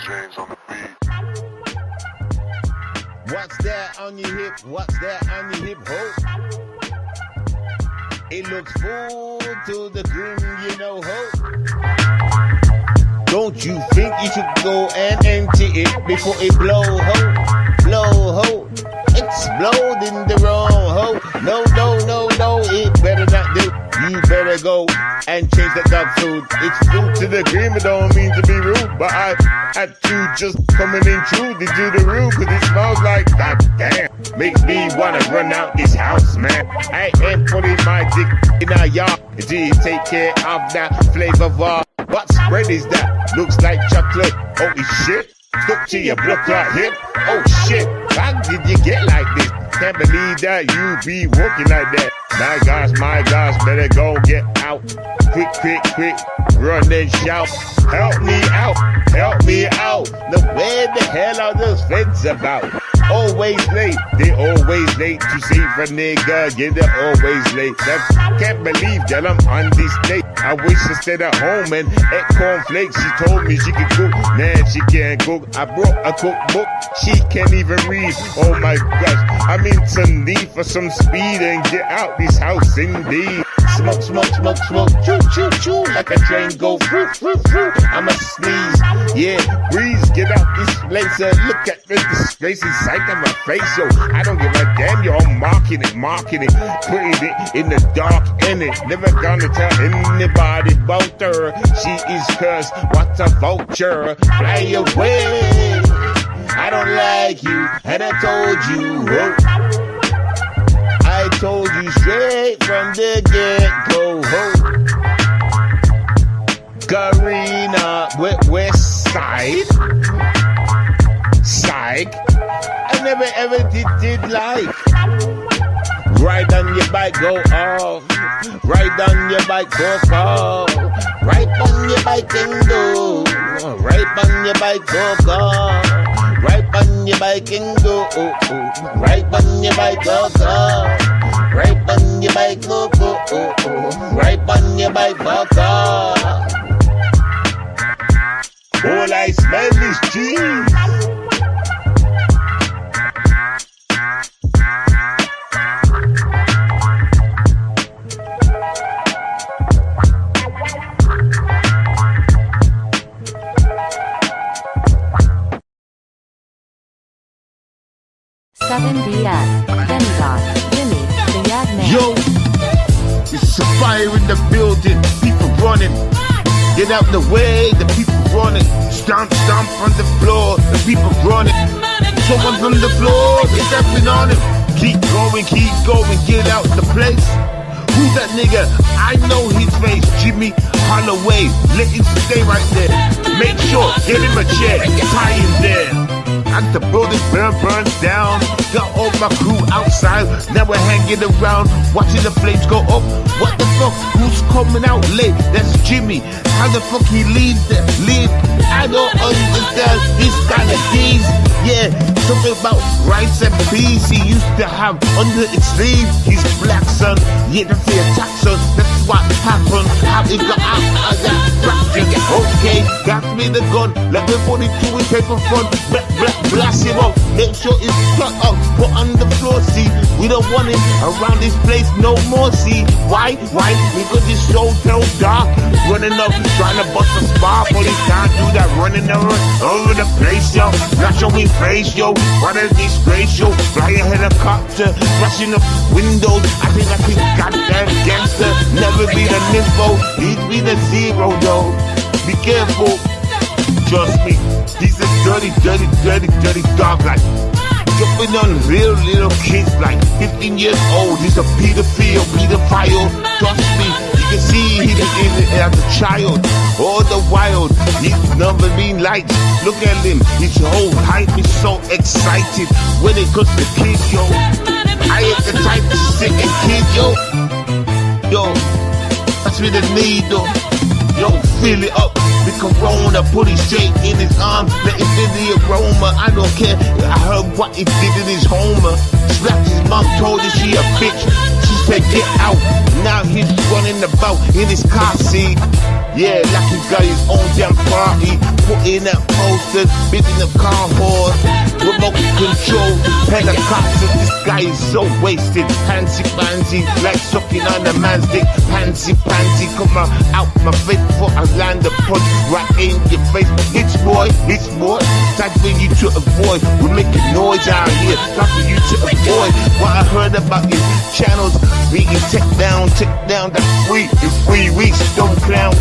James on the beat. What's that on your hip? What's that on your hip? Ho! It looks full to the brim, you know, ho. Don't you think you should go and empty it before it blow, ho? Blow, ho. Explode in the wrong, ho. No, it better not do. You better go and change that dog food. It's food to the cream, it don't mean to be rude, but I had to just coming in true to do the room, cause it smells like goddamn. Makes me wanna run out this house, man. I ain't putting my dick in a yard until you take care of that flavor bar. What spread is that? Looks like chocolate. Holy shit. Stuck to your blood clot hip. Oh shit. How did you get like this? Can't believe that you be walking like that. My gosh, better go get out. Quick, run and shout. Help me out. Now where the hell are those feds about? Always late, they always late to save a nigga, yeah, they're always late. Can't believe that I'm on this date. I wish I stayed at home and ate cornflakes. She told me she could cook, man, she can't cook. I brought a cookbook, she can't even read. Oh my gosh, I'm into need for some speed and get out this house indeed. Smoke, choo, like a train go, froo. I'ma sneeze, yeah, breeze, get out this place and look at the disgrace inside of my face, yo. I don't give a damn, yo, I'm marking it, putting it in the dark, in it. Never gonna tell anybody about her. She is cursed, what a vulture, fly away. I don't like you, and I told you, oh. I told you straight from the get-go, ho. Karina, west side. Psych. I never ever did like. Ride on your bike, go off. Ride on your bike, go off. Ride on your bike and go. Ride on your bike, go off. Ride on your bike and go. Ride on your bike, go off. Right on your bike, go. Right on your bike, go. All I smell is cheese. Yo, it's a fire in the building, people running. Get out the way, the people running. Stomp on the floor, the people running. Someone's on the floor, they're stepping on him. Keep going, get out the place. Who's that nigga? I know his face, Jimmy Holloway. Let him stay right there. Make sure, get him a chair, tie him there. As the building burns down, got all my crew outside. Now we're hanging around, watching the flames go up. What the fuck? Who's coming out late? That's Jimmy. How the fuck he leave? I don't understand this kind of things. Yeah, something about rice and peas he used to have under his sleeve. His black son, yeah, that's the attack son. That's what happened. How he got out of that fraction. Okay, got me the gun. Let me put it to his paper front. Blast him up. Make sure it's shut up. Put on the floor, see. We don't want him around this place no more, see. Why? Because it's so dark. Running up, trying to bust a spot, but he can't do that. Running around over the place, yo. Not showing face, yo. What a disgrace, yo. Fly a helicopter, smashing up windows. I think goddamn gangster. Never be the nympho, he'd be the zero, though. Be careful, trust me. He's a dirty dog, like jumping on real little kids, like 15 years old. He's a pedophile. Trust me, you can see he was as a child. All the while, he's never been liked. Look at him, his whole hype is so excited when it comes to kids, yo. I ain't the type to sit and kid, yo. That's with the needle. Yo, fill it up with Corona, put it straight in his arm, let it feel the aroma. I don't care, I heard what he did in his home. Slapped his mom, told her she a bitch. She said get out. Now running about in his car seat. Yeah, like he got his own damn party. putting out posters, building a car horse, remote control, helicopter. This guy is so wasted, pansy pansy, like sucking on a man's dick. Pansy pansy, come out my face before I land a punch right in your face. It's boy, time for you to avoid. We're making noise out here, time for you to avoid. What I heard about your channels being take down, that's free. In 3 weeks, don't clown.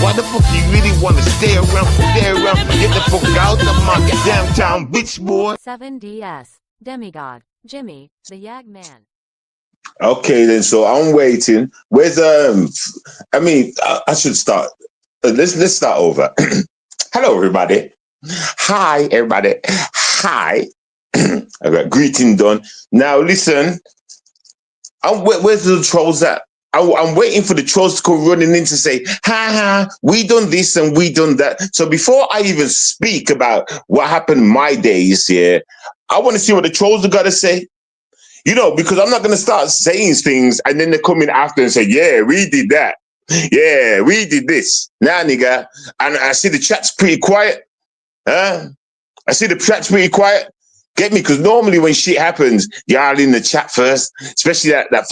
Why the fuck you really wanna stay around? Get the fuck out of my downtown, bitch boy. 7DS, Demigod, Jimmy, the Yag Man. Okay, then. So I'm waiting. Where's I should start. Let's start over. Hello, everybody. Hi, everybody. Hi. I got greeting done. Now listen. Where's the trolls at? I'm waiting for the trolls to come running in to say, ha, we done this and we done that. So before I even speak about what happened my days here, I want to see what the trolls have got to say. You know, because I'm not going to start saying things and then they come in after and say, yeah, we did that. Yeah, we did this. Nah, nigga. And I see the chat's pretty quiet. I see the chat's pretty quiet. Get me? Because normally when shit happens, y'all in the chat first, especially that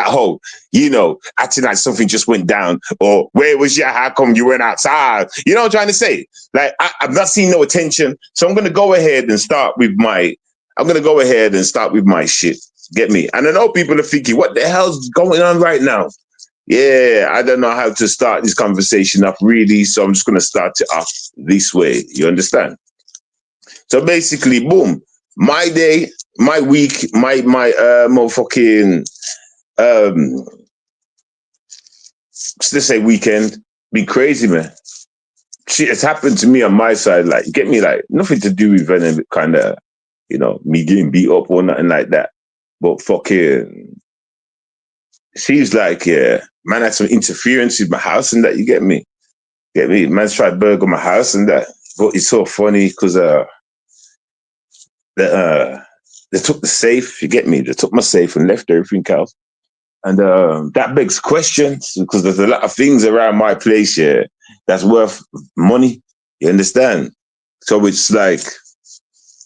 hoe, you know, acting like something just went down, or where was you? How come you went outside? You know what I'm trying to say? Like, I've not seen no attention. So I'm going to go ahead and start with my shit. Get me? And I know people are thinking, what the hell's going on right now? Yeah, I don't know how to start this conversation up really. So I'm just going to start it off this way. You understand? So basically, boom. My day, my week, my motherfucking let's say weekend, be crazy, man. Shit has happened to me on my side, like, get me, like, nothing to do with any kind of, you know, me getting beat up or nothing like that. But fucking, seems like, yeah, man had some interference with my house and that, you get me? Man's tried to burgle my house and that. But it's so funny because they took the safe, you get me? They took my safe and left everything else. And that begs questions because there's a lot of things around my place here that's worth money. You understand? So it's like,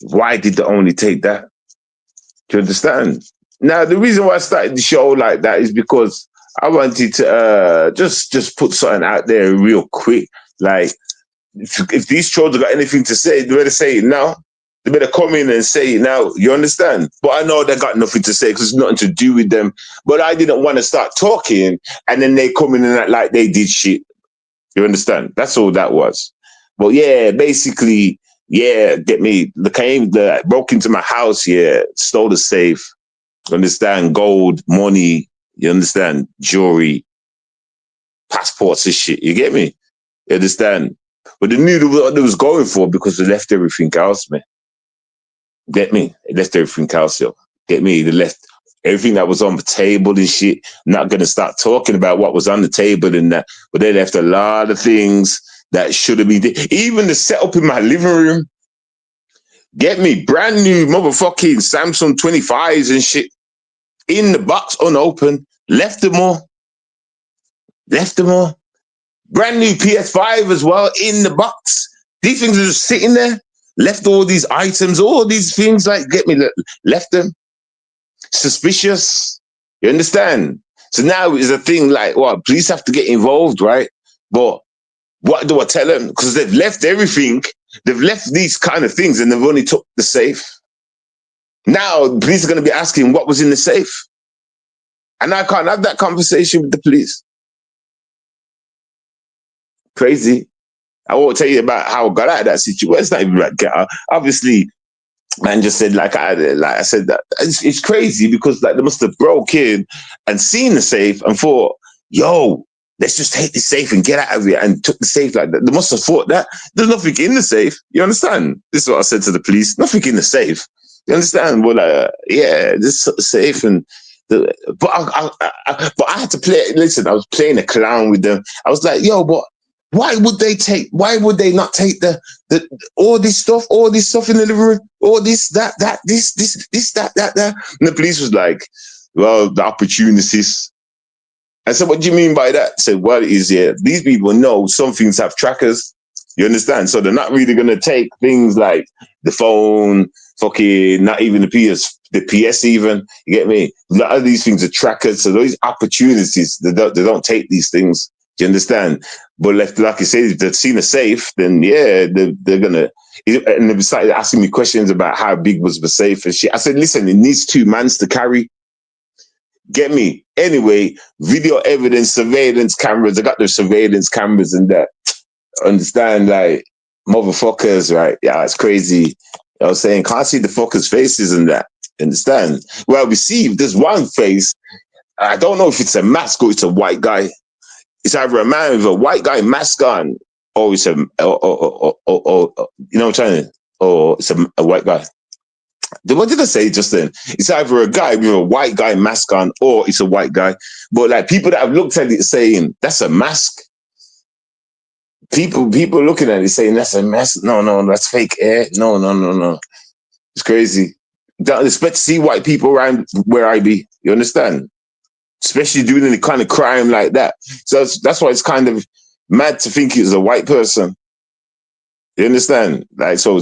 why did they only take that? Do you understand? Now, the reason why I started the show like that is because I wanted to just put something out there real quick. Like, if these trolls have got anything to say, they better say it now. They better come in and say it now. You understand? But I know they got nothing to say because it's nothing to do with them. But I didn't want to start talking and then they come in and act like they did shit. You understand? That's all that was. But yeah, basically, yeah, get me. They broke into my house, yeah, stole the safe. You understand? Gold, money, you understand? Jewelry, passports and shit. You get me? You understand? But they knew what they was going for because they left everything else, man. Get me? They left everything else, yo. Get me? They left everything that was on the table and shit. Not going to start talking about what was on the table and that, but they left a lot of things that should have been there. Even the setup in my living room. Get me? Brand new motherfucking Samsung 25s and shit in the box, unopened. Left them all. Brand new PS5 as well in the box. These things are just sitting there. Left all these items, all these things, like, get me, left them. Suspicious. You understand? So now is a thing like, what, police have to get involved, right? But what do I tell them? Because they've left everything. They've left these kind of things and they've only took the safe. Now, the police are going to be asking what was in the safe. And I can't have that conversation with the police. Crazy. I won't tell you about how I got out of that situation. It's not even about get out. Obviously, man just said, like I said, that it's crazy because like they must have broke in and seen the safe and thought, yo, let's just take the safe and get out of here, and took the safe like that. They must have thought that. There's nothing in the safe. You understand? This is what I said to the police. Nothing in the safe. You understand? Well, yeah, this safe and. But I had to play. Listen, I was playing a clown with them. I was like, yo, but why would they not take the all this stuff in the living room, all this, that, that. And the police was like, well, the opportunities. I said, what do you mean by that? I said, well, it is, yeah, these people know some things have trackers. You understand? So they're not really gonna take things like the phone, fucking, not even the PS even. You get me? A lot of these things are trackers, so those opportunities they don't take these things. Do you understand? But like you say, if they've seen a safe, then yeah, they're gonna. And they started asking me questions about how big was the safe and shit. I said, listen, it needs 2 mans to carry. Get me? Anyway, video evidence, surveillance cameras. I got the surveillance cameras and that. Understand, like, motherfuckers, right? Yeah, it's crazy. I was saying, can't see the fuckers' faces and that. Understand? Well, we see there's one face. I don't know if it's a mask or it's a white guy. It's either a man with a white guy mask on, or it's you know what I'm trying to, or it's a white guy. What did I say just then? It's either a guy with a white guy mask on, or it's a white guy. But like people that have looked at it saying that's a mask. People looking at it saying that's a mask. No, that's fake hair. No. It's crazy. Don't expect to see white people around where I be. You understand? Especially doing any kind of crime like that. So that's why it's kind of mad to think it's a white person. You understand? Like so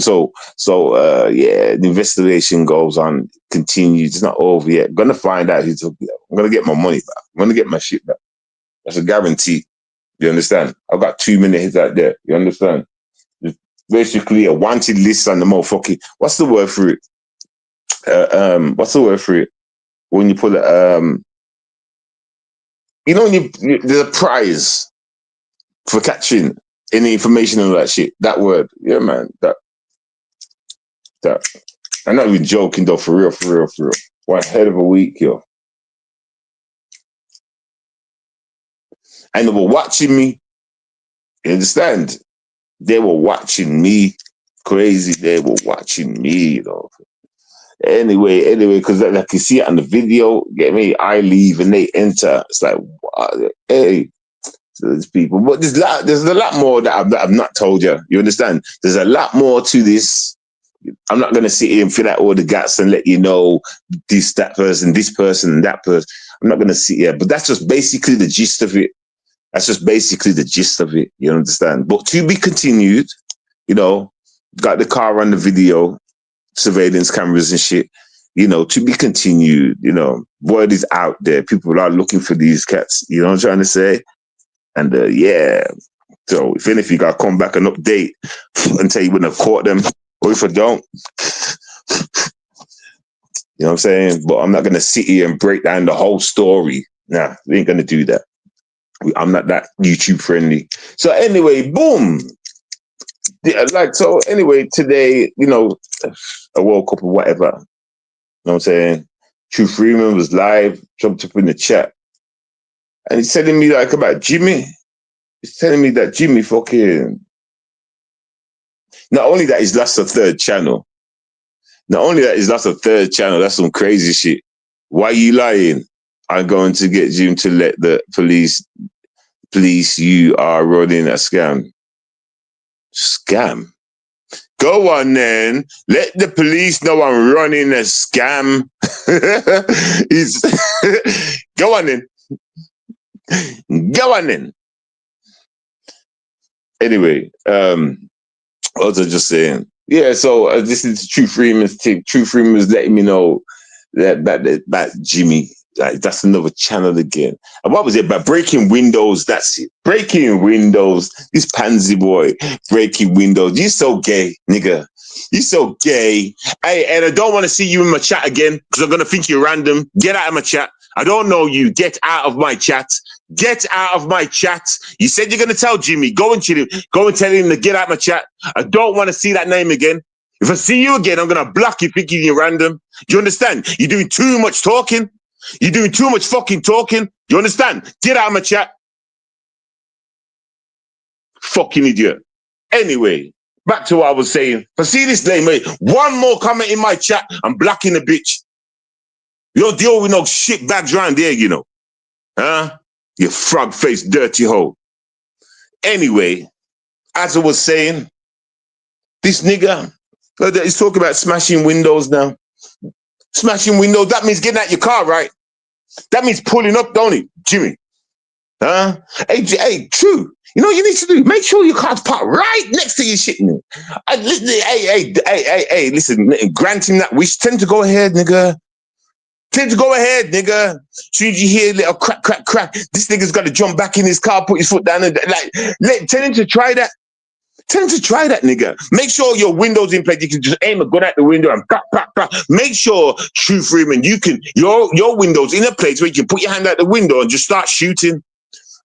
yeah, the investigation goes on, continues, it's not over yet. I'm gonna find out who's I'm gonna get my money back. I'm gonna get my shit back. That's a guarantee. You understand? I've got 2 minutes out there. You understand? It's basically a wanted list on the motherfucking what's the word for it? What's the word for it? When you put it you know when there's a prize for catching any information on that shit. That word. Yeah, man. That I'm not even joking though, for real. One hell of a week, yo. And they were watching me. You understand? They were watching me. Crazy. They were watching me, you know. Anyway, because like you see it on the video, get me? I leave and they enter. It's like, wow, hey, so there's people. But there's a lot more that I've not told you. You understand? There's a lot more to this. I'm not going to sit here and fill out all the gaps and let you know that person, and that person. I'm not going to sit here. But that's just basically the gist of it. You understand? But to be continued, you know, got the car on the video, surveillance cameras and shit, you know, to be continued, you know, word is out there. People are looking for these cats. You know what I'm trying to say? And yeah. So if anything, I'll come back and update and tell you when I've caught them. Or if I don't, you know what I'm saying? But I'm not going to sit here and break down the whole story. Nah, we ain't going to do that. I'm not that YouTube friendly. So anyway, boom. Yeah, like, so anyway, today, you know, I woke up or whatever. You know what I'm saying? True Freeman was live, jumped up in the chat. And he's telling me like about Jimmy. He's telling me that Jimmy fucking, not only that he's lost a third channel. That's some crazy shit. Why are you lying? I'm going to get Jim to let the police, you are running a scam. Scam? Go on then. Let the police know I'm running a scam. Go on then. Anyway, what was I just saying? Yeah, so this is True Freeman's tip. True Freeman's letting me know that about Jimmy. Like, that's another channel again. And what was it about breaking windows? That's it. Breaking windows. This pansy boy breaking windows. You so gay, nigga. You so gay. Hey, and I don't want to see you in my chat again because I'm gonna think you're random. Get out of my chat. I don't know you. Get out of my chat. Get out of my chat. You said you're gonna tell Jimmy. Go and tell him to get out of my chat. I don't want to see that name again. If I see you again, I'm gonna block you thinking you're random. Do you understand? You're doing too much talking. You're doing too much fucking talking. You understand? Get out of my chat. Fucking idiot. Anyway, back to what I was saying. If I see this name, mate, one more comment in my chat, I'm blocking the bitch. You don't deal with no shit bags around there, you know. Huh? You frog-faced dirty hoe. Anyway, as I was saying, this nigga, he's talking about smashing windows now. Smashing windows, that means getting out your car, right? That means pulling up, don't it, Jimmy? Huh? Hey, true. You know what you need to do? Make sure your car's parked right next to your shit, nigga. Listen, grant him that wish. Tell him to go ahead, nigga. Tell him to go ahead, nigga. Soon as you hear a little crack, crack, crack, this nigga's got to jump back in his car, put his foot down, and tell him to try that. Tell him to try that, nigga. Make sure your window's in place. You can just aim a gun at the window and pop, pop, pop. Make sure, True Freeman, you can your window's in a place where you can put your hand out the window and just start shooting.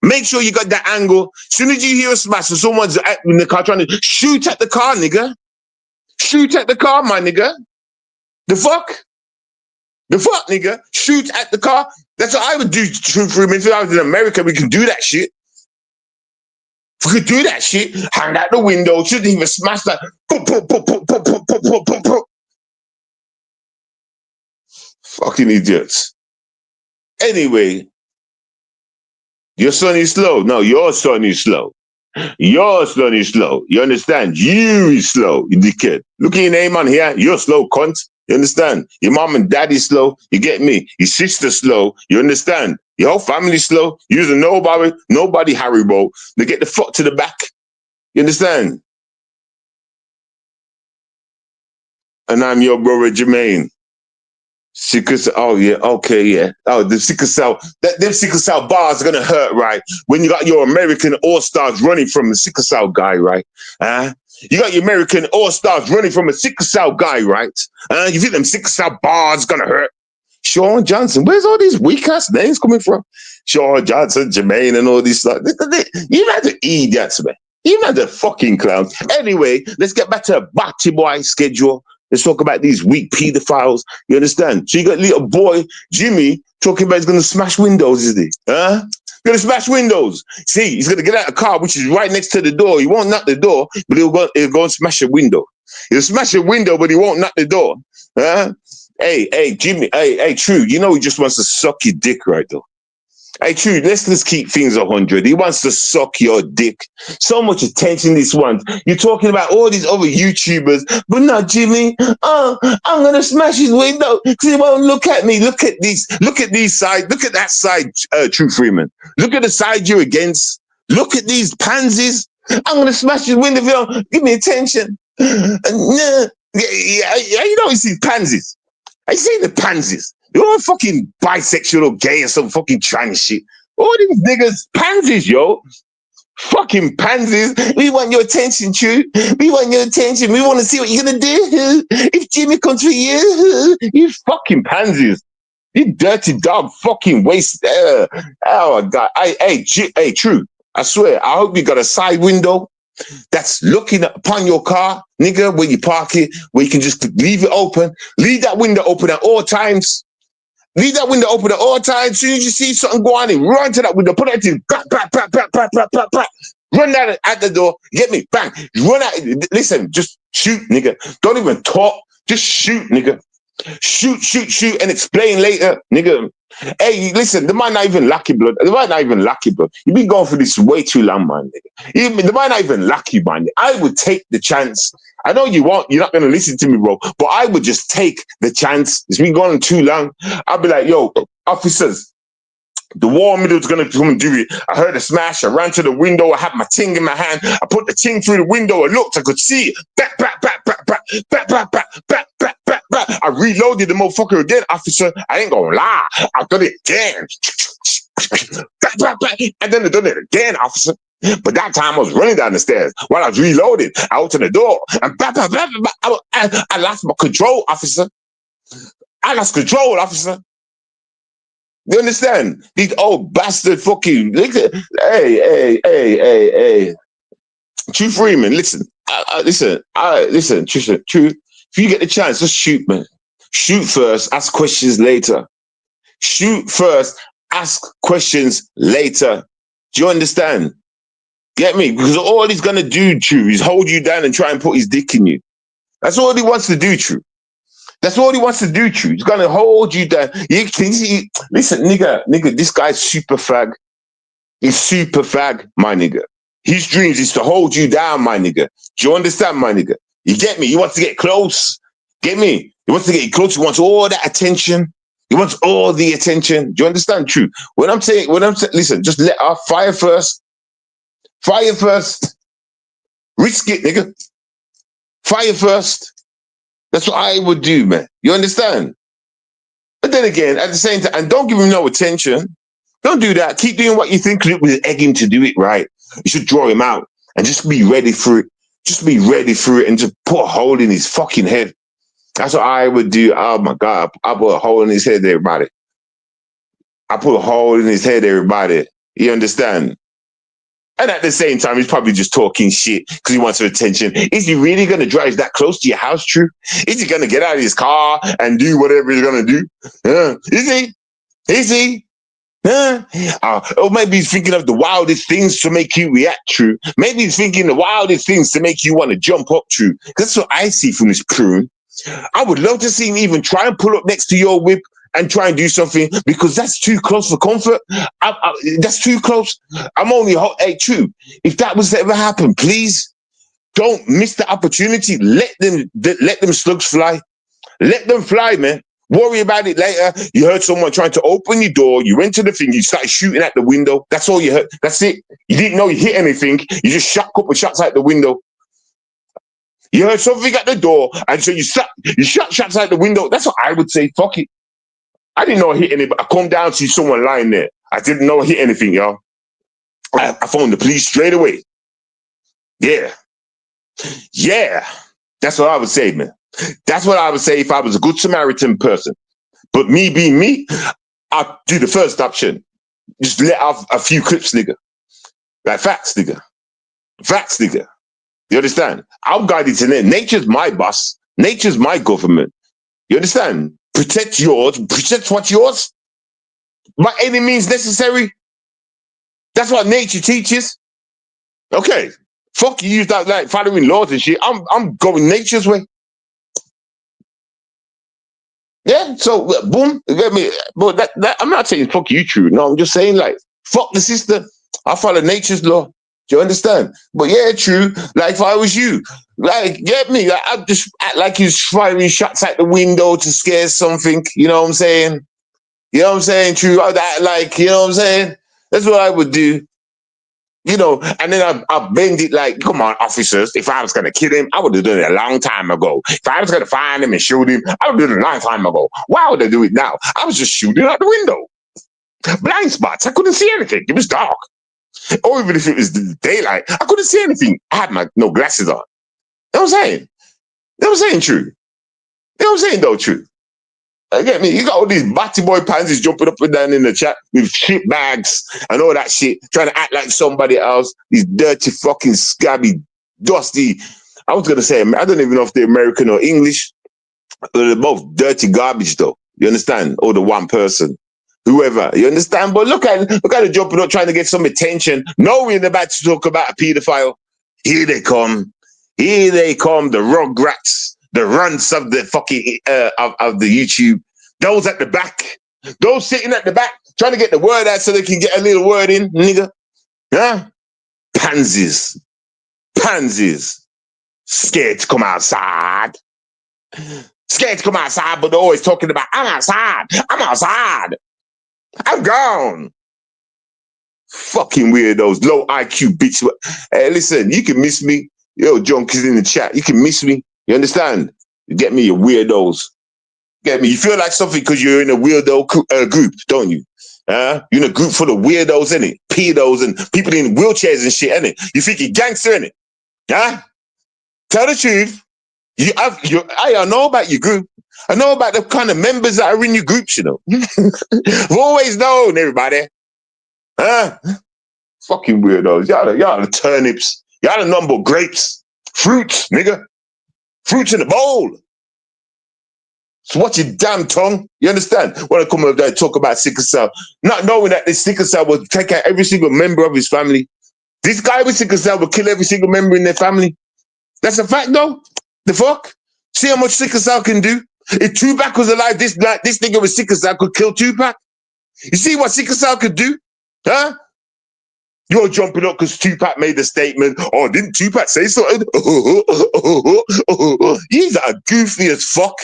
Make sure you got that angle. As soon as you hear a smash and someone's in the car trying to shoot at the car, nigga. Shoot at the car, my nigga. The fuck? The fuck, nigga? Shoot at the car. That's what I would do, True Freeman. If I was in America, we can do that shit. If we could do that shit, hang out the window, shouldn't even smash that. Fucking idiots. Anyway, your son is slow. No, your son is slow. Your son is slow. You understand? You is slow, you dickhead. Look at your name on here. You're slow, cunt. You understand? Your mom and daddy slow. You get me? Your sister slow. You understand? Your whole family slow. You're nobody Haribo. They get the fuck to the back. You understand? And I'm your brother Jermaine. Sickle cell, oh yeah, okay, yeah. Oh, the sickle cell, them sickle cell bars are gonna hurt, right? When you got your American All-Stars running from a sickle cell guy, right? You got your American All-Stars running from a sickle cell guy, right? You think them sickle cell bars gonna hurt? Sean Johnson, where's all these weak-ass names coming from? Sean Johnson, Jermaine, and all these stuff. You had to idiots, man. You had the fucking clowns. Anyway, let's get back to a Batty Boy schedule. Let's talk about these weak pedophiles. You understand? So you got little boy Jimmy talking about he's going to smash windows, is he? Huh? Going to smash windows. See, he's going to get out of the car, which is right next to the door. He won't knock the door, but he'll go and smash a window. He'll smash a window, but he won't knock the door. Huh? Hey, Jimmy. Hey, True. You know he just wants to suck your dick, right, though? Hey, True, let's just keep things 100. He wants to suck your dick. So much attention this one. You're talking about all these other YouTubers, but not Jimmy. Oh, I'm going to smash his window because he won't look at me. Look at these sides. Look at that side, True Freeman. Look at the side you're against. Look at these pansies. I'm going to smash his window if you don't give me attention. You know you see pansies. I see the pansies. You're all fucking bisexual or gay or some fucking trans shit. All these niggas, pansies, yo. Fucking pansies. We want your attention, True. We want your attention. We want to see what you're going to do. If Jimmy comes for you, you fucking pansies. You dirty dog fucking waste. Oh, my God. Hey, True. I swear, I hope you got a side window that's looking upon your car, nigga, where you park it, where you can just leave it open. Leave that window open at all times. Leave that window open at all times. As soon as you see something go on, run to that window, put it in, run that at the door, get me, bang, run out. Listen, just shoot, nigga. Don't even talk, just shoot, nigga. Shoot, and explain later, nigga. Hey, listen, they might not even lucky, blood. They might not even lucky, blood. You've been going for this way too long, man, nigga. They might not even lucky, man. I would take the chance. I know you're not going to listen to me, bro, but I would just take the chance. It's been going too long. I'll be like, yo, officers, the war middle's going to come and do it. I heard a smash. I ran to the window. I had my ting in my hand. I put the ting through the window. I looked. I could see it. Back. I reloaded the motherfucker again, officer. I ain't going to lie. I done it again. And then I done it again, officer. But that time I was running down the stairs while I was reloading. I opened the door and I lost my control, officer. You understand? These old bastard fucking. Hey. True Freeman, listen. Listen, True. If you get the chance, just shoot, man. Shoot first, ask questions later. Shoot first, ask questions later. Do you understand? Get me? Because all he's gonna do, True, is hold you down and try and put his dick in you. That's all he wants to do, True. That's all he wants to do, True. He's gonna hold you down. Listen, nigga, this guy's super fag. He's super fag, my nigga. His dreams is to hold you down, my nigga. Do you understand, my nigga? You get me? He wants to get close. Get me? He wants to get close. He wants all that attention. He wants all the attention. Do you understand? True. Listen, just let our fire first. Fire first. Risk it, nigga. Fire first. That's what I would do, man. You understand? But then again, at the same time, and don't give him no attention. Don't do that. Keep doing what you think will egg him to do it right. You should draw him out and just be ready for it. Just be ready for it and just put a hole in his fucking head. That's what I would do. Oh my God. I put a hole in his head, everybody. I put a hole in his head, everybody. You understand? And at the same time, he's probably just talking shit because he wants your attention. Is he really going to drive that close to your house, True? Is he going to get out of his car and do whatever he's going to do? Is he? Is he? Or maybe he's thinking of the wildest things to make you react, True. Maybe he's thinking the wildest things to make you want to jump up, True. That's what I see from this prune. I would love to see him even try and pull up next to your whip and try and do something, because that's too close for comfort. That's too close. I'm only, hey, True, if that was to ever happen, please don't miss the opportunity. Let them slugs fly. Let them fly, man. Worry about it later. You heard someone trying to open your door. You went to the thing. You started shooting at the window. That's all you heard. That's it. You didn't know you hit anything. You just shot a couple shots out the window. You heard something at the door, and so you shot shots out the window. That's what I would say. Fuck it. I didn't know I hit anybody. I come down, see someone lying there. I didn't know I hit anything, y'all. I phoned the police straight away. Yeah. Yeah. That's what I would say, man. That's what I would say if I was a good Samaritan person. But me being me, I'd do the first option. Just let off a few clips, nigga. Like facts, nigga. Facts, nigga. You understand? I'm guided to nature. Nature's my boss. Nature's my government. You understand? Protect yours. Protect what's yours. By any means necessary. That's what nature teaches. Okay. Fuck you, use that like following laws and shit. I'm going nature's way. Yeah, so boom, get me. But that I'm not saying fuck you, True. No, I'm just saying like fuck the system. I follow nature's law. Do you understand? But yeah, True. Like if I was you, like get me. Like, I'd just act like he's firing shots out the window to scare something. You know what I'm saying? You know what I'm saying, True? I'd act like, you know what I'm saying? That's what I would do. You know, and then I bend it like, come on, officers. If I was going to kill him, I would have done it a long time ago. If I was going to find him and shoot him, I would have done it a long time ago. Why would I do it now? I was just shooting out the window. Blind spots. I couldn't see anything. It was dark. Or even if it was daylight, I couldn't see anything. I had no glasses on. You know what I'm saying? You know what I'm saying, True? You know what I'm saying, though, True? Get me? You got all these batty boy pansies jumping up and down in the chat with shit bags and all that shit, trying to act like somebody else. These dirty, fucking, scabby, dusty. I was gonna say, I don't even know if they're American or English. They're both dirty garbage, though. You understand? Or the one person, whoever. You understand? But look at it jumping up, trying to get some attention, knowing they're about to talk about a pedophile. Here they come. Here they come, the rugrats. The runts of the fucking of the YouTube, those at the back, those sitting at the back, trying to get the word out so they can get a little word in, nigga. Huh? Pansies. Scared to come outside. Scared to come outside, but they're always talking about, I'm outside. I'm gone. Fucking weirdos, low IQ bitch. Hey, listen, you can miss me. Yo, junkies in the chat, you can miss me. You understand? You get me, you weirdos. Get me? You feel like something because you're in a weirdo group, don't you? You're in a group full of weirdos, innit? Pedos and people in wheelchairs and shit, innit? You think you're gangster, innit? Huh? Tell the truth. I know about your group. I know about the kind of members that are in your groups, you know. I've always known, everybody. Huh? Fucking weirdos. Y'all the turnips. Y'all the number of grapes. Fruits, nigga. Fruits in the bowl. So watch your damn tongue. You understand? When I come over there and talk about sickle cell, not knowing that this sickle cell will take out every single member of his family. This guy with sickle cell will kill every single member in their family. That's a fact, though. The fuck? See how much sickle cell can do? If Tupac was alive, this nigga with sickle cell could kill Tupac. You see what sickle cell could do? Huh? You're jumping up because Tupac made a statement. Oh, didn't Tupac say something? These are goofy as fuck.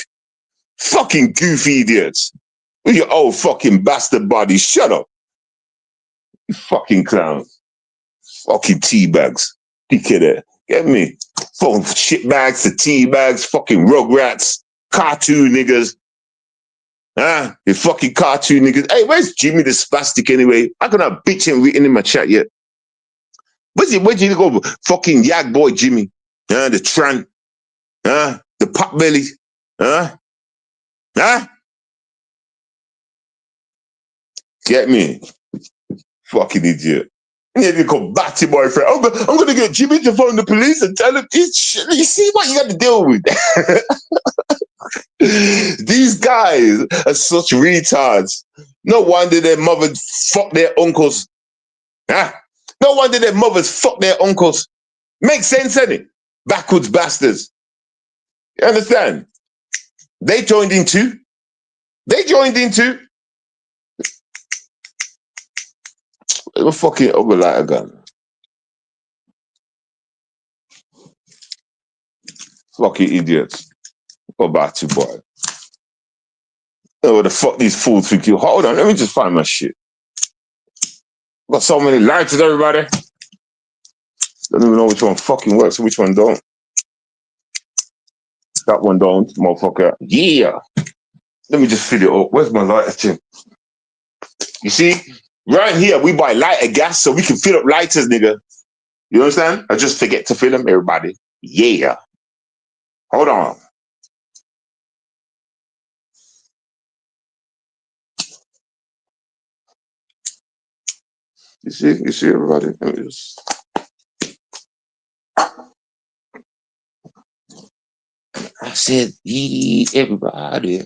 Fucking goofy idiots. With your old fucking bastard body. Shut up. You fucking clown. Fucking tea bags. Dickhead. Get me? Fucking shit bags to tea bags. Fucking rugrats. Cartoon niggas. Huh? You fucking cartoon niggas. Hey, where's Jimmy the spastic anyway? I could have bitch ain't written in my chat yet. Where'd you go? Fucking Yag boy Jimmy. The Tran. The pot belly. Huh? Get me? Fucking idiot. Yeah, you come back to boyfriend. I'm gonna get Jimmy to phone the police and tell him. You see what you got to deal with? These guys are such retards. No wonder their mothers fuck their uncles. No wonder their mothers fuck their uncles. Makes sense, innit? Backwards bastards. You understand? They joined in too. They were fucking over like a gun. Fucking idiots. Go back to boy. Oh, what the fuck these fools think you? Hold on, let me just find my shit. Got so many lighters, everybody. Don't even know which one fucking works and which one don't. That one don't, motherfucker. Yeah. Let me just fill it up. Where's my lighter, Tim? You see, right here we buy lighter gas so we can fill up lighters, nigga. You understand? I just forget to fill them, everybody. Yeah. Hold on. You see, everybody? Let me just... I said, yeah, everybody.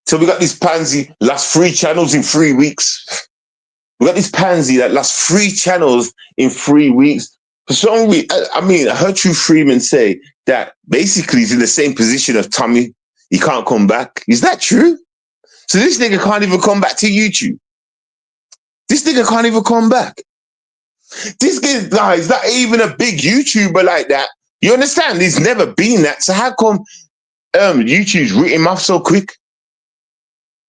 So we got this pansy, last 3 channels in 3 weeks. We got this pansy that lasts 3 channels in 3 weeks. For some reason, I mean, I heard True Freeman say that basically he's in the same position of Tommy. He can't come back. Is that true? So this nigga can't even come back to YouTube. This nigga can't even come back. This guy is not even a big YouTuber like that. You understand? He's never been that. So how come YouTube's written him off so quick?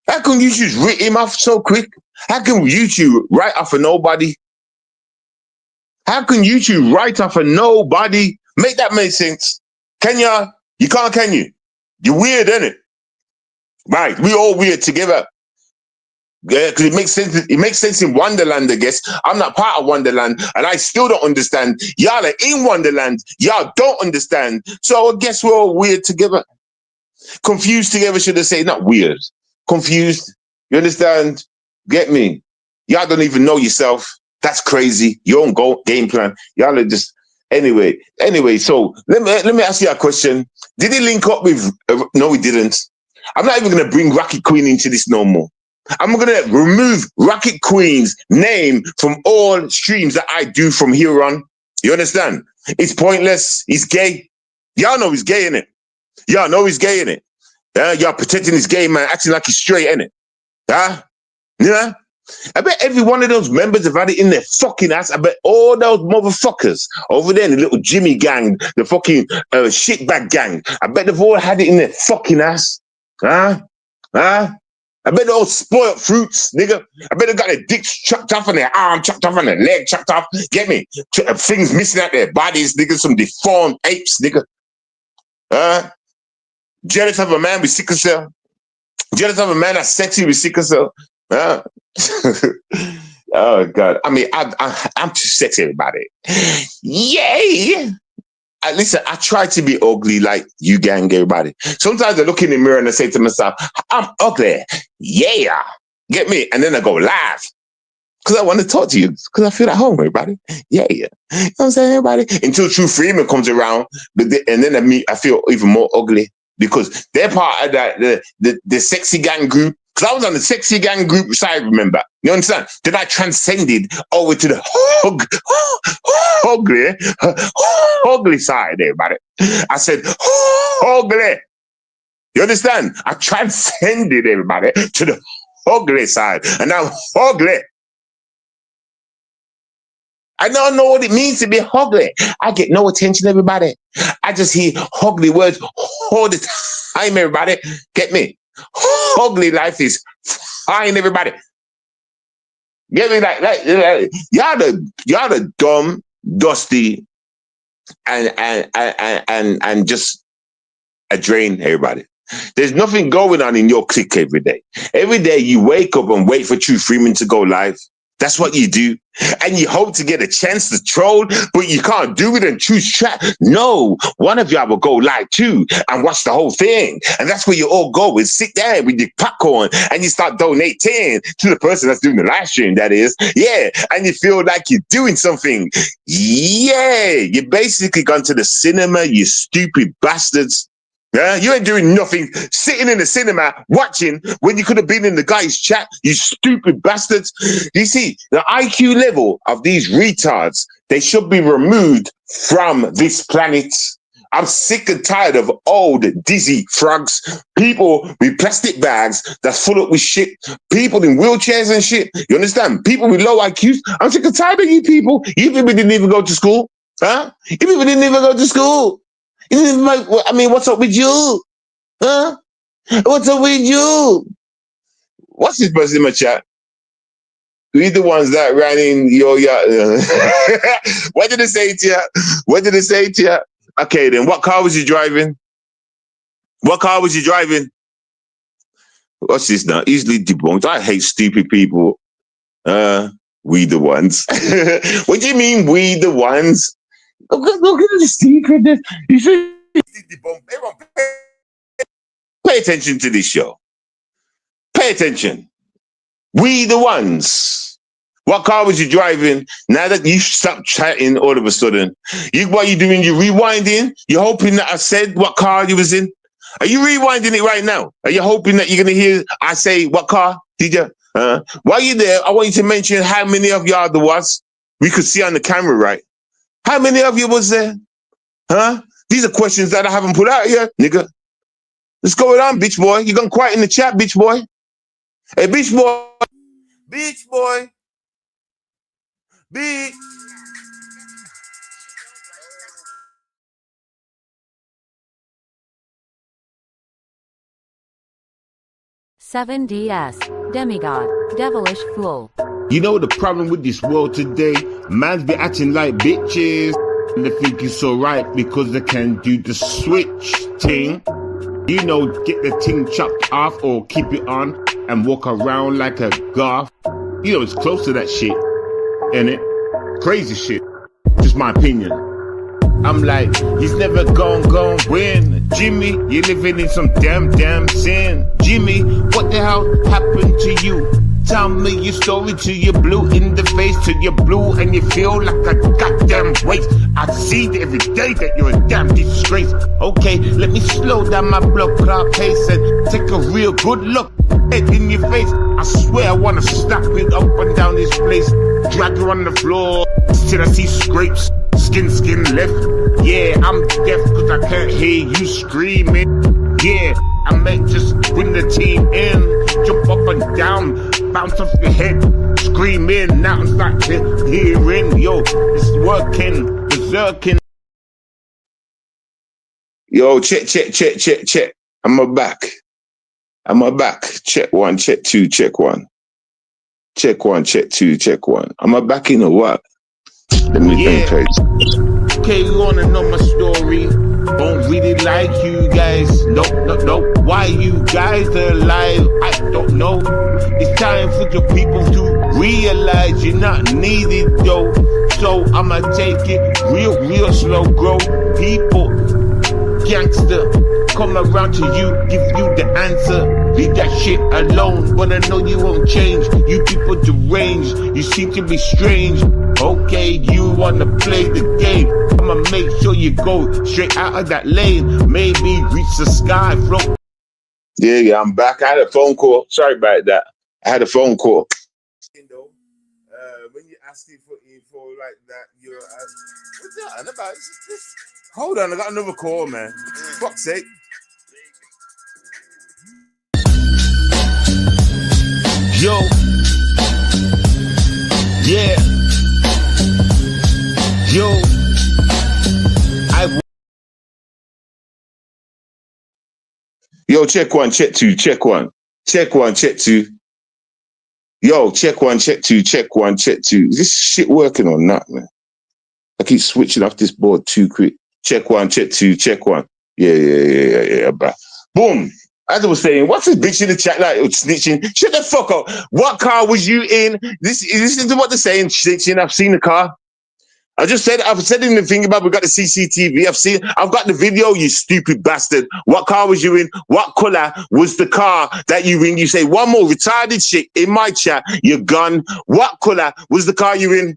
How come YouTube's written him off so quick? How can YouTube write off of nobody? How can YouTube write off of nobody? Make that make sense. Can ya? You can't, can you? You're weird, innit? Right, we all weird together. Yeah, because it makes sense. It makes sense in Wonderland, I guess. I'm not part of Wonderland, and I still don't understand. Y'all are in Wonderland. Y'all don't understand. So I guess we're all weird together. Confused together, should I say? Not weird. Confused. You understand? Get me? Y'all don't even know yourself. That's crazy. Your own game plan. Y'all are just... Anyway. So let me ask you a question. Did he link up with... No, he didn't. I'm not even going to bring Rocket Queen into this no more. I'm going to remove Rocket Queen's name from all streams that I do from here on. You understand? It's pointless. He's gay. Y'all know he's gay, innit? Y'all know he's gay, innit? Y'all protecting this gay man, acting like he's straight, innit? Huh? Yeah? I bet every one of those members have had it in their fucking ass. I bet all those motherfuckers over there in the little Jimmy gang, the fucking shitbag gang, I bet they've all had it in their fucking ass. Huh? I bet they're all spoiled fruits, nigga. I bet they got their dicks chopped off and their arm chopped off and their leg chopped off. Get me? Things missing out their bodies, nigga. Some deformed apes, nigga. Jealous of a man with sickle cell. Jealous of a man that's sexy with sickle cell. Oh, God. I mean, I'm too sexy, everybody. Yay! Listen, I try to be ugly like you gang, everybody. Sometimes I look in the mirror and I say to myself, I'm ugly. Yeah. Get me? And then I go laugh. Because I want to talk to you. Because I feel at home, everybody. Yeah. You know what I'm saying, everybody? Until True Freeman comes around. And then I feel even more ugly. Because they're part of that the sexy gang group. Because I was on the sexy gang group side, remember? You understand? Then I transcended over to the ugly side, everybody. I said, ugly. You understand? I transcended, everybody, to the ugly side. And now ugly. I don't know what it means to be ugly. I get no attention, everybody. I just hear ugly words all the time, everybody. Get me? Ugly life is fine, everybody. Get me? Like y'all the dumb, dusty, and just a drain, everybody. There's nothing going on in your clique every day. Every day you wake up and wait for True Freeman to go live. That's what you do. And you hope to get a chance to troll, but you can't do it in True Chat. No, one of y'all will go live too and watch the whole thing. And that's where you all go and sit there with your popcorn and you start donating to the person that's doing the live stream, that is. Yeah. And you feel like you're doing something. Yeah. You basically gone to the cinema, you stupid bastards. You ain't doing nothing, sitting in the cinema watching when you could have been in the guy's chat, you stupid bastards. You see, the IQ level of these retards, they should be removed from this planet. I'm sick and tired of old dizzy frogs, people with plastic bags that's full up with shit, people in wheelchairs and shit. You understand? People with low IQs. I'm sick and tired of you people. You people didn't even go to school. Huh? You people didn't even go to school. I mean, what's up with you? Huh? What's up with you? What's this person in my chat? We the ones that ran in your yard. What did it say to you? What did it say to you? Okay, then what car was you driving? What car was you driving? What's this now? Easily debunked. I hate stupid people. We the ones. What do you mean, we the ones? Look at the stupidness. You see, everyone pay attention to this show. Pay attention. We the ones. What car was you driving? Now that you stopped chatting all of a sudden, what are you doing? You rewinding? You're hoping that I said what car you was in? Are you rewinding it right now? Are you hoping that you're going to hear I say what car? Did you? While you're there, I want you to mention how many of y'all there was. We could see on the camera, right? How many of you was there? Huh? These are questions that I haven't put out yet, nigga. What's going on, bitch boy? You gonna quiet in the chat, bitch boy? Hey, bitch boy. Bitch boy. Bitch. $7DS, demigod, devilish fool. You know the problem with this world today? Man's be acting like bitches. And they think it's alright because they can do the switch thing. You know, get the thing chopped off or keep it on and walk around like a goth. You know, it's close to that shit, innit? Crazy shit. Just my opinion. I'm like, he's never gonna win. Jimmy, you're living in some damn sin. Jimmy, what the hell happened to you? Tell me your story till you're blue in the face, till you're blue and you feel like a goddamn waste. I see every day that you're a damn disgrace. Okay, let me slow down my blood clot pace and take a real good look in your face. I swear I wanna snap it up and down this place. Drag her on the floor till I see scrapes. Skin left. Yeah, I'm deaf cause I can't hear you screaming. Yeah, I may just bring the team in. Jump up and down, bounce off your head, screaming. Now I'm starting to hearing. Yo, it's working, berserking. Yo, check. I'm back. Check one, check two, check one. Check one, check two, check one. Am I back in or what? Let me think. Okay, you wanna know my story? Don't really like you guys. No. Why you guys are alive? I don't know. It's time for the people to realize you're not needed though. So I'ma take it real slow, grow. People, gangster, come around to you, give you the answer. Leave that shit alone, but I know you won't change. You people deranged, you seem to be strange. Okay, you wanna play the game. I'ma make sure you go straight out of that lane. Maybe reach the sky, float. Yeah, I'm back. I had a phone call. Sorry about that. I had a phone call. When you're asking for info like that, you're what's that about? This. Hold on, I got another call, man. Fuck's sake. Yo. Yeah. Yo, check one, check two, check one. Check one, check two. Yo, check one, check two, check one, check two. Is this shit working or not, man? I keep switching off this board too quick. Check one, check two, check one. Yeah. Boom. As I was saying, what's this bitch in the chat like snitching? Shut the fuck up. What car was you in? Listen to what they're saying, snitching. I've seen the car. I've said in the thing about we got the CCTV. I've got the video, you stupid bastard. What car was you in? What color was the car that you in? You say one more retarded shit in my chat. You're gone. What color was the car you in?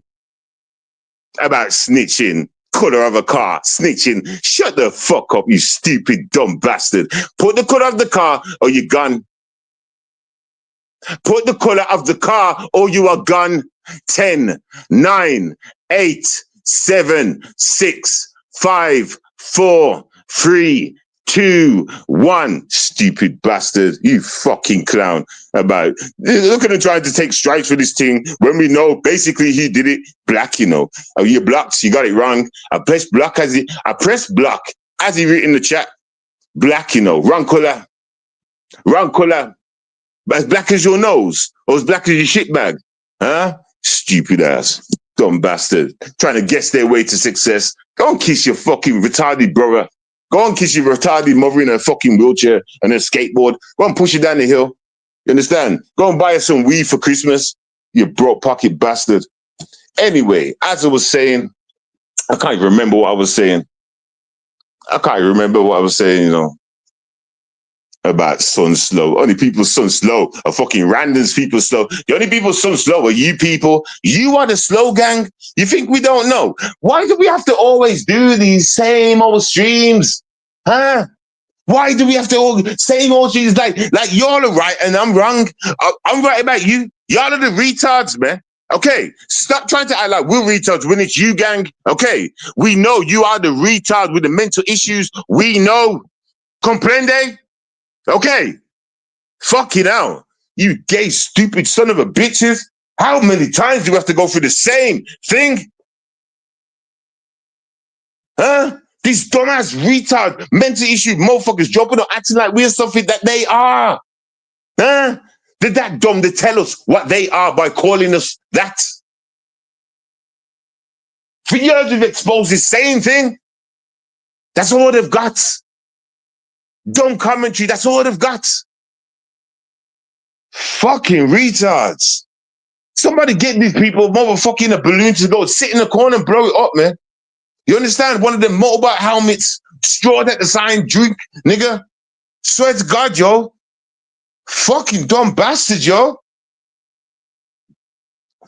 About snitching. Color of a car, snitching. Shut the fuck up, you stupid dumb bastard. Put the color of the car or you're gone. Put the color of the car or you are gone. 10, 9, 8, 7, 6, 5, 4, 3, 2, 1. Stupid bastard. You fucking clown. About look at him trying to take strikes for this thing when we know basically he did it black, you know. You blocked, you got it wrong. I pressed block as he written in the chat. Black, you know, wrong color. Wrong color. As black as your nose, or as black as your shit bag. Huh? Stupid ass. Dumb bastard. Trying to guess their way to success. Go and kiss your fucking retarded brother. Go and kiss your retarded mother in a fucking wheelchair and a skateboard. Go and push it down the hill. You understand? Go and buy her some weed for Christmas. You broke pocket bastard. Anyway, as I was saying, I can't even remember what I was saying. You know. About son slow. Only people son slow are fucking randoms people slow. The only people son slow are you people. You are the slow gang. You think we don't know? Why do we have to always do these same old streams? Huh? Why do we have to all same old streams like y'all are right and I'm wrong? I'm right about you. Y'all are the retards, man. Okay, stop trying to act like we're retards when it's you, gang. Okay, we know you are the retard with the mental issues. We know. Comprende? Okay, fucking hell, you gay, stupid son of a bitches. How many times do we have to go through the same thing? Huh? These dumbass retard, mental issue motherfuckers jumping on acting like we're something that they are. Huh? They're that dumb to tell us what they are by calling us that. For years we've exposed the same thing. That's all they've got. Dumb commentary, that's all they've got. Fucking retards. Somebody get these people motherfucking a balloon to go sit in the corner and blow it up, man. You understand? One of them mobile helmets, straw at the sign, drink, nigga. Swear to God, yo. Fucking dumb bastard, yo.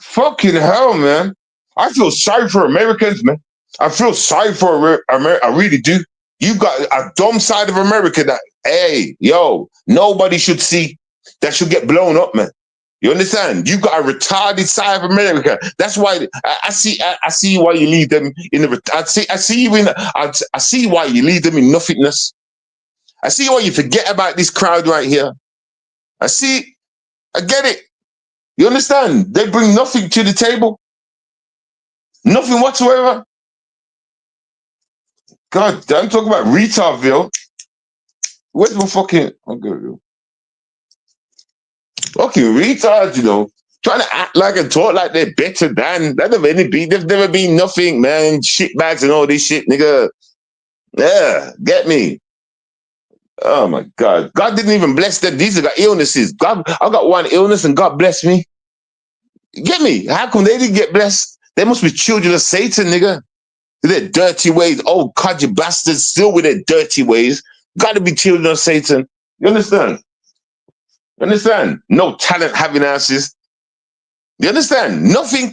Fucking hell, man. I feel sorry for Americans, man. I feel sorry for America. I really do. You got a dumb side of America that, hey, yo, nobody should see. That should get blown up, man. You understand? You got a retarded side of America. That's why I see why you leave them in the. I see why you leave them in nothingness. I see why you forget about this crowd right here. I get it. You understand? They bring nothing to the table. Nothing whatsoever. God, I'm talking about retardville. Where's my fucking? Okay. Fucking retards, you know, trying to act like and talk like they're better than. They've never been nothing, man. Shitbags and all this shit, nigga. Yeah, get me. Oh my God. God didn't even bless them. These have got illnesses. I got one illness and God bless me. Get me? How come they didn't get blessed? They must be children of Satan, nigga. Their dirty ways. Oh, codgy bastards still with their dirty ways. Gotta be children of Satan. You understand? You understand? No talent having asses. You understand? Nothing.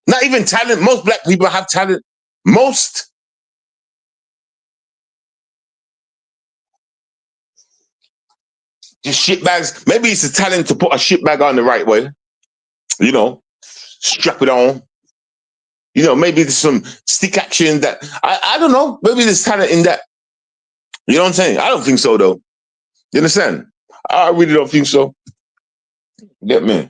Not even talent. Most black people have talent. Most. Just shitbags. Maybe it's a talent to put a shitbag on the right way. You know, strap it on. You know, maybe there's some stick action that, I don't know. Maybe there's talent in that. You know what I'm saying? I don't think so, though. You understand? I really don't think so. Get me?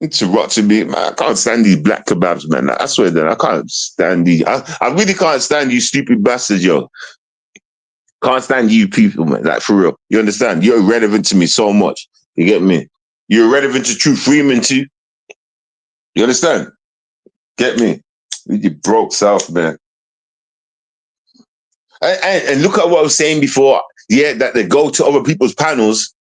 It's a rot to me, man. I can't stand these black kebabs, man. I swear that I can't stand these. I really can't stand you stupid bastards, yo. Can't stand you people, man. Like, for real. You understand? You're irrelevant to me so much. You get me? You're irrelevant to True Freeman too. You understand? Get me? You broke self, man. And look at what I was saying before. Yeah, that they go to other people's panels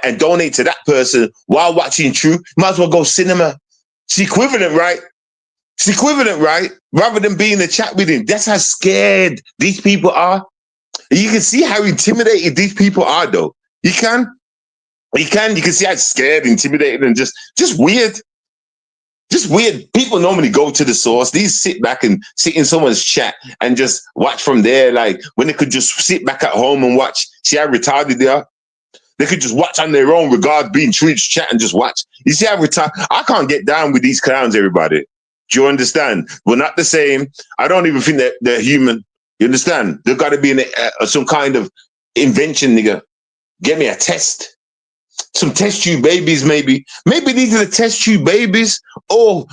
and donate to that person while watching True. Might as well go cinema. It's equivalent, right? It's equivalent, right? Rather than being in a chat with him. That's how scared these people are. You can see how intimidated these people are, though. You can see how scared, intimidated, and just weird. Just weird. People normally go to the source. These sit back and sit in someone's chat and just watch from there. Like when they could just sit back at home and watch. See how retarded they are? They could just watch on their own, regard being treated, chat and just watch. You see how retarded? I can't get down with these clowns, everybody. Do you understand? We're not the same. I don't even think that they're human. You understand? There's got to be some kind of invention, nigga. Get me a test. Some test tube babies, maybe. Maybe these are the test tube babies. Or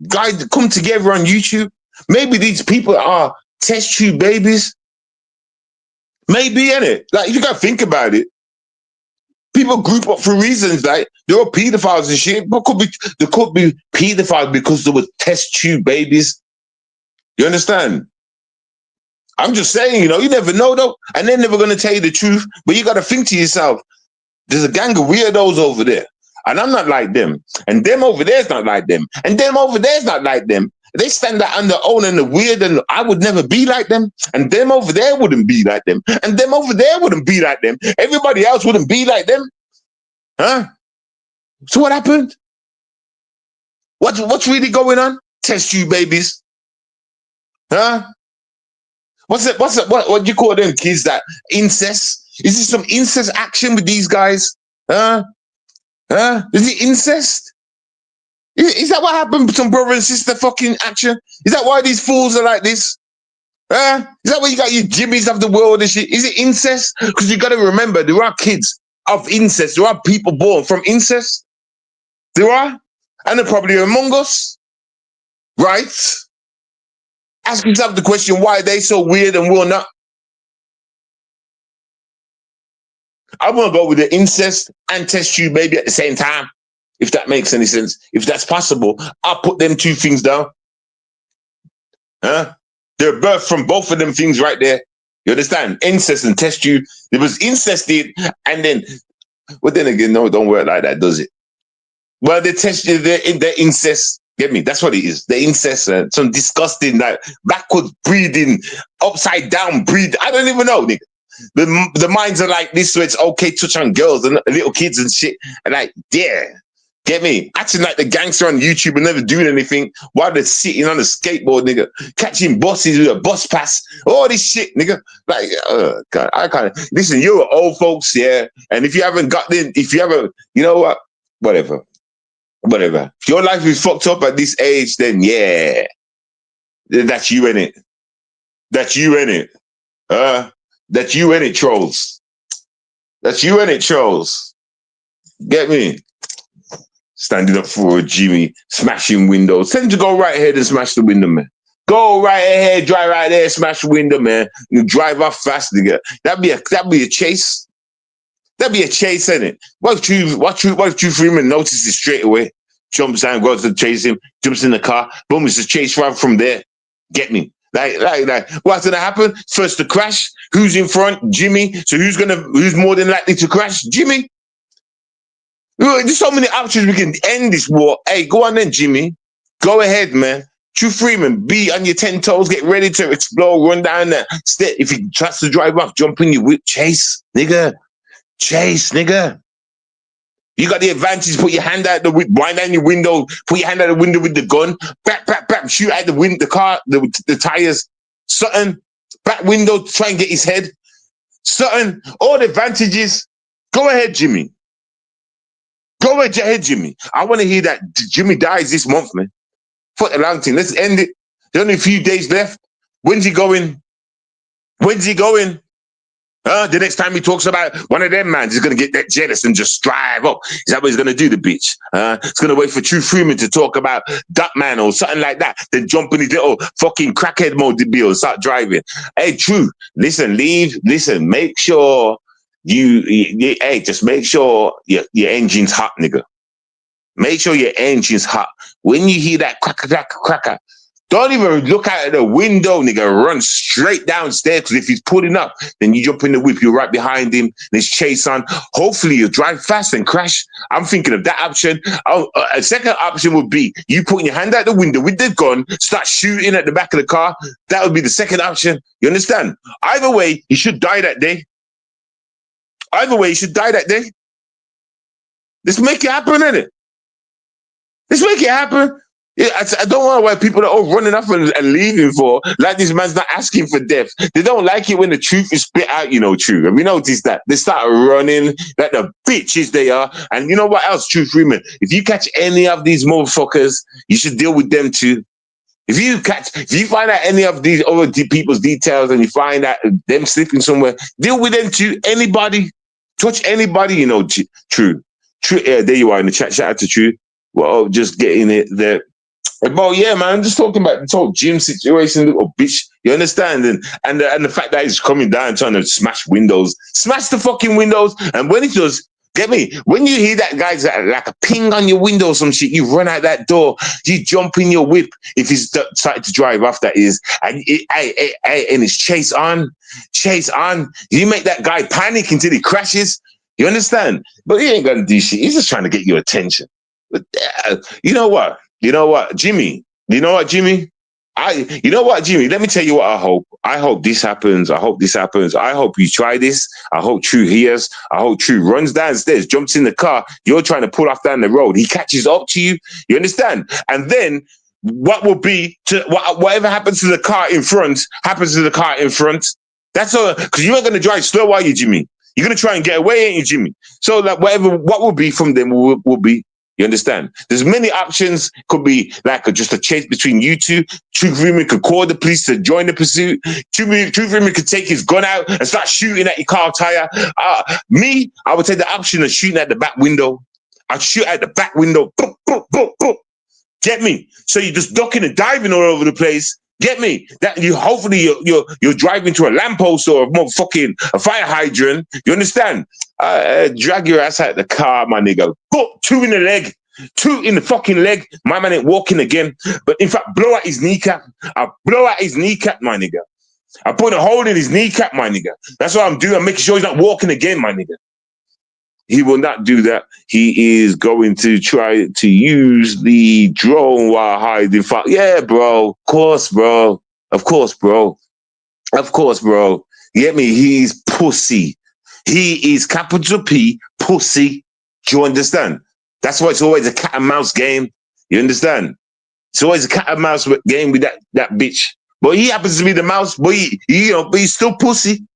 guys that come together on YouTube. Maybe these people are test tube babies. Maybe, innit? Like, you gotta think about it. People group up for reasons, like they're all pedophiles and shit. But they could be pedophiles because they were test tube babies. You understand? I'm just saying, you never know though. And they're never gonna tell you the truth. But you gotta think to yourself, there's a gang of weirdos over there. And I'm not like them. And them over there's not like them. And them over there's not like them. They stand out on their own and the weird, and I would never be like them. And them over there wouldn't be like them. And them over there wouldn't be like them. Everybody else wouldn't be like them. Huh? So what happened? What's really going on? Test tube babies. Huh? What do you call them kids that incest? Is there some incest action with these guys? Huh? Is it incest? Is that what happened with some brother and sister fucking action? Is that why these fools are like this? Is that why you got your Jimmies of the world and shit? Is it incest? Because you got to remember, there are kids of incest. There are people born from incest. There are. And they're probably among us. Right? Ask yourself the question, why are they so weird and we're not? I want to go with the incest and test tube baby at the same time. If that makes any sense. If that's possible, I'll put them two things down. Huh? They're birthed from both of them things right there. You understand? Incest and test tube. There was incested, and then, well, then again, no, it don't work like that, does it? Well, they test you, they're incest. Get me? That's what it is. The incest, some disgusting, like backwards breeding, upside down breed. I don't even know, nigga. The minds are like this, so it's okay to touch on girls and little kids and shit. And like, yeah. Get me? Acting like the gangster on YouTube and never doing anything while they're sitting on a skateboard, nigga. Catching buses with a bus pass. All this shit, nigga. Like, God, I can't. Listen, you're old folks, yeah. And if you haven't got in, if you haven't, you know what? Whatever. If your life is fucked up at this age, then yeah. That's you in it. That's you in it. That's you in it, trolls. That's you in it, trolls. Get me? Standing up for Jimmy, smashing windows. Tell him to go right ahead and smash the window, man. Go right ahead, drive right there, smash the window, man. You drive off fast, nigga. That'd be a chase. That'd be a chase, innit? What if True Freeman notices straight away? Jumps down, goes to chase him, jumps in the car, boom, it's a chase right from there. Get me? Like, what's gonna happen? First to crash. Who's in front? Jimmy. So who's more than likely to crash? Jimmy. There's so many options we can end this war. Hey, go on then, Jimmy. Go ahead, man. True Freeman, be on your 10 toes, get ready to explode, run down there. If he tries to drive off, jump in your whip, chase, nigga. Chase, nigga. You got the advantage, put your hand out the window, wind down your window, put your hand out the window with the gun, bap, shoot out the window, the car, the tires, something, back window, try and get his head. Something, all the advantages. Go ahead, Jimmy. Go ahead, Jimmy. I want to hear that Jimmy dies this month, man. Fuck the long thing. Let's end it. There's only a few days left. When's he going? The next time he talks about one of them man, he's going to get that jealous and just drive up. Is that what he's going to do, the bitch? He's going to wait for True Freeman to talk about that man or something like that. Then jump in his little fucking crackhead mobile and start driving. Hey, True, listen, make sure just make sure your engine's hot, nigga. Make sure your engine's hot. When you hear that cracker, don't even look out of the window, nigga. Run straight downstairs, because if he's pulling up, then you jump in the whip, you're right behind him, there's chase on. Hopefully you drive fast and crash. I'm thinking of that option. A second option would be you putting your hand out the window with the gun, start shooting at the back of the car. That would be the second option. You understand? Either way, he should die that day. Let's make it happen, innit? Let's make it happen. Yeah, I don't know why people are all running up and leaving for, like this man's not asking for death. They don't like it when the truth is spit out, you know, True. And we noticed that. They start running like the bitches they are. And you know what else, True Freeman? If you catch any of these motherfuckers, you should deal with them too. If you find out any of these other people's details and you find out them sleeping somewhere, deal with them too. Anybody, touch anybody, you know, True. There you are in the chat. Shout out to True. Well, just getting it there. Well, yeah, man, I'm just talking about the whole gym situation, little bitch. You understand? And the fact that he's coming down trying to smash windows. Smash the fucking windows. And when he does, get me, when you hear that guy's like a ping on your window or some shit, you run out that door, you jump in your whip, if he's started to drive off, that is, and it's chase on. You make that guy panic until he crashes. You understand? But he ain't gonna do shit. He's just trying to get your attention. But you know what, Jimmy? Jimmy? Let me tell you what I hope. I hope this happens. I hope you try this. I hope True hears. I hope True runs downstairs, jumps in the car. You're trying to pull off down the road. He catches up to you. You understand? And then what will be whatever happens to the car in front happens to the car in front. That's all, because you ain't gonna drive slow, are you, Jimmy? You're gonna try and get away, ain't you, Jimmy? So like what will be from them will be. You understand? There's many options. Could be like just a chase between you two. True Freeman could call the police to join the pursuit. True Freeman could take his gun out and start shooting at your car tire. Me, I would take the option of shooting at the back window. I'd shoot at the back window. Boop, boop, boop, boop. Get me? So you're just ducking and diving all over the place. Get me? That you hopefully you're driving to a lamppost or a fire hydrant. You understand? Drag your ass out the car, my nigga. Boop, 2 in the leg. 2 in the fucking leg. My man ain't walking again. But in fact, blow out his kneecap. I blow out his kneecap, my nigga. I put a hole in his kneecap, my nigga. That's what I'm doing. I'm making sure he's not walking again, my nigga. He will not do that. He is going to try to use the drone while hiding. Yeah, bro. Of course, bro. You get me? He's pussy. He is capital P, pussy. Do you understand? That's why it's always a cat and mouse game. You understand? It's always a cat and mouse game with that bitch. But he happens to be the mouse, but but he's still pussy.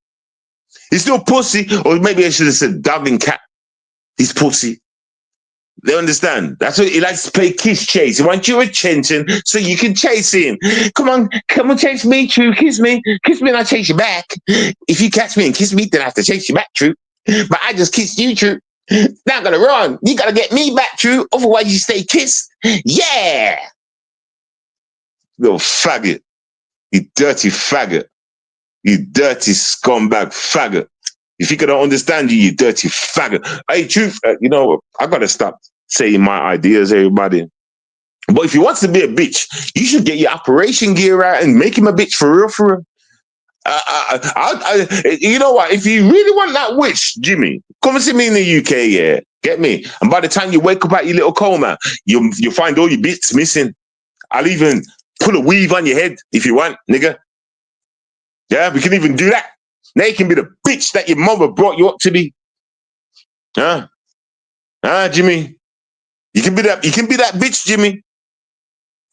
He's still pussy. Or maybe I should have said dog and cat. He's pussy. They understand. That's what he likes to play kiss chase. He wants your attention so you can chase him. Come on, chase me, True. Kiss me and I'll chase you back. If you catch me and kiss me, then I have to chase you back, True. But I just kissed you, True. Now I'm gonna run. You gotta get me back, True. Otherwise you stay kissed. Yeah. Little faggot. You dirty faggot. You dirty scumbag faggot. If you don't understand you dirty faggot. Hey, Truth, I gotta stop saying my ideas, everybody. But if he wants to be a bitch, you should get your operation gear out and make him a bitch for real. You know what? If you really want that witch, Jimmy, come and see me in the UK, yeah. Get me? And by the time you wake up out your little coma, you'll find all your bits missing. I'll even put a weave on your head if you want, nigga. Yeah, we can even do that. Now you can be the bitch that your mother brought you up to be. Jimmy? You can be that bitch, Jimmy.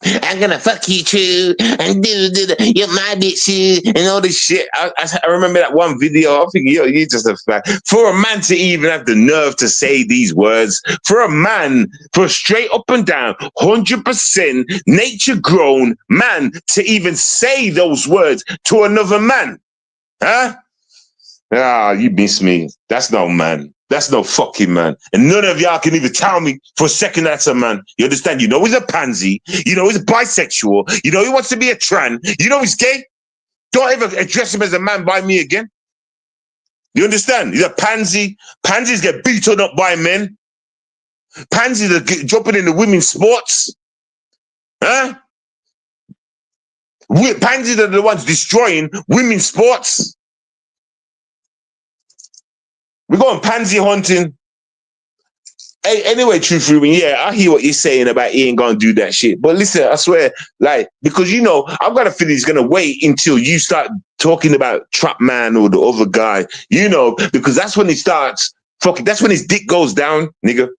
I'm gonna fuck you, True, and you're my bitch, and all this shit. I remember that one video. I'm thinking, you're just a fact. For a man to even have the nerve to say these words, for a straight up and down, 100% nature grown man to even say those words to another man, Ah, you miss me. That's no man. That's no fucking man. And none of y'all can even tell me for a second that's a man. You understand? You know he's a pansy. You know he's bisexual. You know he wants to be a tran. You know he's gay. Don't ever address him as a man by me again. You understand? He's a pansy. Pansies get beaten up by men. Pansies are jumping into women's sports. Huh? Pansies are the ones destroying women's sports. We're going pansy hunting. Hey, anyway, Truth Ruben, yeah, I hear what you're saying about he ain't gonna do that shit. But listen, I swear, like, because you know, I've got a feeling he's gonna wait until you start talking about Trap Man or the other guy, you know, because that's when he starts fucking, that's when his dick goes down, nigga.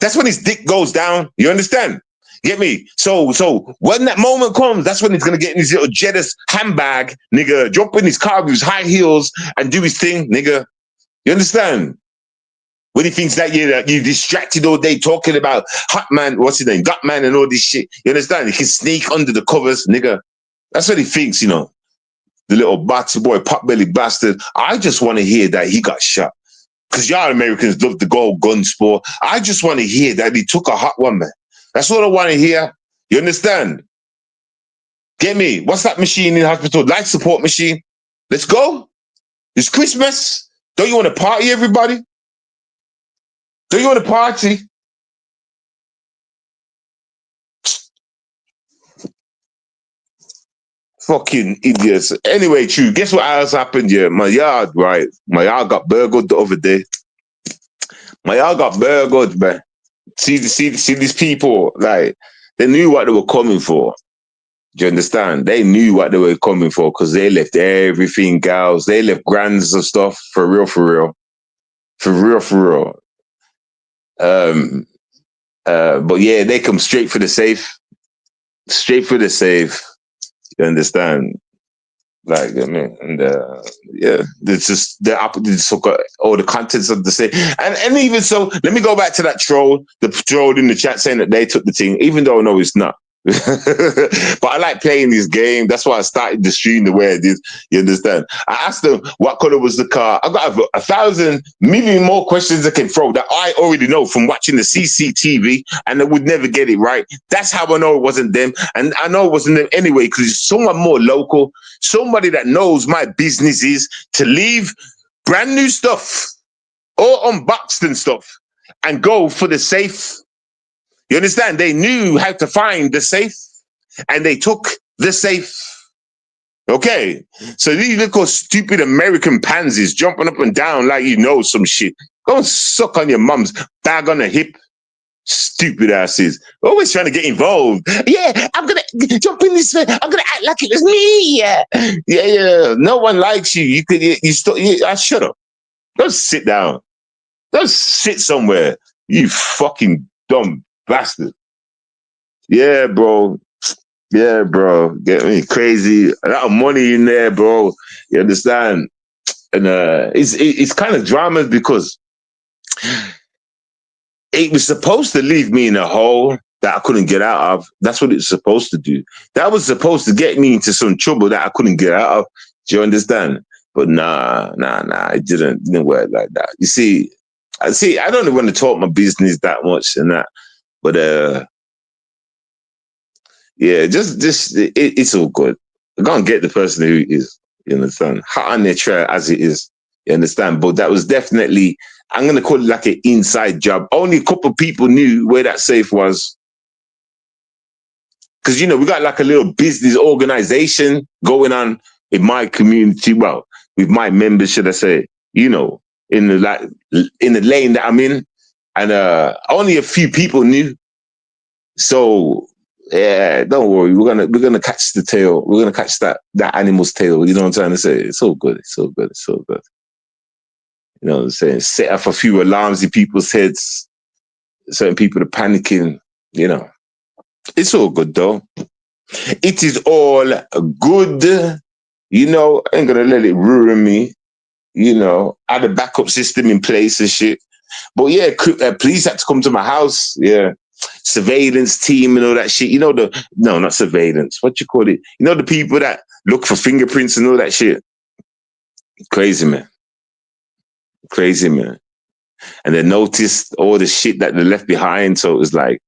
That's when his dick goes down. You understand? Get me? So when that moment comes, that's when he's gonna get in his little Jettis handbag, nigga, jump in his car with his high heels and do his thing, nigga. You understand? When he thinks that you're distracted all day talking about Hot Man, what's his name, Gut Man and all this shit. You understand? He can sneak under the covers, nigga. That's what he thinks, you know. The little batsy boy, pot-belly bastard. I just want to hear that he got shot. Because y'all Americans love to go gun sport. I just want to hear that he took a hot one, man. That's what I want to hear. You understand? Get me? What's that machine in the hospital? Life support machine. Let's go. It's Christmas. Don't you want to party, everybody? Don't you want to party? Fucking idiots. Anyway, true. Guess what else happened here? My yard, right? My yard got burgled the other day. My yard got burgled, man. See these people, like, they knew what they were coming for. Do you understand? They knew what they were coming for because they left everything, gals. They left grands and stuff, for real, for real. For real, for real. But yeah, they come straight for the safe. Straight for the safe. You understand? Like, I mean, and yeah, it's just all the contents of the same. And even so, let me go back to that troll, the troll in the chat saying that they took the thing, even though no, it's not. But I like playing this game. That's why I started the stream the way I did. You understand? I asked them what color was the car. I got 1,000 million more questions I can throw that I already know from watching the CCTV, and I would never get it right. That's how I know it wasn't them, and I know it wasn't them anyway because it's someone more local, somebody that knows my business is to leave brand new stuff or unboxed and stuff and go for the safe. You understand? They knew how to find the safe and they took the safe. Okay. So these little stupid American pansies jumping up and down like you know some shit. Go and suck on your mum's bag on the hip. Stupid asses. Always trying to get involved. Yeah, I'm going to jump in this. I'm going to act like it was me. Yeah. No one likes you. Shut up. Go sit down. Go sit somewhere. You fucking dumb bastard. Yeah, bro. Yeah, bro. Get me crazy. A lot of money in there, bro. You understand? And it's kind of dramas because it was supposed to leave me in a hole that I couldn't get out of. That's what it's supposed to do. That was supposed to get me into some trouble that I couldn't get out of. Do you understand? But nah. It didn't work like that. You see, I don't want to talk my business that much and that, but yeah, it's all good. I can't get the person who is. You understand? Hot on their trail as it is. You understand? But that was definitely, I'm gonna call it like an inside job. Only a couple of people knew where that safe was. Because you know, we got like a little business organization going on in my community. Well, with my members, should I say, you know, in the lane that I'm in. And only a few people knew. So yeah, don't worry. We're gonna catch the tail. We're gonna catch that animal's tail. You know what I'm trying to say? It's all good. It's all good. It's all good. You know what I'm saying? Set off a few alarms in people's heads. Certain people are panicking. You know, it's all good though. It is all good. You know, I ain't gonna let it ruin me. You know, I had a backup system in place and shit. But yeah, police had to come to my house. Yeah. Surveillance team and all that shit. You know, no, not surveillance. What you call it? You know, the people that look for fingerprints and all that shit. Crazy, man. Crazy, man. And they noticed all the shit that they left behind. So it was like,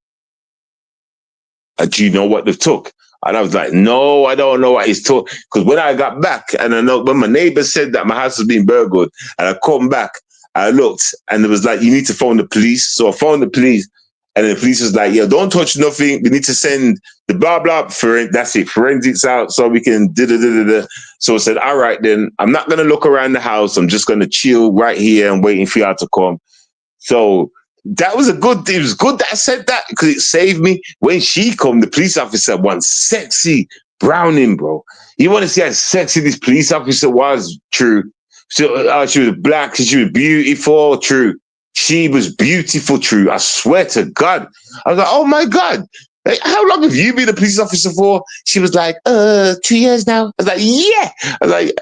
do you know what they took? And I was like, no, I don't know what he's took. Because when I got back, and I know when my neighbor said that my house was being burgled, and I come back, I looked, and it was like, you need to phone the police. So I phoned the police, and the police was like, yeah, don't touch nothing. We need to send the blah, blah, that's it, forensics out so we can da-da-da-da-da. So I said, all right, then I'm not going to look around the house. I'm just going to chill right here and waiting for y'all to come. So that was it was good that I said that because it saved me. When she come, the police officer wants sexy Browning, bro. You want to see how sexy this police officer was? True. So she was black, she was beautiful, true. She was beautiful, true. I swear to God. I was like, oh my God. Hey, how long have you been a police officer for? She was like, 2 years now. I was like, yeah. I was like,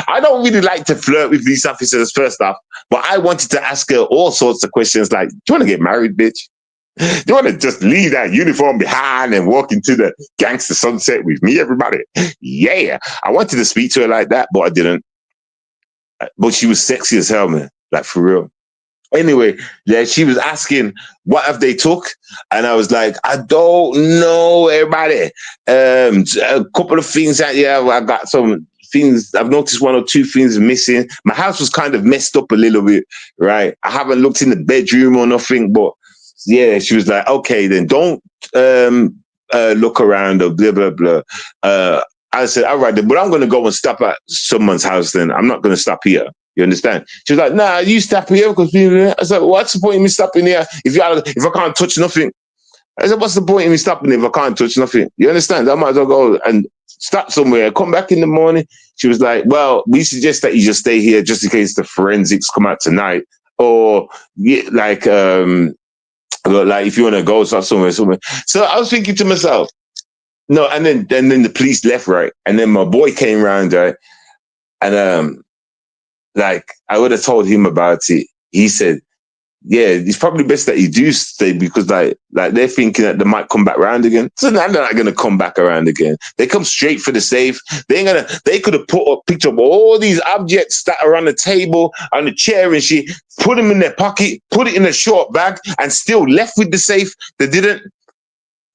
I don't really like to flirt with police officers first off, but I wanted to ask her all sorts of questions like, do you want to get married, bitch? Do you want to just leave that uniform behind and walk into the gangster sunset with me, everybody? Yeah. I wanted to speak to her like that, but I didn't. But she was sexy as hell, man. Like, for real. Anyway, yeah, she was asking, what have they took? And I was like, I don't know, everybody. A couple of things that, yeah, I got some things. I've noticed 1 or 2 things missing. My house was kind of messed up a little bit, right? I haven't looked in the bedroom or nothing, but yeah, she was like, okay, then don't look around or blah, blah, blah. I said, all right, then, but I'm going to go and stop at someone's house then. I'm not going to stop here. You understand? She was like, nah, you stop here because I said, what's the point of me stopping here if I can't touch nothing? I said, what's the point of me stopping if I can't touch nothing? You understand? I might as well go and stop somewhere, come back in the morning. She was like, well, we suggest that you just stay here just in case the forensics come out tonight. Or like if you want to go somewhere. So I was thinking to myself, no, and then the police left, right? And then my boy came around, right? And like I would have told him about it. He said, yeah, it's probably best that you do stay because like they're thinking that they might come back around again. So now they're not gonna come back around again. They come straight for the safe. They could have picked up all these objects that are on the table, on the chair and shit, put them in their pocket, put it in a short bag, and still left with the safe. They didn't.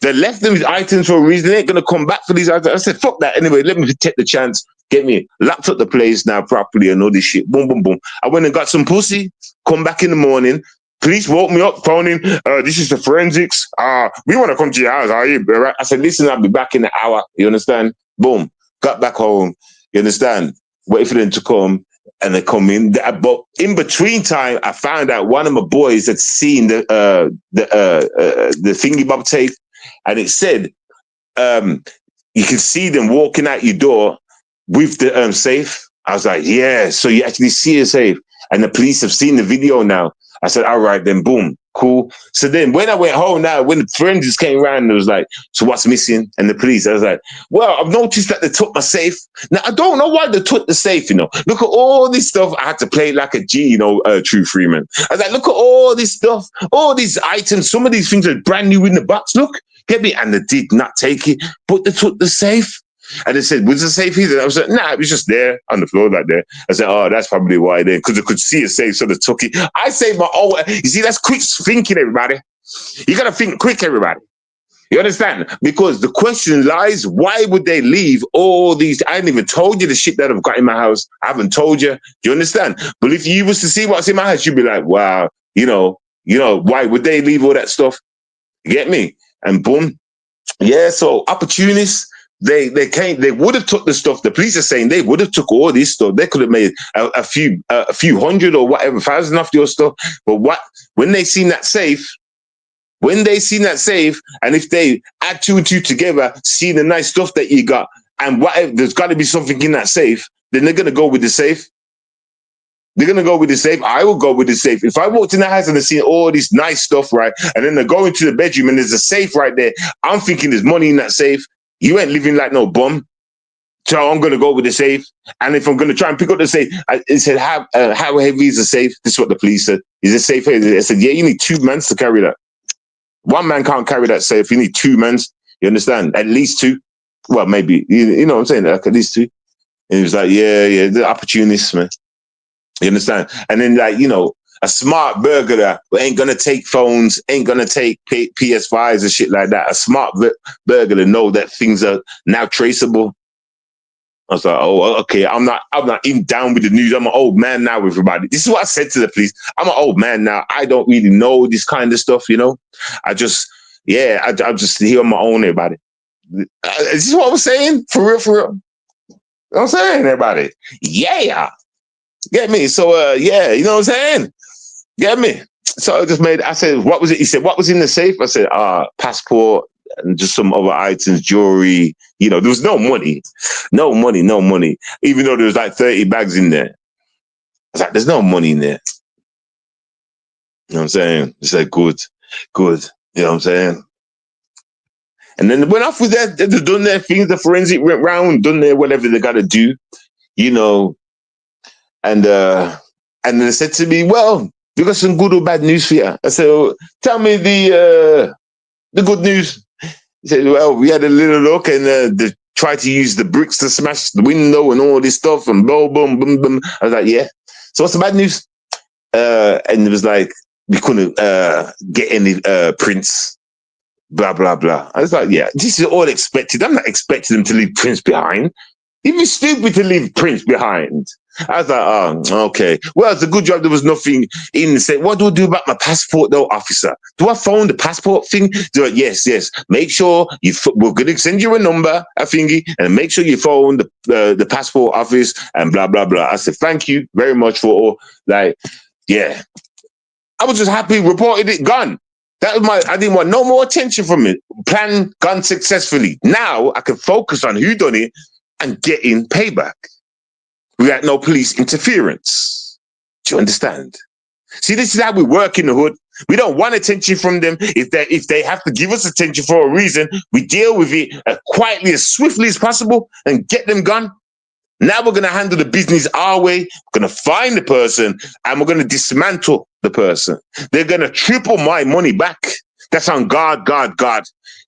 They left them with items for a reason. They ain't gonna come back for these items. I said, fuck that. Anyway, let me take the chance. Get me locked up the place now properly and all this shit. Boom, boom, boom. I went and got some pussy. Come back in the morning. Police woke me up, phoning. This is the forensics. We want to come to your house. Are you? I said, listen, I'll be back in an hour. You understand? Boom. Got back home. You understand? Wait for them to come. And they come in. But in between time, I found out one of my boys had seen the thingy bob tape. And it said, you can see them walking out your door with the safe. I was like, yeah, so you actually see a safe. And the police have seen the video now. I said, all right, then boom, cool. So then when I went home now, when the forensics came around, it was like, so what's missing? And the police, I was like, well, I've noticed that they took my safe. Now, I don't know why they took the safe, Look at all this stuff. I had to play like a G, True Freeman. I was like, look at all this stuff, all these items. Some of these things are brand new in the box. Look, get me. And they did not take it, but they took the safe. And they said, was the safe here? I was like, nah, it was just there on the floor like there. I said, oh, that's probably why then, because they could see a safe, so they took it. I say you see, that's quick thinking, everybody. You got to think quick, everybody. You understand? Because the question lies, why would they leave all these? I haven't even told you the shit that I've got in my house. I haven't told you. Do you understand? But if you was to see what's in my house, you'd be like, wow, why would they leave all that stuff? You get me? And boom. Yeah, so opportunists. They would have took the stuff. The police are saying they would have took all this stuff. They could have made a few hundred or whatever thousand off your stuff. But when they seen that safe, and if they add 2 and 2 together, see the nice stuff that you got, and whatever, there's got to be something in that safe, then they're gonna go with the safe. They're gonna go with the safe. I will go with the safe. If I walked in the house and I seen all this nice stuff, right, and then they go into the bedroom and there's a safe right there, I'm thinking there's money in that safe. You ain't living like no bum. So I'm going to go with the safe. And if I'm going to try and pick up the safe, it said, how heavy is the safe? This is what the police said. Is it safe heavy? I said, yeah, you need 2 men to carry that. One man can't carry that safe. You need 2 men. You understand? At least 2. Well, maybe. You know what I'm saying? Like at least 2. And he was like, yeah, the opportunists, man. You understand? And then, like, a smart burglar who ain't gonna take phones, ain't gonna take PS5s and shit like that. A smart burglar know that things are now traceable. I was like, oh, okay. I'm not even down with the news. I'm an old man now, everybody. This is what I said to the police. I'm an old man now. I don't really know this kind of stuff, I just, I'm just here on my own, everybody. Is this what I was saying? For real, for real. You know what I'm saying, everybody? Yeah. Get me? So, yeah, you know what I'm saying? Get me? So I said, what was it? He said, what was in the safe? I said, passport and just some other items, jewelry. There was no money. No money, no money. Even though there was like 30 bags in there. I was like, there's no money in there. You know what I'm saying? He said, good. You know what I'm saying? And then went off with that. They've done their things. The forensic went round, done their whatever they got to do, And then they said to me, well, we got some good or bad news for you. I said, well, tell me the good news. He said, well, we had a little look and they tried to use the bricks to smash the window and all this stuff and boom, boom, boom, boom. I was like, yeah. So what's the bad news? And it was like, we couldn't get any prints, blah, blah, blah. I was like, yeah, this is all expected. I'm not expecting them to leave prints behind. It'd be stupid to leave prints behind. I was like, oh, okay. Well, it's a good job there was nothing in the set. What do I do about my passport, though, officer? Do I phone the passport thing? Yes. Make sure we're going to send you a number, a thingy, and make sure you phone the passport office and blah, blah, blah. I said, thank you very much for all. Like, yeah. I was just happy, reported it, gone. That was I didn't want no more attention from it. Plan gone successfully. Now I can focus on who done it and getting payback. We had no police interference. Do you understand? See, this is how we work in the hood. We don't want attention from them. If they have to give us attention for a reason, we deal with it as quietly, as swiftly as possible and get them gone. Now we're going to handle the business our way. We're going to find the person and we're going to dismantle the person. They're going to triple my money back. That's on God. Do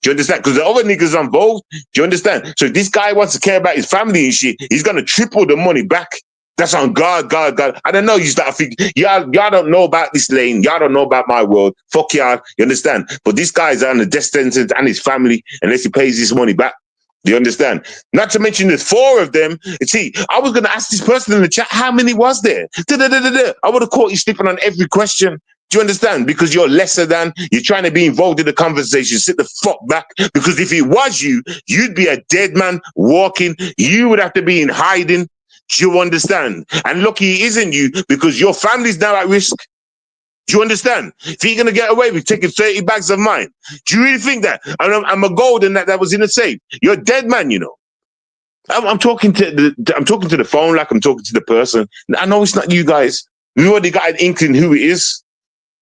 you understand? Because the other niggas involved, do you understand? So if this guy wants to care about his family and shit, he's going to triple the money back. That's on God. I don't know. You start to think, y'all don't know about this lane. Y'all don't know about my world. Fuck y'all. You understand? But this guy's on the death sentence and his family unless he pays this money back. Do you understand? Not to mention there's 4 of them. See, I was going to ask this person in the chat, how many was there? I would have caught you slipping on every question. Do you understand? Because you're lesser than, you're trying to be involved in the conversation. Sit the fuck back. Because if it was you, you'd be a dead man walking. You would have to be in hiding. Do you understand? And lucky it isn't you because your family's now at risk. Do you understand? If you're going to get away with taking 30 bags of mine, do you really think that? I'm a gold and that was in the safe. You're a dead man, I'm talking to the phone like I'm talking to the person. I know it's not you guys. We've already got an inkling who it is.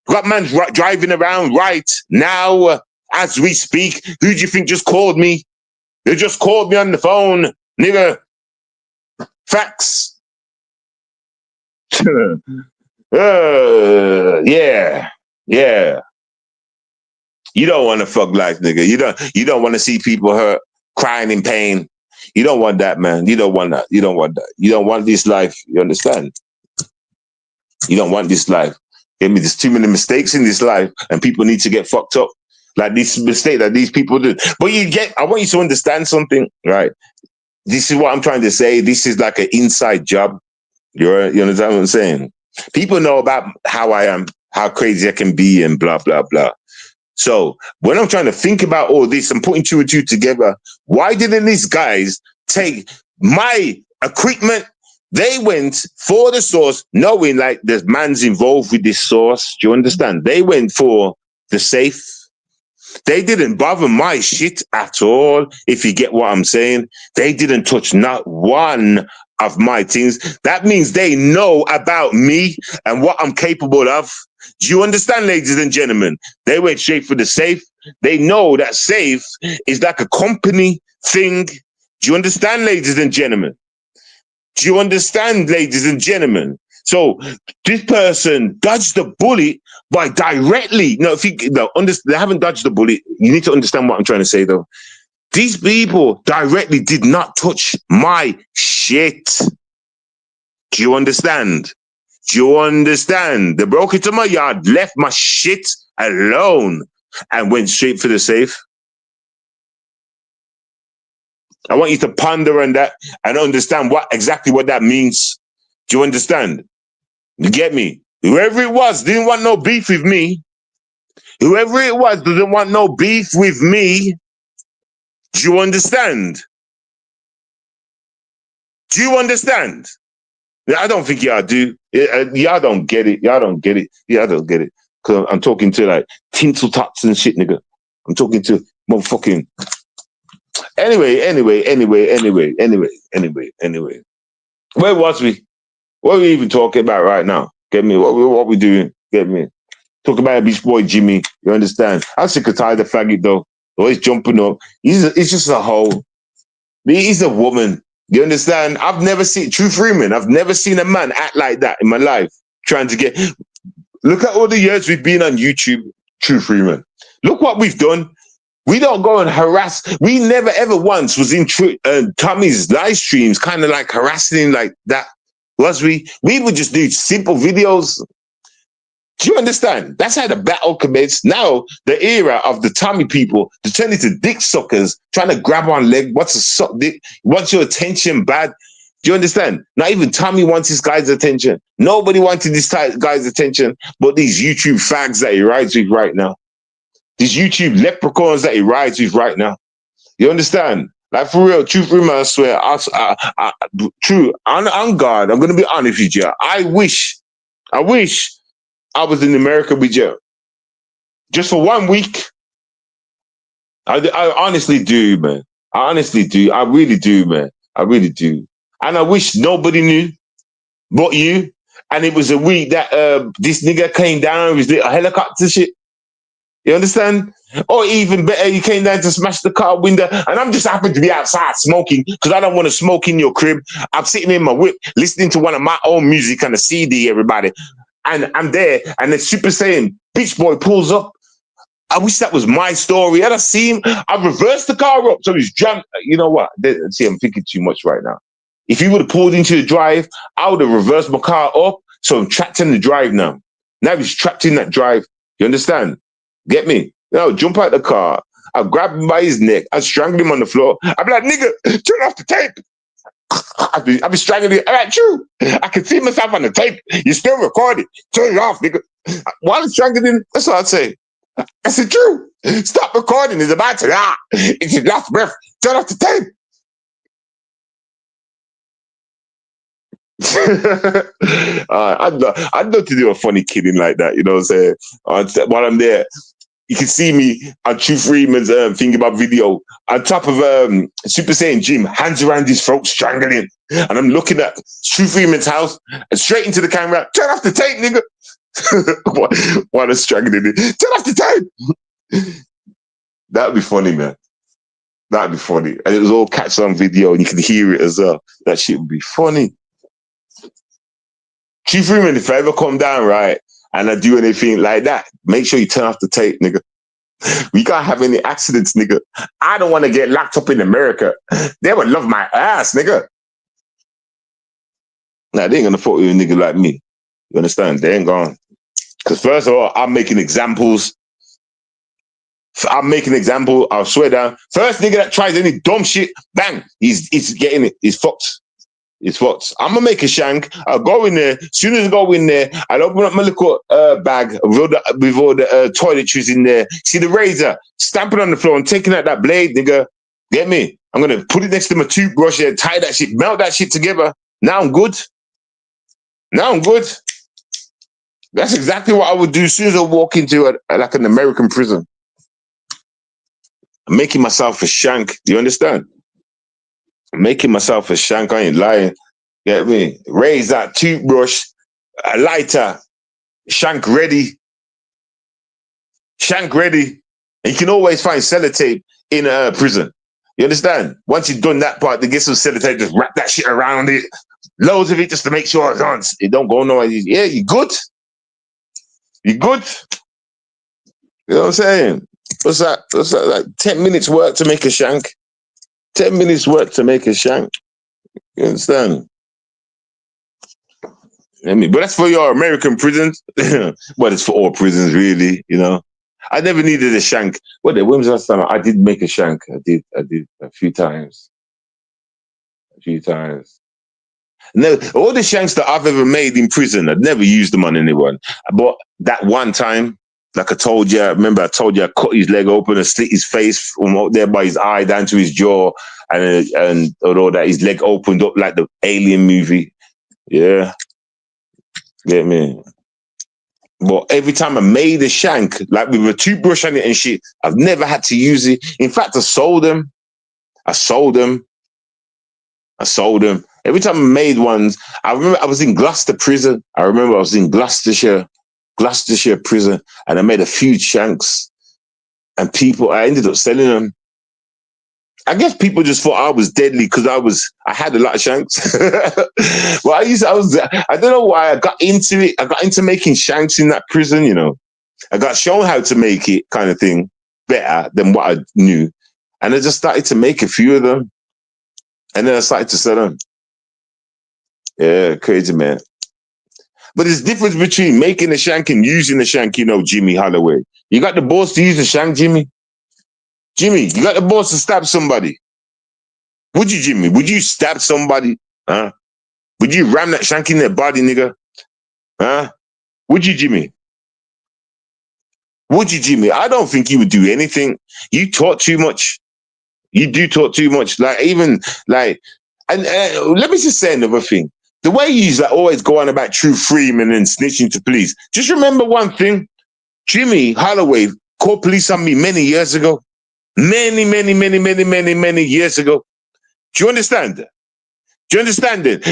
We've got man driving around right now as we speak. Who do you think just called me? They just called me on the phone, nigga. Facts. Yeah. You don't want to fuck life, nigga. You don't want to see people hurt, crying in pain. You don't want that, man. You don't want that. You don't want this life. You understand? You don't want this life. I mean, there's too many mistakes in this life, and people need to get fucked up. Like this mistake that these people do. But I want you to understand something, right? This is what I'm trying to say. This is like an inside job. You understand what I'm saying? People know about how I am, how crazy I can be, and blah, blah, blah. So when I'm trying to think about all this and putting 2 and 2 together, why didn't these guys take my equipment? They went for the source, knowing like the man's involved with this source. Do you understand? They went for the safe. They didn't bother my shit at all, if you get what I'm saying. They didn't touch not one of my things. That means they know about me and what I'm capable of. Do you understand, ladies and gentlemen? They went straight for the safe. They know that safe is like a company thing. Do you understand, ladies and gentlemen? Do you understand, ladies and gentlemen? So this person dodged the bullet by directly. No, they haven't dodged the bullet. You need to understand what I'm trying to say, though. These people directly did not touch my shit. Do you understand? Do you understand? They broke into my yard, left my shit alone, and went straight for the safe. I want you to ponder on that and understand exactly what that means. Do you understand? You get me? Whoever it was didn't want no beef with me. Whoever it was doesn't want no beef with me. Do you understand? Do you understand? I don't think y'all do. Y'all don't get it. Y'all don't get it. Y'all don't get it. Cause I'm talking to like tinsel tots and shit, nigga. I'm talking to motherfucking. Anyway. Where was we? What are we even talking about right now? Get me? What we doing? Get me? Talk about Beach Boy Jimmy. You understand? I'm sick and tired of the faggot though. Always jumping up. He's just a hoe. He's a woman. You understand? I've never seen True Freeman. I've never seen a man act like that in my life. Trying to get. Look at all the years we've been on YouTube, True Freeman. Look what we've done. We don't go and harass. We never ever once was in Tommy's live streams, kind of like harassing him like that. Was we? We would just do simple videos. Do you understand? That's how the battle commenced. Now, the era of the Tommy people, to turn into dick suckers, trying to grab on leg, wants to suck dick, wants your attention bad. Do you understand? Not even Tommy wants this guy's attention. Nobody wanted this guy's attention, but these YouTube fags that he rides with right now. These YouTube leprechauns that he rides with right now. You understand? Like for real, truth, rumor, I swear. True, on God, I'm going to be honest with you. I wish I was in America with you. Just for 1 week. I honestly do, man. I honestly do. I really do, man. I really do. And I wish nobody knew but you. And it was a week that this nigga came down with a helicopter shit. You understand? Or even better, he came down to smash the car window. And I'm just happy to be outside smoking because I don't want to smoke in your crib. I'm sitting in my whip listening to one of my own music on a CD, everybody. And I'm there, and the Super Saiyan Beach Boy pulls up. I wish that was my story. And I see him, I reversed the car up, so he's drunk. You know what? See, I'm thinking too much right now. If he would have pulled into the drive, I would have reversed my car up, so I'm trapped in the drive now. Now he's trapped in that drive. You understand? Get me? No, jump out the car. I grab him by his neck. I strangle him on the floor. I'm like, nigga, turn off the tape. I've been strangling it. I'm like, true. I can see myself on the tape. You're still recording. Turn it off, nigga. While I'm strangling, that's what I'd say. I said, true. Stop recording. It's about to die. It's your last breath. Turn off the tape. I'd love to do a funny kidding like that, you know what I'm saying? While I'm there, you can see me on True Freeman's thinking about video on top of Super Saiyan Jim, hands around his throat, strangling. And I'm looking at True Freeman's house and straight into the camera, turn off the tape, nigga. While I'm strangling it, turn off the tape. That'd be funny, man. That'd be funny. And it was all catch on video and you could hear it as well. That shit would be funny. True Freeman, if I ever come down, right, and I do anything like that, make sure you turn off the tape, nigga. We can't have any accidents, nigga. I don't want to get locked up in America. They would love my ass, nigga. Nah, they ain't gonna fuck with a nigga like me. You understand? They ain't gone. Because first of all, I'm making examples. I'll swear down. First nigga that tries any dumb shit, bang, he's getting it. He's fucked. It's fucked. I'm gonna make a shank. I'll go in there. As soon as I go in there, I'll open up my little bag with all the toiletries in there. See the razor, stamp it on the floor and taking out that blade, nigga. Get me? I'm gonna put it next to my toothbrush and tie that shit, melt that shit together. Now I'm good. That's exactly what I would do as soon as I walk into like an American prison. I'm making myself a shank. Do you understand? I'm making myself a shank. I ain't lying. Get me? Raise that toothbrush, a lighter, shank ready. Shank ready. And you can always find sellotape in a prison. You understand? Once you've done that part, they get some sellotape, just wrap that shit around it. Loads of it just to make sure it's on. It don't go nowhere. Yeah, you good? You good? You know what I'm saying? What's that? Like 10 minutes work to make a shank? 10 minutes work to make a shank. You understand? I mean, but that's for your American prisons. But it's for all prisons, really. You know, I never needed a shank. When was the last time I did make a shank? I did a few times. A few times. No, all the shanks that I've ever made in prison, I'd never used them on anyone. But that one time, like I told you, remember I told you I cut his leg open and slit his face from out there by his eye down to his jaw, and although that his leg opened up like the Alien movie. Yeah, get me. But every time I made a shank, like with a toothbrush on it and shit, I've never had to use it. In fact, I sold them. I sold them. I sold them. Every time I made ones, I remember I was in Gloucester prison. I remember I was in Gloucestershire prison, and I made a few shanks, and I ended up selling them. I guess people just thought I was deadly because I had a lot of shanks. Well, I don't know why I got into it. I got into making shanks in that prison, you know. I got shown how to make it kind of thing better than what I knew. And I just started to make a few of them. And then I started to sell them. Yeah, crazy, man. But there's a difference between making a shank and using a shank, you know, Jimmy Holloway. You got the balls to use a shank, Jimmy? Jimmy, you got the balls to stab somebody? Would you, Jimmy? Would you stab somebody? Huh? Would you ram that shank in their body, nigga? Huh? Would you, Jimmy? Would you, Jimmy? I don't think you would do anything. You talk too much. You do talk too much. Like, even, like, and let me just say another thing. The way you like, always go on about True Freeman and snitching to police, just remember one thing. Jimmy Holloway called police on me many years ago. Many years ago. Do you understand? Do you understand it?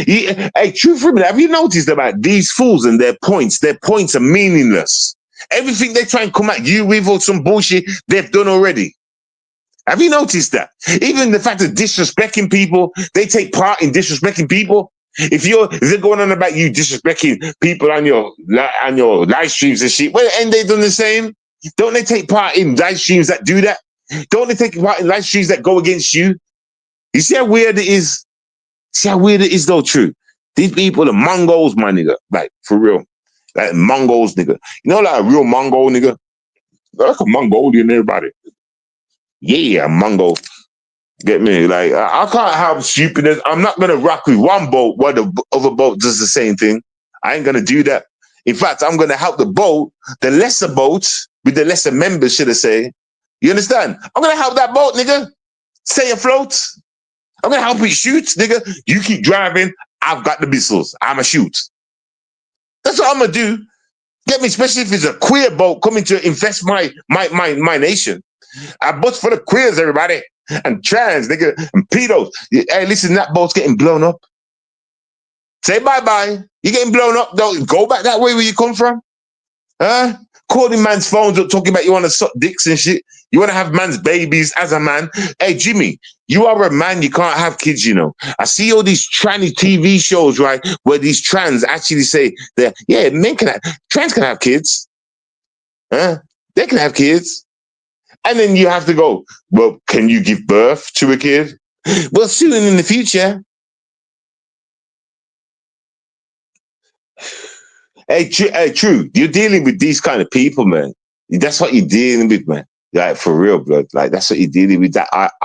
Hey, True Freeman, have you noticed about these fools and their points? Their points are meaningless. Everything they try and come at you with or some bullshit, they've done already. Have you noticed that? Even the fact of disrespecting people, they take part in disrespecting people. If they're going on about you disrespecting people on your live streams and shit, well, ain't they done the same? Don't they take part in live streams that do that? Don't they take part in live streams that go against you? You see how weird it is? See how weird it is though, true. These people are Mongols, my nigga. Like, for real. Like Mongols, nigga. You know, like a real Mongol, nigga? Like a Mongolian, everybody. Yeah, Mongol. Get me? Like, I can't have stupidness. I'm not going to rock with one boat while the other boat does the same thing. I ain't going to do that. In fact, I'm going to help the boat, the lesser boats, with the lesser members, should I say. You understand? I'm going to help that boat, nigga. Stay afloat. I'm going to help it shoot, nigga. You keep driving. I've got the missiles. I'ma shoot. That's what I'm going to do. Get me? Especially if it's a queer boat coming to infest my nation. I bust for the queers, everybody. And trans, nigga, and pedos. Hey, listen, that boat's getting blown up. Say bye-bye. You're getting blown up. Don't go back that way where you come from. Huh? Calling man's phones up, talking about you want to suck dicks and shit. You want to have man's babies as a man. Hey, Jimmy, you are a man. You can't have kids, you know. I see all these tranny TV shows, right, where these trans actually say that, yeah, trans can have kids. Huh? They can have kids. And then you have to go, well, can you give birth to a kid? Well, soon in the future. Hey, true. You're dealing with these kind of people, man. That's what you're dealing with, man. Like, for real, blood. Like, that's what you're dealing with. That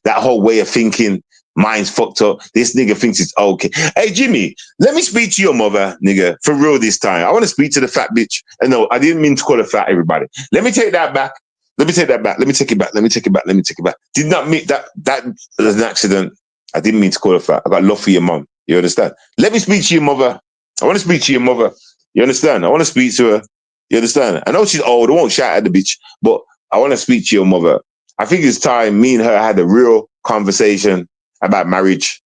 whole way of thinking, mine's fucked up. This nigga thinks it's okay. Hey, Jimmy, let me speak to your mother, nigga, for real this time. I want to speak to the fat bitch. And no, I didn't mean to call her fat, everybody. Let me take that back. Let me take that back. Let me take it back. Let me take it back. Let me take it back. Did not mean that was an accident. I didn't mean to call her fat. I got love for your mom. You understand? Let me speak to your mother. I want to speak to your mother. You understand? I want to speak to her. You understand? I know she's old. I won't shout at the bitch, but I want to speak to your mother. I think it's time me and her had a real conversation about marriage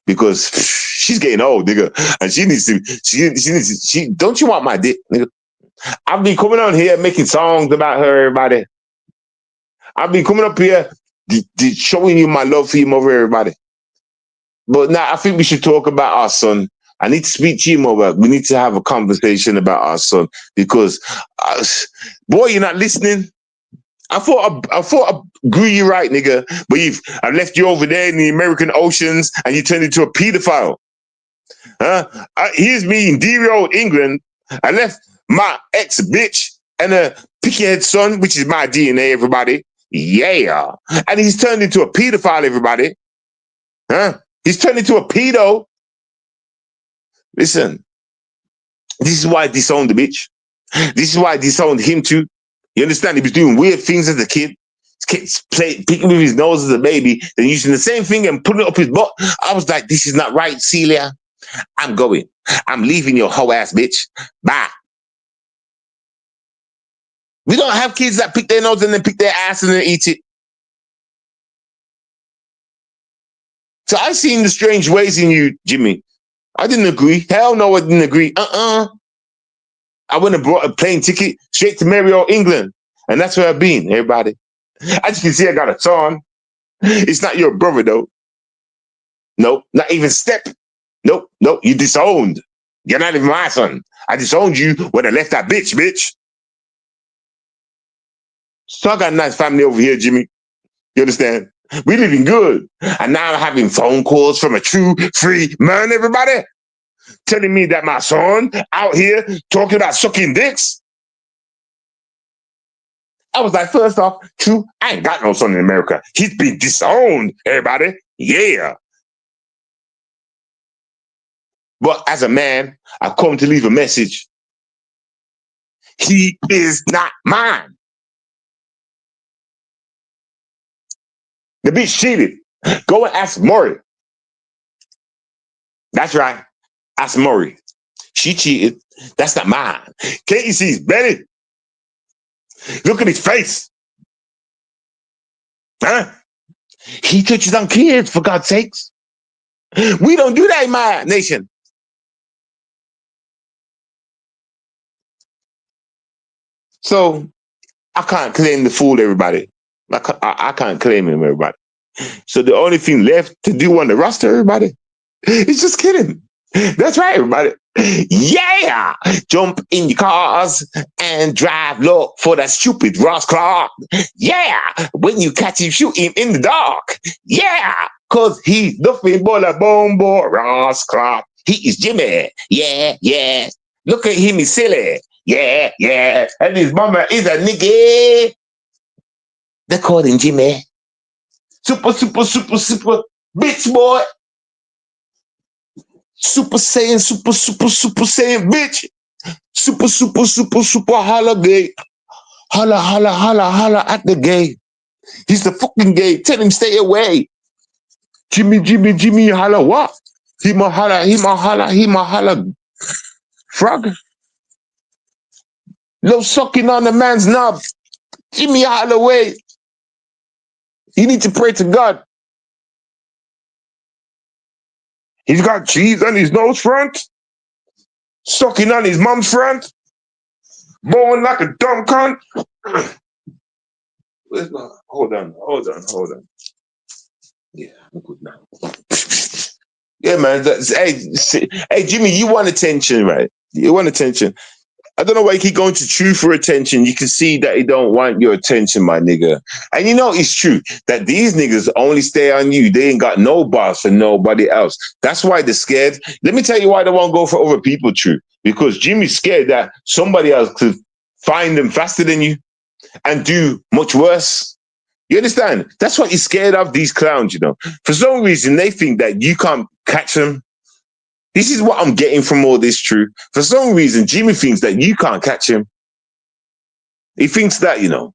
because she's getting old, nigga, and she needs to. Don't you want my dick, nigga? I've been coming on here making songs about her, everybody. I've been coming up here showing you my love for your mother, everybody. But now I think we should talk about our son. I need to speak to you, mother. We need to have a conversation about our son because, boy, you're not listening. I thought I grew you right, nigga. But I left you over there in the American oceans and you turned into a pedophile. Here's me in dear old England. I left my ex-bitch and a picky-head son, which is my DNA, everybody. Yeah. And he's turned into a pedophile, everybody. He's turned into a pedo. Listen, this is why I disowned the bitch. This is why I disowned him too. You understand? He was doing weird things as a kid. Picking with his nose as a baby, then using the same thing and putting it up his butt. I was like, this is not right, Celia. I'm going. I'm leaving your hoe ass bitch. Bye. We don't have kids that pick their nose and then pick their ass and then eat it. So I seen the strange ways in you, Jimmy. I didn't agree. Hell no, I didn't agree. I went and brought a plane ticket straight to Mario, England. And that's where I've been, everybody. As you can see, I got a son. It's not your brother, though. Nope, not even step. Nope, you disowned. You're not even my son. I disowned you when I left that bitch. So I got a nice family over here, Jimmy. You understand? We living good. And now I'm having phone calls from a true free man, everybody. Telling me that my son out here talking about sucking dicks. I was like, first off, true, I ain't got no son in America. He's been disowned, everybody. Yeah. But as a man, I've come to leave a message. He is not mine. The bitch cheated. Go and ask Maury. That's right. Ask Maury. She cheated. That's not mine. Can't you see his belly? Look at his face. He touches on kids, for God's sakes. We don't do that in my nation. So I can't claim to fool everybody. I can't claim him, everybody. So the only thing left to do on the roster, everybody, is just kidding. That's right, everybody. Yeah! Jump in your cars and drive low for that stupid Ross Clark. Yeah! When you catch him, shoot him in the dark. Yeah! Cause he's nothing but a bombo Ross Clark. He is Jimmy. Yeah. Look at him, he's silly. Yeah. And his mama is a nigga. They call him Jimmy. Super bitch boy. Super Saiyan, super Saiyan bitch. Super hollogay. Holla at the gay. He's the fucking gay. Tell him stay away. Jimmy, holla what? He ma holla. Frog. No sucking on the man's knob. Jimmy holla away. You need to pray to God. He's got cheese on his nose front. Sucking on his mom's front. Blowing like a dumb cunt. Where's my... Hold on. Yeah, I'm good now. Yeah, man. Hey, Jimmy, you want attention, right? You want attention. I don't know why you keep going to True for attention. You can see that he don't want your attention, my nigga. And you know it's true that these niggas only stay on you. They ain't got no boss for nobody else. That's why they're scared. Let me tell you why they won't go for other people, True. Because Jimmy's scared that somebody else could find them faster than you and do much worse. You understand? That's what you're scared of, these clowns, you know. For some reason, they think that you can't catch them. This is what I'm getting from all this, True. For some reason, Jimmy thinks that you can't catch him. He thinks that, you know.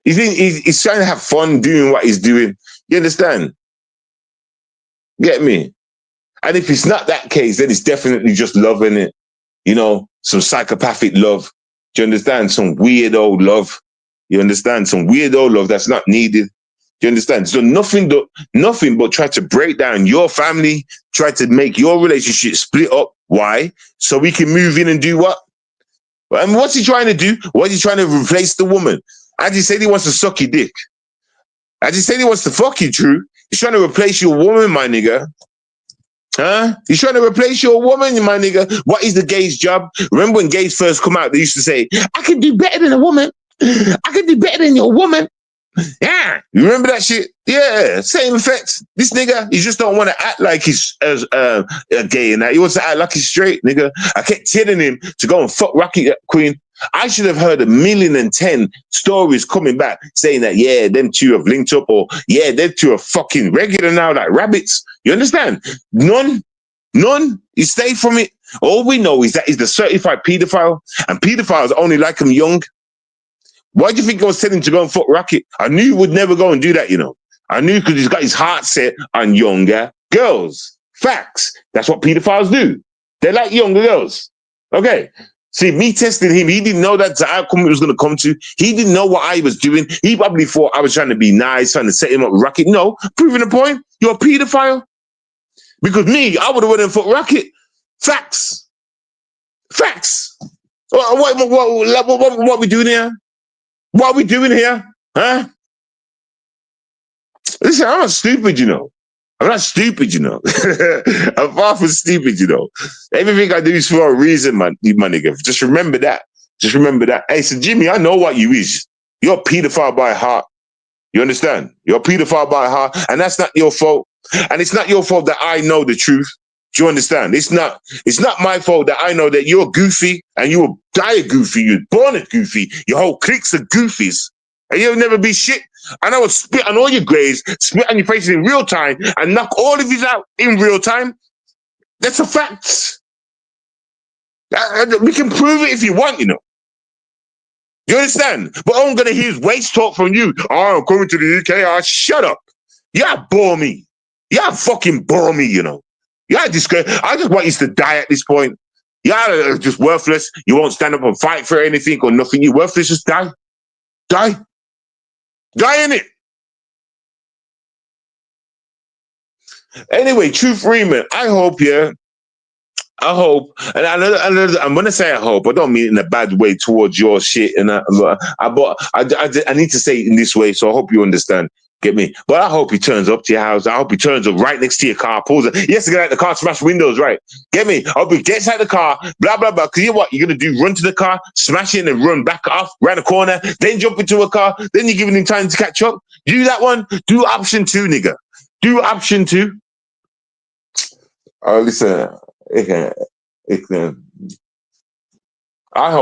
He's trying to have fun doing what he's doing. You understand? Get me? And if it's not that case, then it's definitely just loving it. You know, some psychopathic love. Do you understand? Some weirdo love. You understand? Some weirdo love that's not needed. Do you understand? So nothing but try to break down your family, try to make your relationship split up. Why? So we can move in and do what? And what's he trying to do? What is he trying to replace the woman? As he said, he wants to suck your dick. As he said, he wants to fuck you, True. He's trying to replace your woman, my nigga. Huh? He's trying to replace your woman, my nigga. What is the gay's job? Remember when gays first come out, they used to say, I can do better than a woman. I can do better than your woman. Yeah, you remember that shit? Yeah, same effect. This nigga, he just don't want to act like he's gay and that. He wants to act like he's straight, nigga. I kept telling him to go and fuck Rocky Queen. I should have heard 1,000,010 stories coming back saying that, yeah, them two have linked up, or yeah, them two are fucking regular now, like rabbits. You understand? None. You stay from it. All we know is that he's the certified pedophile, and pedophiles only like him young. Why do you think I was telling him to go and fuck Rocket? I knew he would never go and do that, you know. I knew because he's got his heart set on younger girls. Facts. That's what pedophiles do. They like younger girls. Okay. See, me testing him, he didn't know that's the outcome it was going to come to. He didn't know what I was doing. He probably thought I was trying to be nice, trying to set him up with Rocket. No, proving the point, you're a pedophile. Because me, I would have went and fucked Rocket. Facts. What are we doing here? What are we doing here? Huh? Listen, I'm not stupid, you know. I'm not stupid, you know. I'm far from stupid, you know. Everything I do is for a reason, man, my nigga. Just remember that. Hey, so Jimmy, I know what you is. You're a pedophile by heart. You understand? You're a pedophile by heart, and that's not your fault. And it's not your fault that I know the truth. Do you understand? It's not my fault that I know that you're goofy and you will die a goofy. You're born a goofy. Your whole clique's of goofies. And you'll never be shit. And I will spit on all your graves, spit on your faces in real time, and knock all of you out in real time. That's a fact. We can prove it if you want, you know. You understand? But all I'm going to hear is waste talk from you. Oh, I'm coming to the UK. Oh, shut up. You bore me. You fucking bore me, you know. I just want you to die at this point. You're just worthless. You won't stand up and fight for anything or nothing. You're worthless. Just die. Die in it. Anyway, Truth Freeman, I hope, and I'm gonna say I hope. I don't mean it in a bad way towards your shit, and I need to say it in this way, so I hope you understand. Get me? But I hope he turns up to your house. I hope he turns up right next to your car. Pulls it. He has to get out the car, smash windows, right? Get me? I hope he gets out the car, blah, blah, blah. Because you know what you're going to do? Run to the car, smash it, and run back off, around the corner, then jump into a car. Then you're giving him time to catch up. Do that one. Do option 2, nigga. Do option 2. Oh, listen. I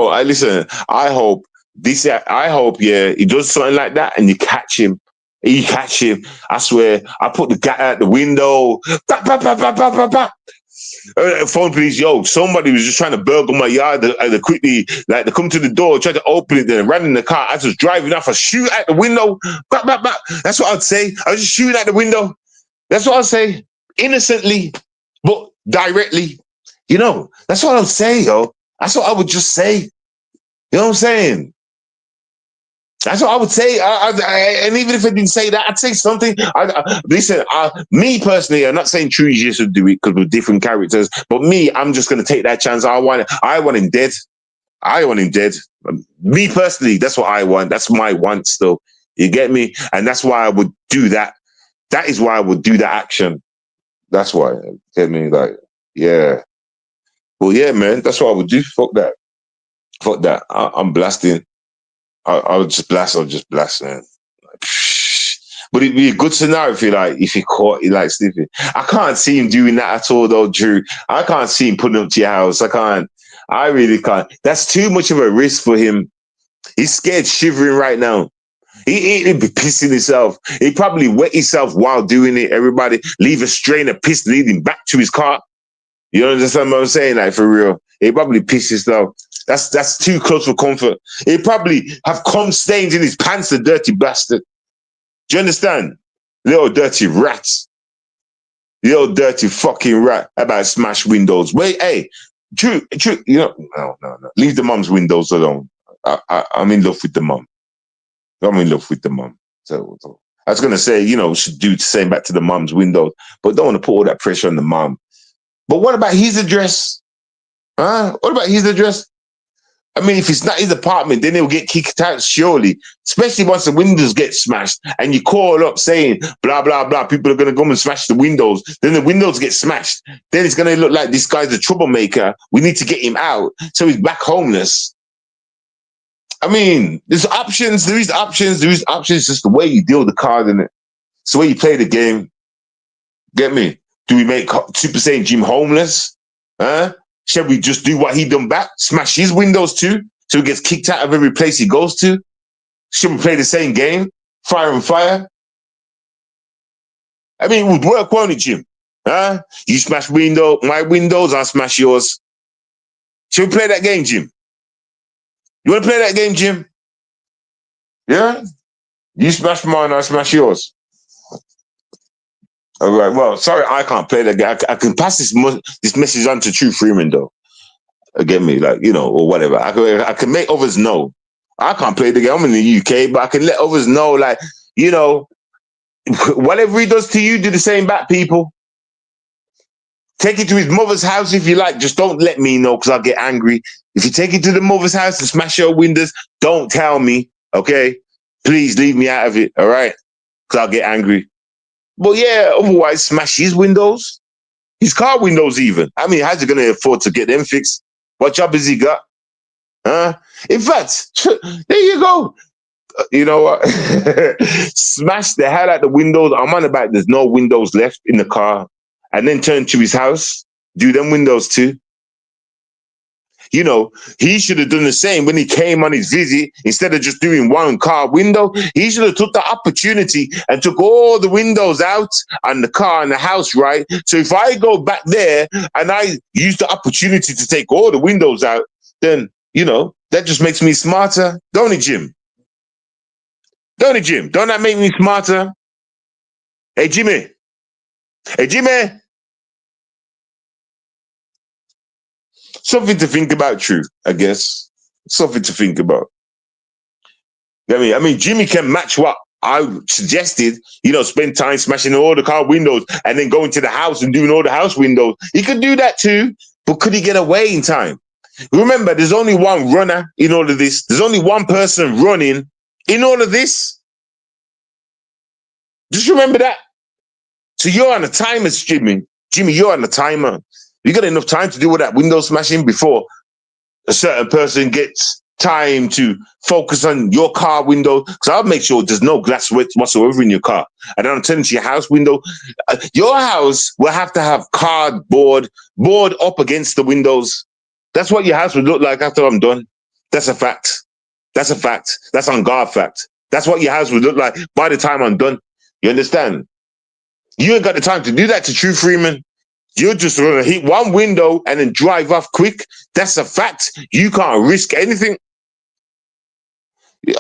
hope he does something like that and you catch him. I swear. I put the guy out the window. Phone police, yo, somebody was just trying to burgle my yard quickly, like they come to the door, tried to open it, then ran in the car. I was driving off, I shoot out the window. That's what I'd say. I was just shooting out the window. That's what I'd say. Innocently, but directly. You know, that's what I'd say, yo. That's what I would just say. You know what I'm saying? That's what I would say. And even if I didn't say that, I'd say something. Listen, me personally, I'm not saying True Genius would do it because we're different characters, but me, I'm just going to take that chance. I want him dead. Me personally, that's what I want. That's my want still. You get me? And that's why I would do that. That is why I would do that action. That's why. Get me? Like, yeah. Well, yeah, man, that's what I would do. Fuck that. I'm blasting. I'll just blast, man. But it'd be a good scenario if he caught you like sleeping. I can't see him doing that at all, though, Drew. I can't see him putting up to your house. I really can't. That's too much of a risk for him. He's scared shivering right now. He'd be pissing himself. He'd probably wet himself while doing it. Everybody leave a strain of piss leading back to his car. You understand what I'm saying? Like, for real. He'd probably piss himself. That's too close for comfort. He'd probably have cum stains in his pants, the dirty bastard. Do you understand? Little dirty rats. Little dirty fucking rat about smash windows. Wait, hey, true. You know, no. Leave the mum's windows alone. I'm in love with the mum. So I was gonna say, should do the same back to the mum's windows, but don't want to put all that pressure on the mum. But what about his address? Huh? What about his address? I mean, if it's not his apartment, then he'll get kicked out, surely. Especially once the windows get smashed and you call up saying, blah, blah, blah, people are going to come and smash the windows. Then the windows get smashed. Then it's going to look like this guy's a troublemaker. We need to get him out. So he's back homeless. I mean, there's options. There is options. There is options. Just the way you deal with the card in it. It's the way you play the game. Get me? Do we make Super Saiyan Jim homeless? Huh? Shall we just do what he done back? Smash his windows too, so he gets kicked out of every place he goes to? Should we play the same game? Fire and fire? I mean, it would work, won't it, Jim? Huh? You smash my windows, I'll smash yours. Should we play that game, Jim? You want to play that game, Jim? Yeah? You smash mine, I smash yours. All right. Well, sorry, I can't play that game. I can pass this message on to True Freeman, though. Get me, like, or whatever. I can make others know. I can't play the game. I'm in the UK, but I can let others know, like, whatever he does to you, do the same back, people. Take it to his mother's house if you like. Just don't let me know because I'll get angry. If you take it to the mother's house and smash your windows, don't tell me, okay? Please leave me out of it, all right? Because I'll get angry. But yeah, otherwise, smash his windows. His car windows even. I mean, how's he going to afford to get them fixed? What job has he got? Huh? In fact, there you go. You know what? Smash the hell out the windows. I'm on about there's no windows left in the car. And then turn to his house. Do them windows too. He should have done the same when he came on his visit. Instead of just doing one car window, he should have took the opportunity and took all the windows out on the car and the house, right? So if I go back there and I use the opportunity to take all the windows out, then, that just makes me smarter. Don't it, Jim? Don't it, Jim? Don't that make me smarter? Hey, Jimmy. Hey, Jimmy. Something to think about, True, I guess. Something to think about. I mean, Jimmy can match what I suggested, spend time smashing all the car windows and then going to the house and doing all the house windows. He could do that too, but could he get away in time? Remember, there's only one runner in all of this. There's only one person running in all of this. Just remember that. So you're on a timer, Jimmy. Jimmy, you're on a timer. You got enough time to do all that window smashing before a certain person gets time to focus on your car window. Because I'll make sure there's no glass whatsoever in your car. And then I'm telling you, your house window, your house will have to have cardboard board up against the windows. That's what your house would look like after I'm done. That's a fact. That's a fact. That's on God fact. That's what your house would look like by the time I'm done. You understand? You ain't got the time to do that to True Freeman. You're just going to hit one window and then drive off quick. That's a fact. You can't risk anything. You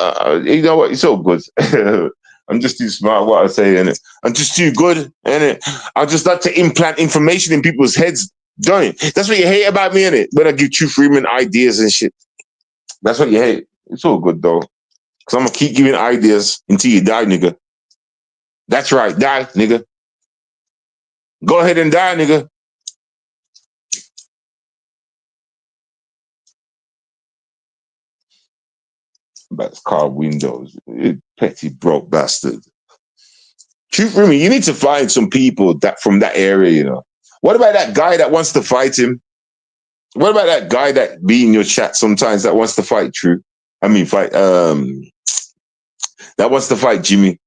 know what? It's all good. I'm just too smart what I say, innit? I'm just too good, innit? I just like to implant information in people's heads, don't it? That's what you hate about me, innit? When I give True Freeman ideas and shit. That's what you hate. It's all good, though. Because I'm going to keep giving ideas until you die, nigga. That's right. Die, nigga. Go ahead and die, nigga. That's car windows. Petty broke bastard. True for me, you need to find some people that from that area, What about that guy that wants to fight him? What about that guy that be in your chat sometimes that wants to fight True? I mean that wants to fight Jimmy.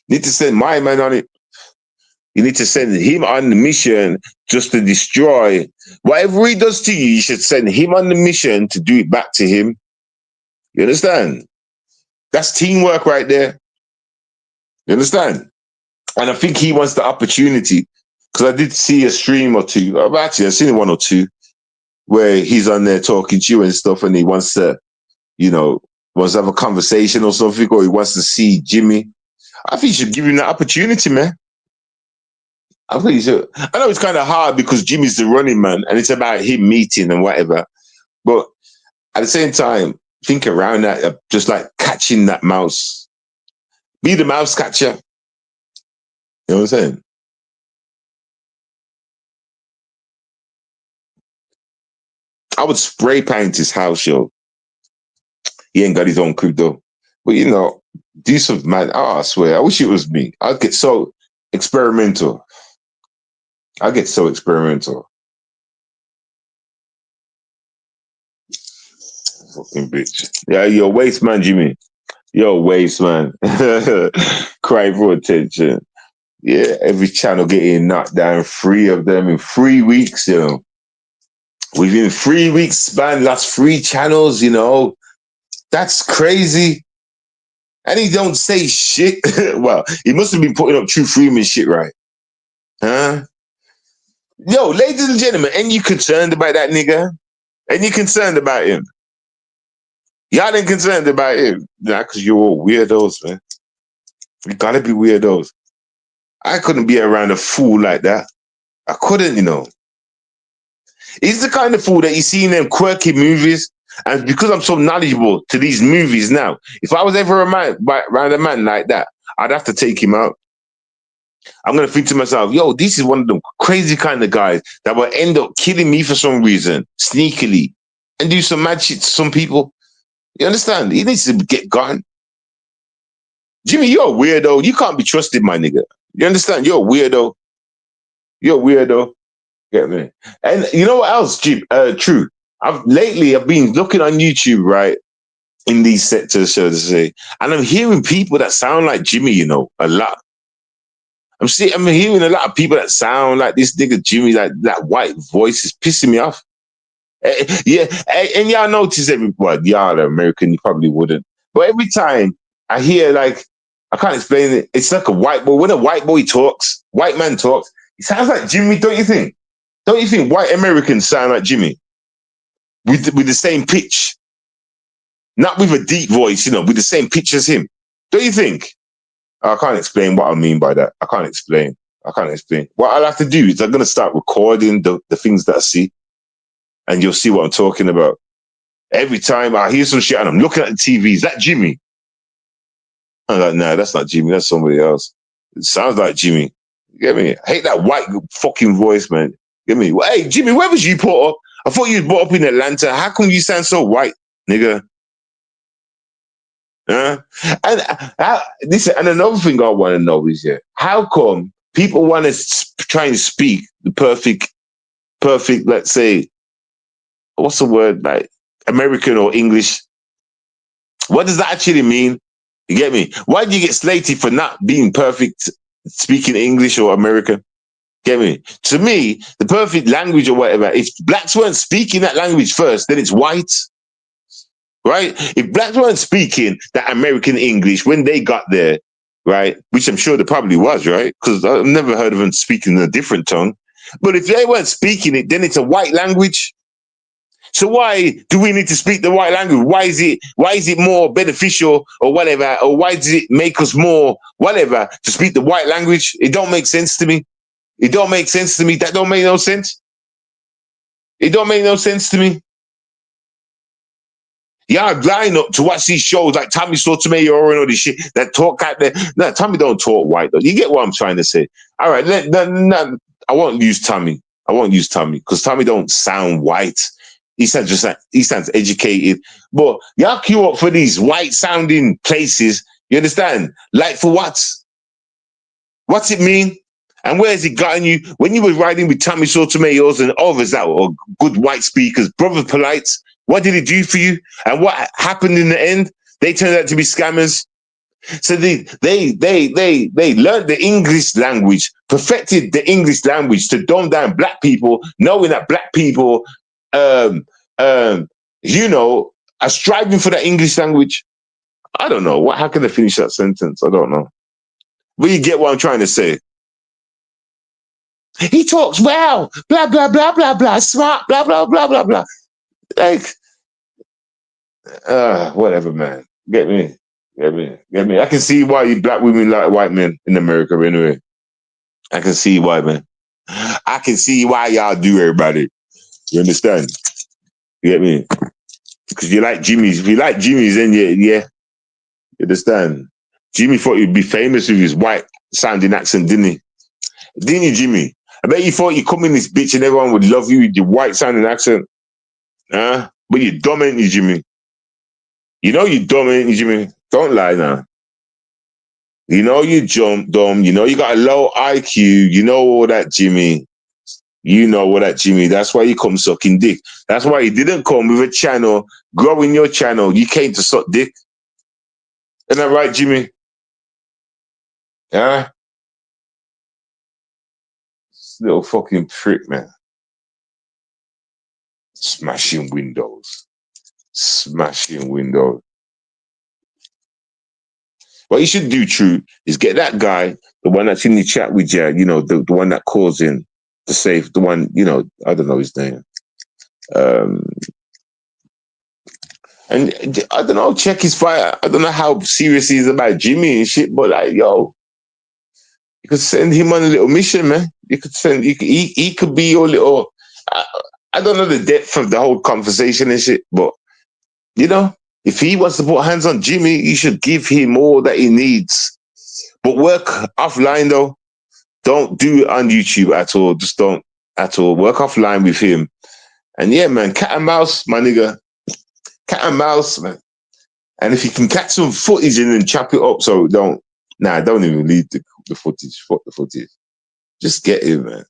Need to send my man on it. You need to send him on the mission just to destroy whatever he does to you. You should send him on the mission to do it back to him. You understand? That's teamwork right there. You understand? And I think he wants the opportunity because I did see a stream or two. Actually, I've seen one or two where he's on there talking to you and stuff, and he wants to, wants to have a conversation or something, or he wants to see Jimmy. I think you should give him that opportunity, man. I think you should. I know it's kind of hard because Jimmy's the running man and it's about him meeting and whatever. But at the same time, think around that, just like catching that mouse. Be the mouse catcher. You know what I'm saying? I would spray paint his house, yo. He ain't got his own crib though. But do some man. Oh, I swear, I wish it was me. I'd get so experimental. I get so experimental. Fucking bitch. Yeah, you're a waste man, Jimmy. You're a waste man. Cry for attention. Yeah, every channel getting knocked down, 3 of them in 3 weeks, Within 3 weeks span, lost 3 channels, That's crazy. And he don't say shit. Well, he must have been putting up True Freeman shit, right? Huh? Yo, ladies and gentlemen, ain't you concerned about that nigga? Ain't you concerned about him? Y'all ain't concerned about him. Nah, because you're all weirdos, man. You gotta be weirdos. I couldn't be around a fool like that. I couldn't. He's the kind of fool that you see in them quirky movies. And because I'm so knowledgeable to these movies now, if I was ever around a man like that, I'd have to take him out. I'm going to think to myself, yo, this is one of the crazy kind of guys that will end up killing me for some reason, sneakily, and do some mad shit to some people. You understand? He needs to get gone. Jimmy, you're a weirdo. You can't be trusted, my nigga. You understand? You're a weirdo. You're a weirdo. Get me? And you know what else, Jim? True. I've been looking on YouTube, right, in these sectors, so to say, and I'm hearing people that sound like Jimmy, a lot. I'm hearing a lot of people that sound like this nigga Jimmy, like that white voice is pissing me off. Yeah, and y'all notice y'all are American, you probably wouldn't. But every time I hear I can't explain it. It's like a white boy. When a white boy talks, white man talks, he sounds like Jimmy, don't you think? Don't you think white Americans sound like Jimmy? With the same pitch. Not with a deep voice, with the same pitch as him. Don't you think? I can't explain what I mean by that. I can't explain. What I'll have to do is I'm going to start recording the things that I see, and you'll see what I'm talking about. Every time I hear some shit and I'm looking at the TV, is that Jimmy? I'm like, nah, that's not Jimmy. That's somebody else. It sounds like Jimmy. You get me? I hate that white fucking voice, man. Get me? Well, hey, Jimmy, where was you brought up? I thought you was brought up in Atlanta. How come you sound so white, nigga? And another thing I want to know is, how come people want to try and speak the perfect, let's say, what's the word, like American or English? What does that actually mean? You get me? Why do you get slated for not being perfect speaking English or American? Get me? To me, the perfect language or whatever, if blacks weren't speaking that language first, then it's white. Right? If blacks weren't speaking that American English when they got there, right? Which I'm sure there probably was, right? Because I've never heard of them speaking in a different tongue. But if they weren't speaking it, then it's a white language. So why do we need to speak the white language? Why is it more beneficial or whatever? Or why does it make us more whatever to speak the white language? It don't make sense to me. It don't make sense to me. That don't make no sense. It don't make no sense to me. Y'all line up to watch these shows like Tommy Sotomayor and all this shit that talk out there. No, Tommy don't talk white though. You get what I'm trying to say? All right, I won't use Tommy. Because Tommy don't sound white. He sounds educated. But y'all queue up for these white sounding places. You understand? Like for what? What's it mean? And where has it gotten you? When you were riding with Tommy Sotomayor's and others that were good white speakers, Brother Polites, what did it do for you? And what happened in the end? They turned out to be scammers. So they learned the English language, perfected the English language to dumb down black people, knowing that black people, are striving for that English language. I don't know. How can I finish that sentence? I don't know. But you get what I'm trying to say. He talks well, blah, blah, blah, blah, blah, smart, blah, blah, blah, blah, blah. Like, whatever, man. Get me. I can see why you black women like white men in America anyway. I can see why, man. I can see why y'all do, everybody. You understand? You get me? Because you like Jimmy's. If you like Jimmy's, then yeah. You understand? Jimmy thought he'd be famous with his white sounding accent, didn't he? Didn't you, Jimmy? I bet you thought you'd come in this bitch and everyone would love you with your white sounding accent. But you're dumb, ain't you, Jimmy? You know you're dumb, ain't you, Jimmy? Don't lie now. You know you're dumb. You know you got a low IQ. You know all that, Jimmy. You know what that, Jimmy. That's why you come sucking dick. That's why you didn't come with a channel, growing your channel. You came to suck dick. Isn't that right, Jimmy? Huh? This little fucking prick, man. Smashing windows. Smashing windows. What you should do, True, is get that guy, the one that's in the chat with you, you know, the one that calls in to save, the one, you know, I don't know his name. Um, and I don't know, check his fire. I don't know how serious he is about Jimmy and shit, but like, yo, you could send him on a little mission, man. You could send, he could be your little, I, I don't know the depth of the whole conversation and shit, but, you know, if he wants to put hands on Jimmy, you should give him all that he needs. But work offline, though. Don't do it on YouTube at all. Just don't at all. Work offline with him. And yeah, man, cat and mouse, my nigga. Cat and mouse, man. And if you can catch some footage and then chop it up, so don't even leave the footage. Fuck the footage. Just get him, man.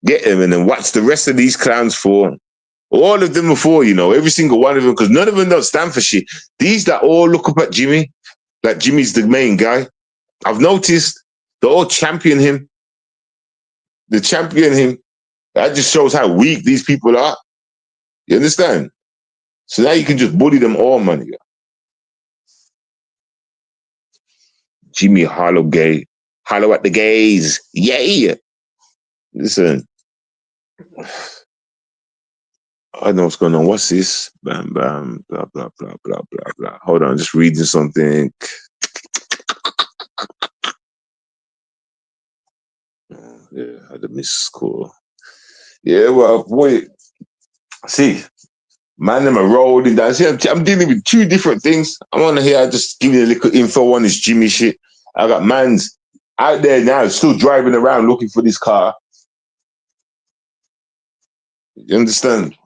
Get him and then watch the rest of these clowns for. All of them before, you know, every single one of them, because none of them don't stand for shit. These that all look up at Jimmy, like Jimmy's the main guy. I've noticed they all champion him. They champion him. That just shows how weak these people are. You understand? So now you can just bully them all, man. Jimmy hollogay. Hollow at the gays. Yeah. Listen. I don't know what's going on. What's this? Bam, bam, blah, blah, blah, blah, blah, blah. Hold on, just reading something. Yeah, I had a missed call. Yeah, well, boy, see, man, I'm rolling down. See, I'm dealing with two different things. I'm on here, I just give you a little info on this Jimmy shit. I got mans out there now, still driving around looking for this car. You understand?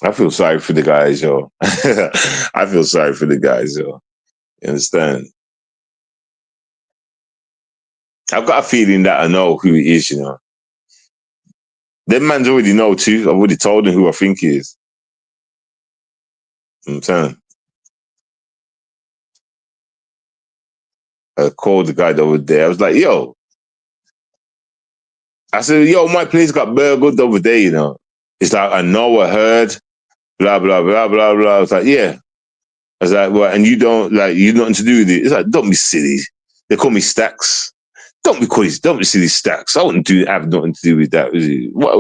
I feel sorry for the guys, yo. I feel sorry for the guys, yo. You understand? I've got a feeling that I know who it is, you know. Them mans already know too. I've already told them who I think he is. You know what I'm saying? I called the guy that was there. I was like, yo. I said, yo, my place got burgled over there, you know. It's like, I know, I heard, blah, blah, blah, blah, blah. I was like, yeah. I was like, well, and you don't, like, you nothing to do with it. It's like, don't be silly. They call me Stacks. Don't be silly, Stacks. I wouldn't have nothing to do with that. What?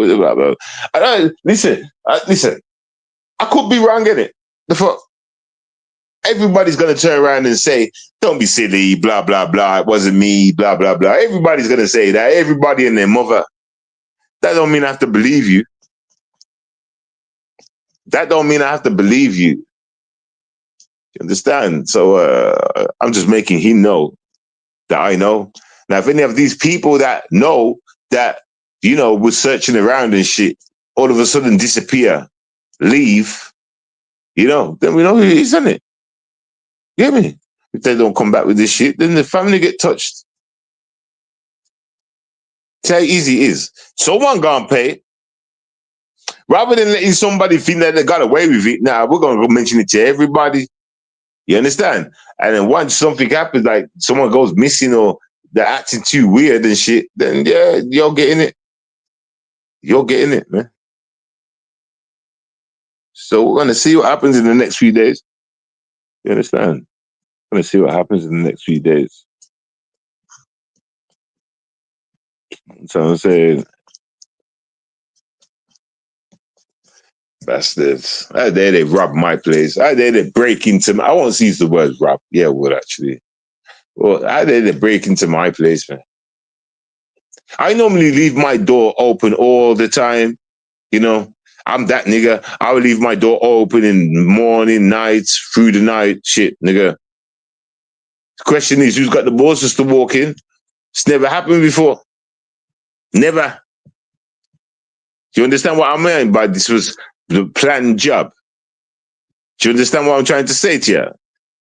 Listen. I could be wrong in it. The fuck? Everybody's gonna turn around and say, "Don't be silly," blah blah blah. It wasn't me, blah blah blah. Everybody's gonna say that. Everybody and their mother. That don't mean I have to believe you. That don't mean I have to believe you. You understand? So I'm just making him know that I know. Now, if any of these people that know that, you know, was searching around and shit, all of a sudden disappear, leave, you know, then we know who it is, isn't it? You get me? If they don't come back with this shit, then the family get touched. See how easy it is. Someone gonna pay. Rather than letting somebody think that they got away with it, now we're gonna go mention it to everybody. You understand? And then once something happens, like someone goes missing or they're acting too weird and shit, then yeah, you're getting it. You're getting it, man. So we're gonna see what happens in the next few days. You understand? We're gonna see what happens in the next few days. So I'm saying, bastards. How dare they rob my place? How dare they break into my, I won't use the word rob. Yeah, would actually. Well, how dare they break into my place, man? I normally leave my door open all the time. You know, I'm that nigga. I will leave my door open in morning, nights, through the night. Shit, nigga. The question is, who's got the balls just to walk in? It's never happened before. Never. Do you understand what I mean by this was the planned job? Do you understand what I'm trying to say to you?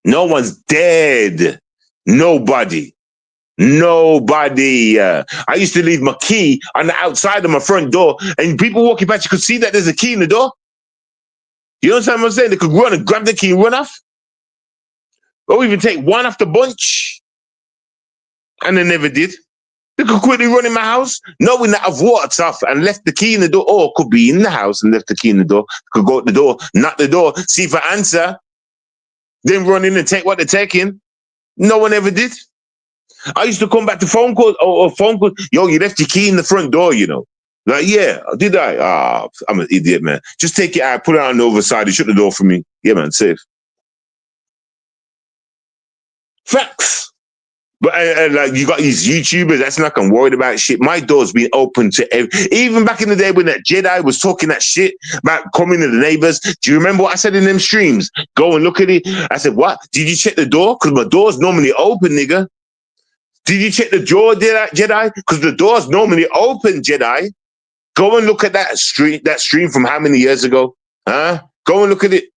No one's dead. Nobody. Nobody. I used to leave my key on the outside of my front door, and people walking past, you could see that there's a key in the door. You know what I'm saying? They could run and grab the key and run off. Or even take one off the bunch. And they never did. They could quickly run in my house, knowing that I've walked off and left the key in the door, or could be in the house and left the key in the door. Could go at the door, knock the door, see if I answer, then run in and take what they're taking. No one ever did. I used to come back to phone calls or phone calls. Yo, you left your key in the front door, you know. Like, yeah, did I? Ah, I'm an idiot, man. Just take it out, put it on the other side, and shut the door for me. Yeah, man, safe. Facts. But like you got these YouTubers that's not worried about shit. My door's been open to even back in the day when that Jedi was talking that shit about coming to the neighbors. Do you remember what I said in them streams? Go and look at it. I said, what? Did you check the door? Because my door's normally open, nigga. Did you check the door, Jedi? Because the door's normally open, Jedi. Go and look at that stream from how many years ago? Huh? Go and look at it.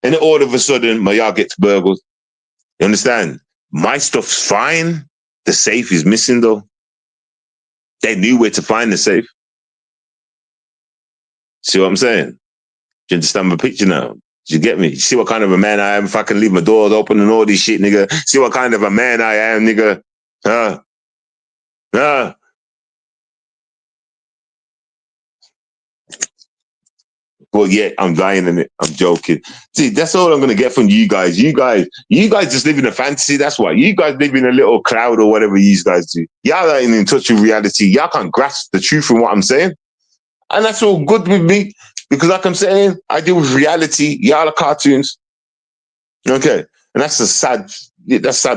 And then all of a sudden, my yard gets burgled. You understand? My stuff's fine. The safe is missing, though. They knew where to find the safe. See what I'm saying? Do you understand my picture now? Do you get me? You see what kind of a man I am if I can leave my doors open and all this shit, nigga? See what kind of a man I am, nigga? Well, yeah, I'm dying in it. I'm joking. See, that's all I'm gonna get from you guys. You guys just live in a fantasy. That's why you guys live in a little cloud or whatever you guys do. Y'all ain't in touch with reality. Y'all can't grasp the truth from what I'm saying, and that's all good with me because, like I'm saying, I deal with reality. Y'all are cartoons. Okay, and that's sad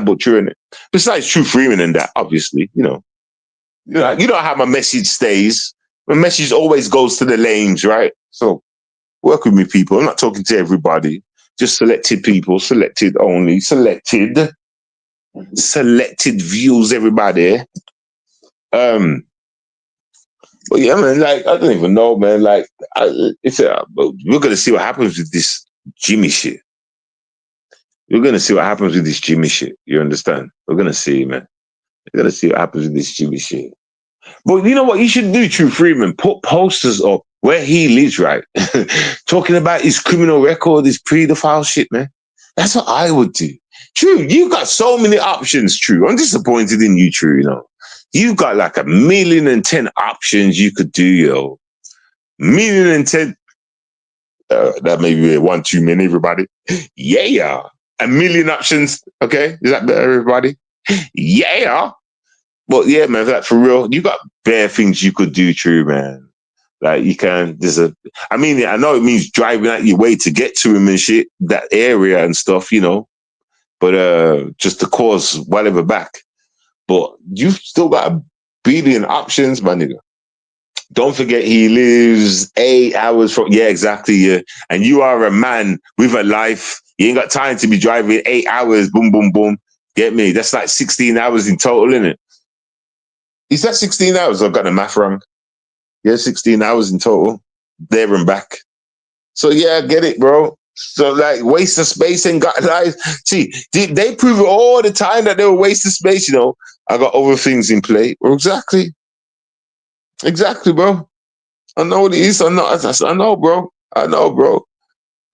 but true, isn't it? Besides true freeman and that, obviously, you know how my message stays. My message always goes to the lames, right? So. Work with me, people. I'm not talking to everybody. Just selected people, selected only, selected views, everybody. But yeah, man, like, I don't even know, man. Like, we're going to see what happens with this Jimmy shit. We're going to see what happens with this Jimmy shit. You understand? We're going to see, man. We're going to see what happens with this Jimmy shit. But you know what you should do, True Freeman? Put posters up where he lives, right? Talking about his criminal record, his pedophile shit, man. That's what I would do. True, you got so many options, True. I'm disappointed in you, True, you know. You got like 1,000,010 options you could do, yo. 1,000,010. That may be one too many, everybody. Yeah. 1,000,000 options. Okay. Is that better, everybody? Yeah. But yeah, man, like for real, you got bare things you could do, True, man. Like you can, I know it means driving out your way to get to him and shit, that area and stuff, you know, but just to cause whatever back. But you've still got 1,000,000,000 options, my nigga. Don't forget he lives 8 hours from, yeah, exactly, yeah. And you are a man with a life. You ain't got time to be driving 8 hours, boom, boom, boom. Get me? That's like 16 hours in total, isn't it? Is that 16 hours? I've got the math wrong. Yeah, 16 hours in total, there and back. So yeah, I get it, bro. So like waste of space and got life. See, they prove it all the time that they were waste of space, you know. I got other things in play. Well, exactly, bro. I know what it is. I know, bro. I know, bro.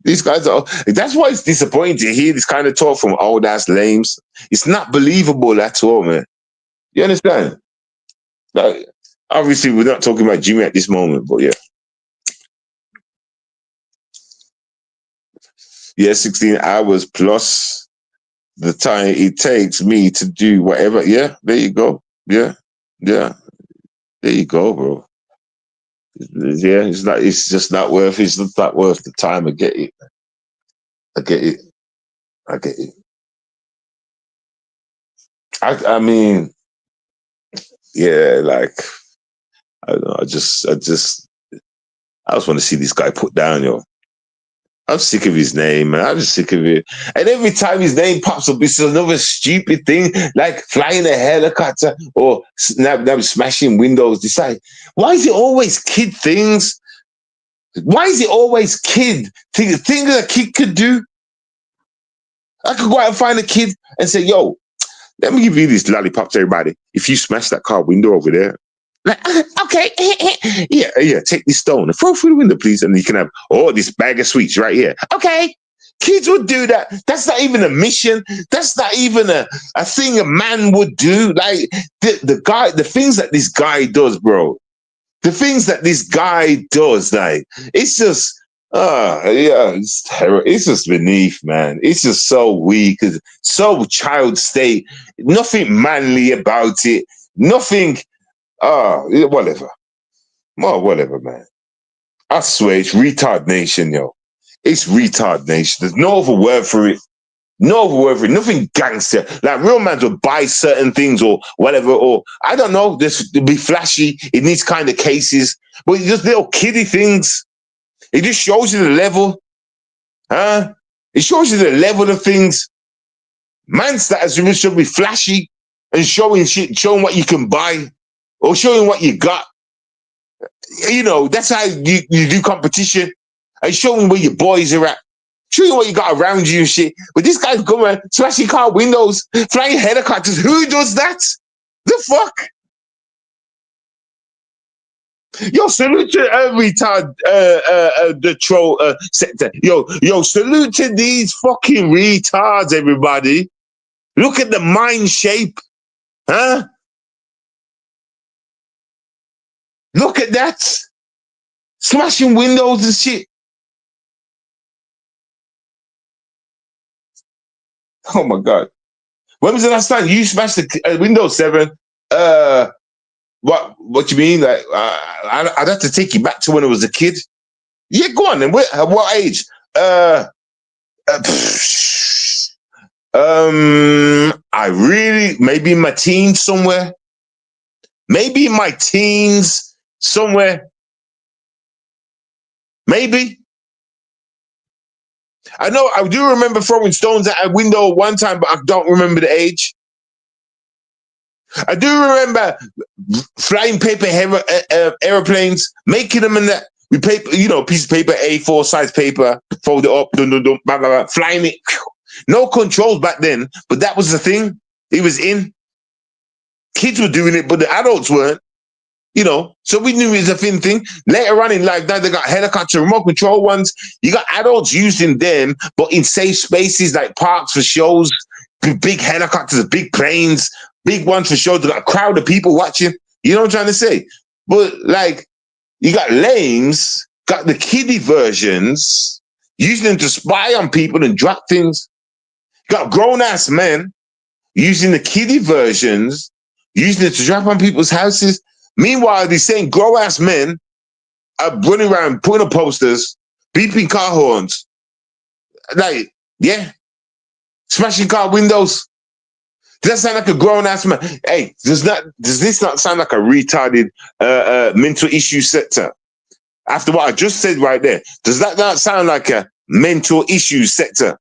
These guys are. That's why it's disappointing to hear this kind of talk from old ass lames. It's not believable at all, man. You understand? Like, obviously, we're not talking about Jimmy at this moment, but yeah. Yeah, 16 hours plus the time it takes me to do whatever. Yeah, there you go. Yeah. There you go, bro. Yeah, it's just not worth the time. I get it. I mean, yeah, like I don't know, I just want to see this guy put down, yo. I'm sick of his name, man. I'm just sick of it. And every time his name pops up, it's another stupid thing, like flying a helicopter or smashing windows. It's like, why is it always kid things? Why is it always kid things that a kid could do? I could go out and find a kid and say, yo, let me give you these lollipops, everybody. If you smash that car window over there, like, okay, yeah, take this stone and throw through the window, please. And you can have, this bag of sweets right here. Okay. Kids would do that. That's not even a mission. That's not even a thing a man would do. Like the things that this guy does, bro. The things that this guy does, like, it's just, it's terrible. It's just beneath, man. It's just so weak, so child state. Nothing manly about it. Nothing. Whatever. Well, whatever, man. I swear, it's retard nation, yo. It's retard nation. There's no other word for it. No other word for it. Nothing gangster. Like real man will buy certain things or whatever, or I don't know, this to be flashy. It needs kind of cases, but it's just little kiddie things. It just shows you the level. Huh? It shows you the level of things. Man status should be flashy and showing shit, showing what you can buy or showing what you got. You know, that's how you do competition and showing where your boys are at. Showing what you got around you and shit. But this guy's going smashing car windows, flying helicopters. Who does that? The fuck? Yo, salute to retard the troll sector. Yo, salute to these fucking retards, everybody. Look at the mind shape. Huh? Look at that. Smashing windows and shit. Oh my God. When was the last time you smashed the Windows 7? What you mean? Like, I'd have to take you back to when I was a kid. Yeah, go on then. What age? I really, maybe in my teens somewhere. Maybe in my teens somewhere. Maybe. I do remember throwing stones at a window one time, but I don't remember the age. I do remember flying paper aeroplanes, making them in that with paper, piece of paper, A4 size paper, fold it up, dun, dun, dun, blah, blah, blah, flying it. No controls back then, but that was the thing. It was in. Kids were doing it, but the adults weren't. So we knew it was a thin thing. Later on in life, now they got helicopter remote control ones. You got adults using them, but in safe spaces like parks for shows, big helicopters, big planes, big ones for shows. They got a crowd of people watching. You know what I'm trying to say? But like, you got lames, got the kiddie versions, using them to spy on people and drop things. You got grown ass men using the kiddie versions, using it to drop on people's houses. Meanwhile, these same grown-ass men are running around, putting up posters, beeping car horns. Like, yeah, smashing car windows. Does that sound like a grown-ass man? Hey, does this not sound like a retarded mental issue sector? After what I just said right there, does that not sound like a mental issue sector?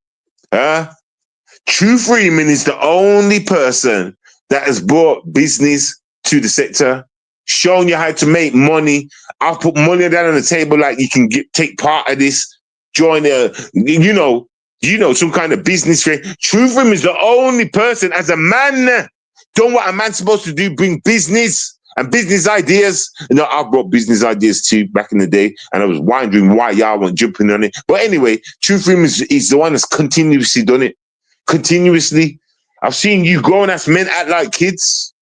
True Freeman is the only person that has brought business to the sector, showing you how to make money. I'll put money down on the table like you can take part of this, join some kind of business trade. True Freeman is the only person as a man done what a man's supposed to do, bring business and business ideas. I brought business ideas too back in the day, and I was wondering why y'all weren't jumping on it. But anyway, True Freeman is the one that's continuously done it. Continuously. I've seen you grown-ass men act like kids.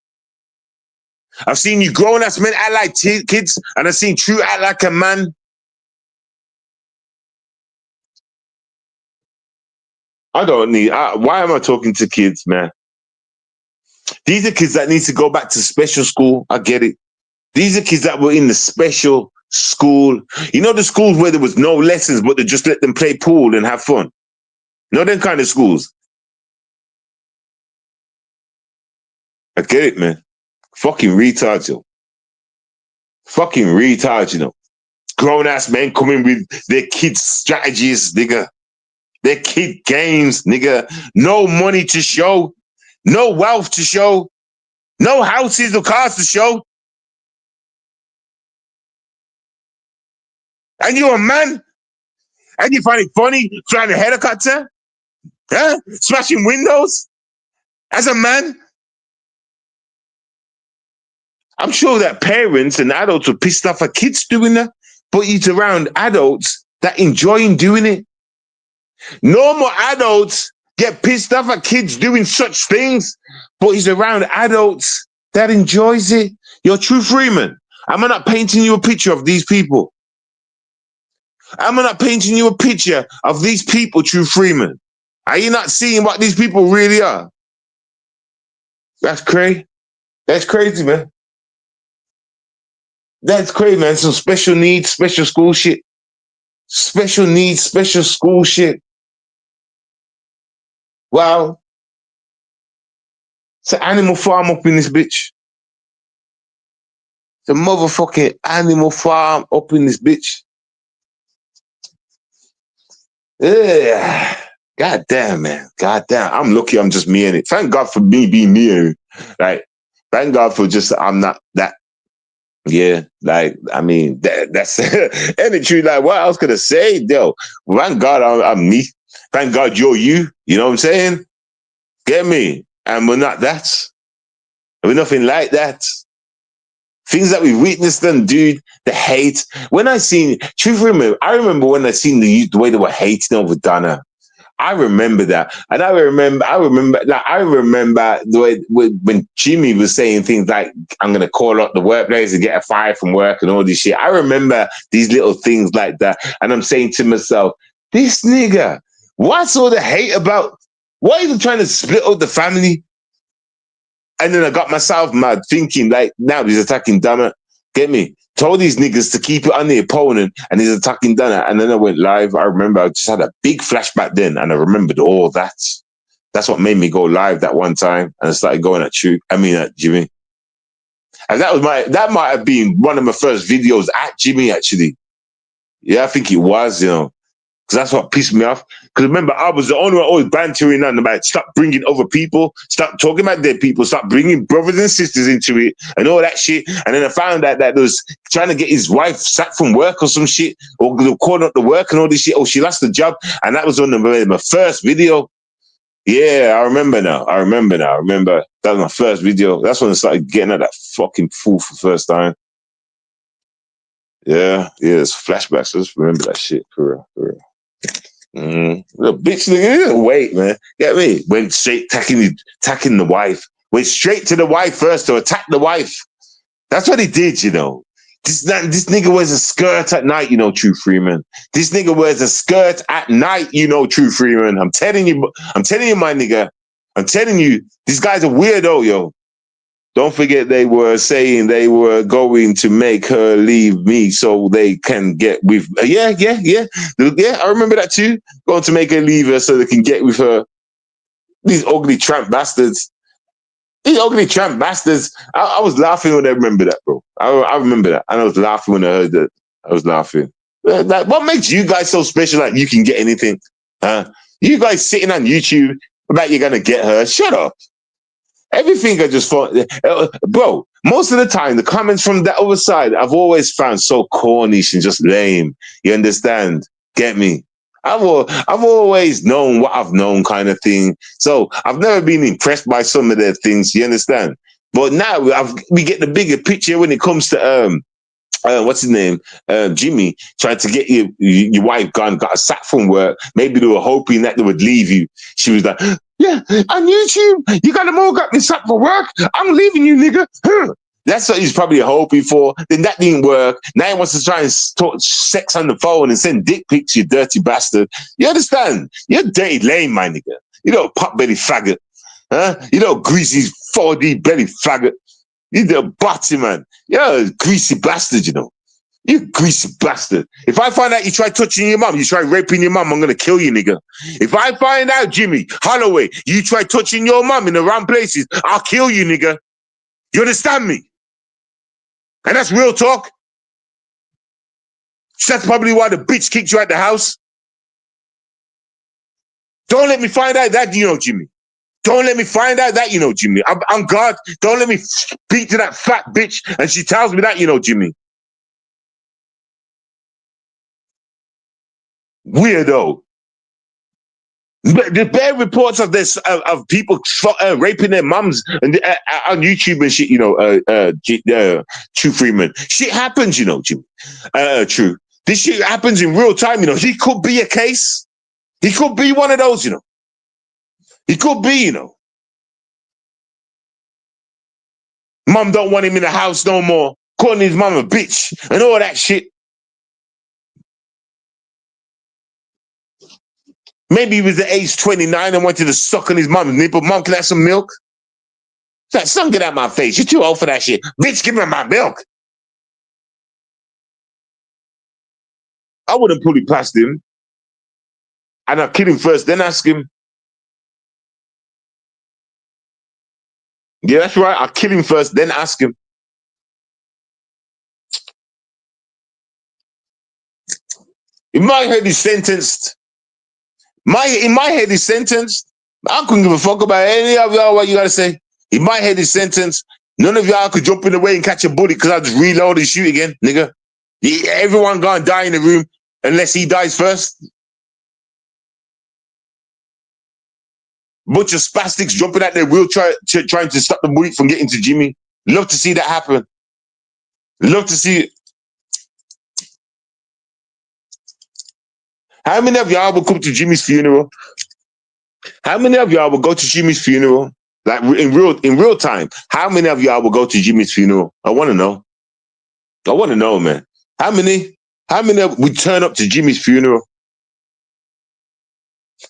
I've seen you grown-ass men act like kids, and I've seen True act like a man. Why am I talking to kids, man? These are kids that need to go back to special school. I get it. These are kids that were in the special school. The schools where there was no lessons, but they just let them play pool and have fun. Them kind of schools. I get it, man. Fucking retards, yo. Fucking retards, Grown-ass men coming with their kids' strategies, nigga. Their kid games, nigga. No money to show. No wealth to show. No houses or cars to show. And you're a man? And you find it funny flying a helicopter? Huh? Smashing windows as a man. I'm sure that parents and adults are pissed off at kids doing that, but he's around adults that enjoy doing it. Normal adults get pissed off at kids doing such things, but he's around adults that enjoys it. You're True Freeman. Am I not painting you a picture of these people? Am I not painting you a picture of these people, True Freeman? Are you not seeing what these people really are? That's crazy. That's crazy, man. That's crazy, man. Some special needs, special school shit. Special needs, special school shit. Wow. It's an animal farm up in this bitch. It's a motherfucking animal farm up in this bitch. Yeah. God damn, man. God damn. I'm lucky I'm just me in it. Thank God for me being me. Like, thank God for just, I'm not that. Yeah. Like, I mean, that's, and the truth, like, what else could I say? Yo, thank God I'm me. Thank God you're you. You know what I'm saying? Get me? And we're not that. We're nothing like that. Things that we witnessed them, dude, the hate. When I seen, truth remember, I remember when I seen the way they were hating over Donna. I remember that, and I remember the way when Jimmy was saying things like, "I'm gonna call up the workplace and get a fire from work" and all this shit. I remember these little things like that, and I'm saying to myself, "This nigga, what's all the hate about? Why are you trying to split up the family?" And then I got myself mad thinking, like, now he's attacking Dana. Get me? Told these niggas to keep it on the opponent and he's attacking Dana. And then I went live. I remember I just had a big flashback then and I remembered all that. That's what made me go live that one time. And I started going at Jimmy. And that might have been one of my first videos at Jimmy, actually. Yeah, I think it was, because that's what pissed me off. Because remember, I was the only one always bantering on about stop bringing other people, stop talking about dead people, stop bringing brothers and sisters into it and all that shit. And then I found out that was trying to get his wife sacked from work or some shit, or calling up the work and all this shit. Oh, she lost the job. And that was on my first video. Yeah, I remember now. I remember that was my first video. That's when I started getting at that fucking fool for the first time. Yeah, it's flashbacks. I just remember that shit for real. The bitch nigga, wait, man. Get me? Went straight attacking the wife. Went straight to the wife first to attack the wife. That's what he did, This nigga wears a skirt at night, True Freeman. This nigga wears a skirt at night, True Freeman. I'm telling you, my nigga. I'm telling you, this guy's a weirdo, yo. Don't forget they were saying they were going to make her leave me so they can get with yeah. I remember that too. Going to make her leave her so they can get with her. These ugly tramp bastards. These ugly tramp bastards. I was laughing when I remember that, bro. I remember that. And I was laughing when I heard that. I was laughing. Like, what makes you guys so special like you can get anything? Huh? You guys sitting on YouTube about you're gonna get her. Shut up. Everything I just thought, bro, most of the time, the comments from that other side, I've always found so cornish and just lame. You understand? Get me? I've always known what I've known kind of thing. So I've never been impressed by some of their things. You understand? But now we get the bigger picture when it comes to what's his name? Jimmy tried to get your wife gone, got a sack from work. Maybe they were hoping that they would leave you. She was like, yeah, on YouTube, you got them all got me sacked for work. I'm leaving you, nigga. Huh. That's what he's probably hoping for. Then that didn't work. Now he wants to try and talk sex on the phone and send dick pics, you dirty bastard. You understand? You're dirty lame, my nigga. You know, pot belly faggot. Huh? You know, greasy 4D belly faggot. You the botty, man. You're a greasy bastard, You greasy bastard. If I find out you try touching your mom, you try raping your mom, I'm going to kill you, nigga. If I find out, Jimmy, Holloway, you try touching your mom in the wrong places, I'll kill you, nigga. You understand me? And that's real talk. That's probably why the bitch kicked you out the house. Don't let me find out that, Jimmy. Don't let me find out that, Jimmy. I'm God. Don't let me speak to that fat bitch and she tells me that, Jimmy. Weirdo. The bare reports of this of people raping their mums and on YouTube and shit. True Freeman. Shit happens, Jimmy. True. This shit happens in real time. He could be a case. He could be one of those. He could be. Mum don't want him in the house no more. Calling his mum a bitch and all that shit. Maybe he was at age 29 and wanted to suck on his mum's nipple. Mum, can I have some milk? It's like, son, get out my face. You're too old for that shit. Bitch, give me my milk. I wouldn't pull it past him. And I'd kill him first, then ask him. Yeah, that's right. I'll kill him first, then ask him. In my head, he's sentenced. In my head, he's sentenced. I couldn't give a fuck about any of y'all what you gotta say. In my head, he's sentenced. None of y'all could jump in the way and catch a bullet because I just reload and shoot again, nigga. Everyone gonna die in the room unless he dies first. Bunch of spastics jumping out their wheelchair trying to stop the bullet from getting to Jimmy. Love to see that happen. Love to see it. How many of y'all will come to Jimmy's funeral? How many of y'all will go to Jimmy's funeral? Like in real time. How many of y'all will go to Jimmy's funeral? I want to know. I want to know, man. How many we turn up to Jimmy's funeral?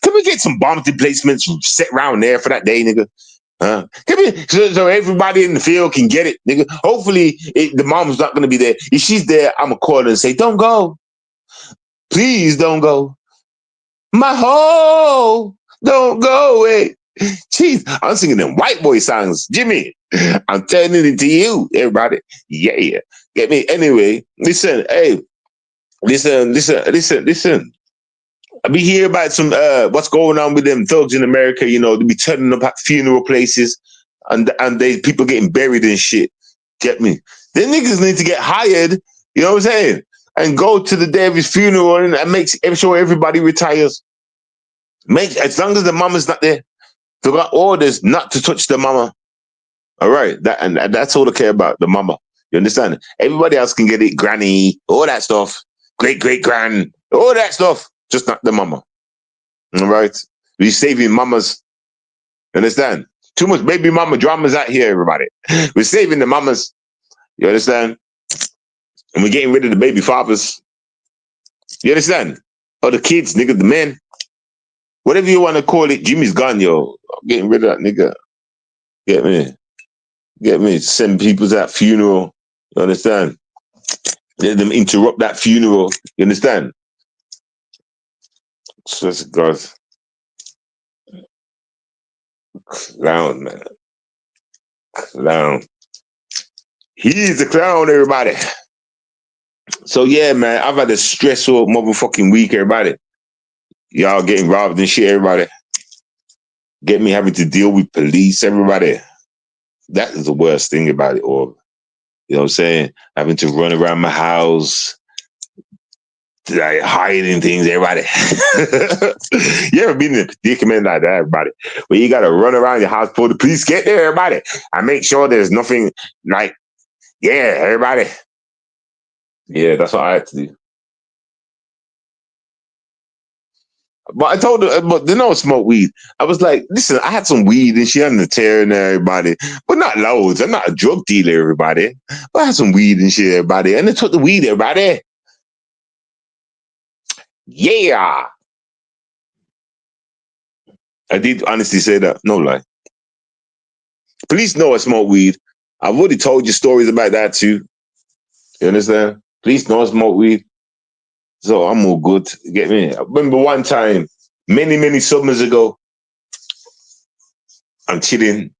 Can we get some bomb placements set around there for that day, nigga? So everybody in the field can get it, nigga. Hopefully the mom's not gonna be there. If she's there, I'm gonna call her and say, "Don't go, please, don't go, my hoe, don't go away." Jeez, I'm singing them white boy songs, Jimmy. I'm turning it to you, everybody. Yeah, get me. Anyway, listen, hey, listen. I be hearing about some what's going on with them thugs in America. They be turning up at funeral places, and they people getting buried and shit. Get me? Them niggas need to get hired. You know what I'm saying? And go to the day of his funeral and make sure everybody retires. As long as the mama's not there, they got orders not to touch the mama. All right, that's all they care about, the mama. You understand? Everybody else can get it, granny, all that stuff, great grand, all that stuff. Just not the mama. All right? We're saving mamas. Understand? Too much baby mama dramas out here, everybody. We're saving the mamas. You understand? And we're getting rid of the baby fathers. You understand? Or the kids, nigga, the men. Whatever you want to call it, Jimmy's gone, yo. I'm getting rid of that nigga. Get me? Get me? Send people to that funeral. You understand? Let them interrupt that funeral. You understand? Swear to God. Clown, man. Clown. He's a clown, everybody. So yeah, man, I've had a stressful motherfucking week, everybody. Y'all getting robbed and shit, everybody. Get me having to deal with police, everybody. That is the worst thing about it all. You know what I'm saying? Having to run around my house, like hiding things, everybody. You ever been in a predicament like that, everybody? Where you gotta run around your house before the police get there, everybody. I make sure there's nothing like, yeah, everybody. Yeah, that's what I had to do. But I told her, but they don't smoke weed. I was like, listen, I had some weed and she on the tear and everybody, but not loads. I'm not a drug dealer, everybody. But I had some weed and shit, everybody. And they took the weed, everybody. Yeah. I did honestly say that. No lie. Police know I smoke weed. I've already told you stories about that too. You understand? Police know I smoke weed. So I'm all good. Get me? I remember one time, many summers ago, I'm chilling.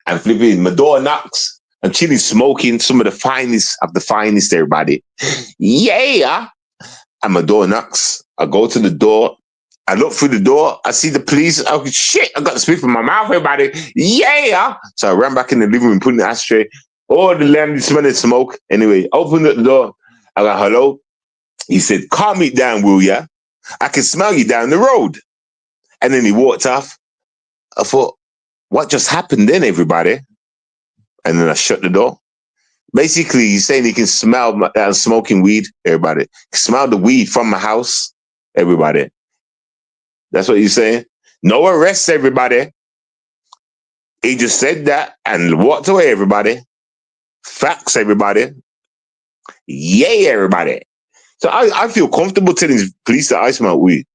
I'm flipping. My door knocks. I'm chilling, smoking some of the finest, everybody. Yeah. And my door knocks. I go to the door. I look through the door. I see the police. Oh, shit. I got the spit in my mouth, everybody. Yeah. So I ran back in the living room, putting the ashtray. Oh, the landlord smelling smoke. Anyway, opened up the door. I got, hello. He said, calm it down, will ya? I can smell you down the road. And then he walked off. I thought, what just happened then, everybody? And then I shut the door. Basically, he's saying he can smell smoking weed, everybody. Smell the weed from my house, everybody. That's what he's saying. No arrests, everybody. He just said that and walked away, everybody. Facts, everybody. Yay, everybody. So I feel comfortable telling police that I smoke weed.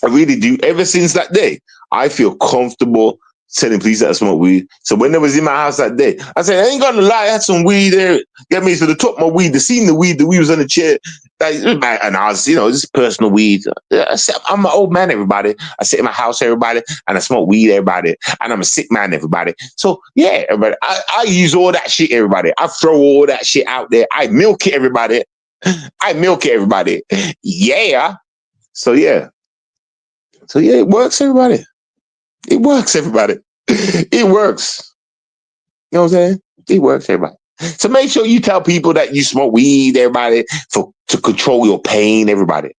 I really do. Ever since that day, I feel comfortable telling police that I smoke weed. So when they was in my house that day, I said, I ain't gonna lie, I had some weed there. Get me? So they took my weed, they seen the weed was on the chair. And I was, just personal weed. I said, I'm an old man, everybody. I sit in my house, everybody, and I smoke weed, everybody. And I'm a sick man, everybody. So yeah, everybody, I use all that shit, everybody. I throw all that shit out there. I milk it, everybody. I milk it, everybody. Yeah. So yeah, it works, everybody. It works, everybody. It works. You know what I'm saying? It works, everybody. So make sure you tell people that you smoke weed, everybody, to control your pain, everybody.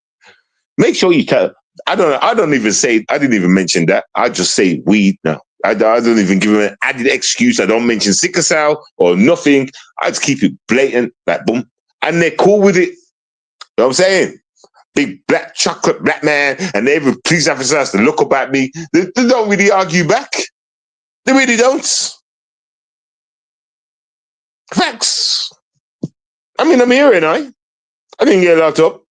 Make sure you tell. I didn't even mention that. I just say weed now. I don't even give them an added excuse. I don't mention sickle cell or nothing. I just keep it blatant, like boom. And they're cool with it. You know what I'm saying? Big black chocolate black man, and every police officer has to look up at me. They don't really argue back. They really don't. Facts. I mean, I'm hearing, I didn't get locked up.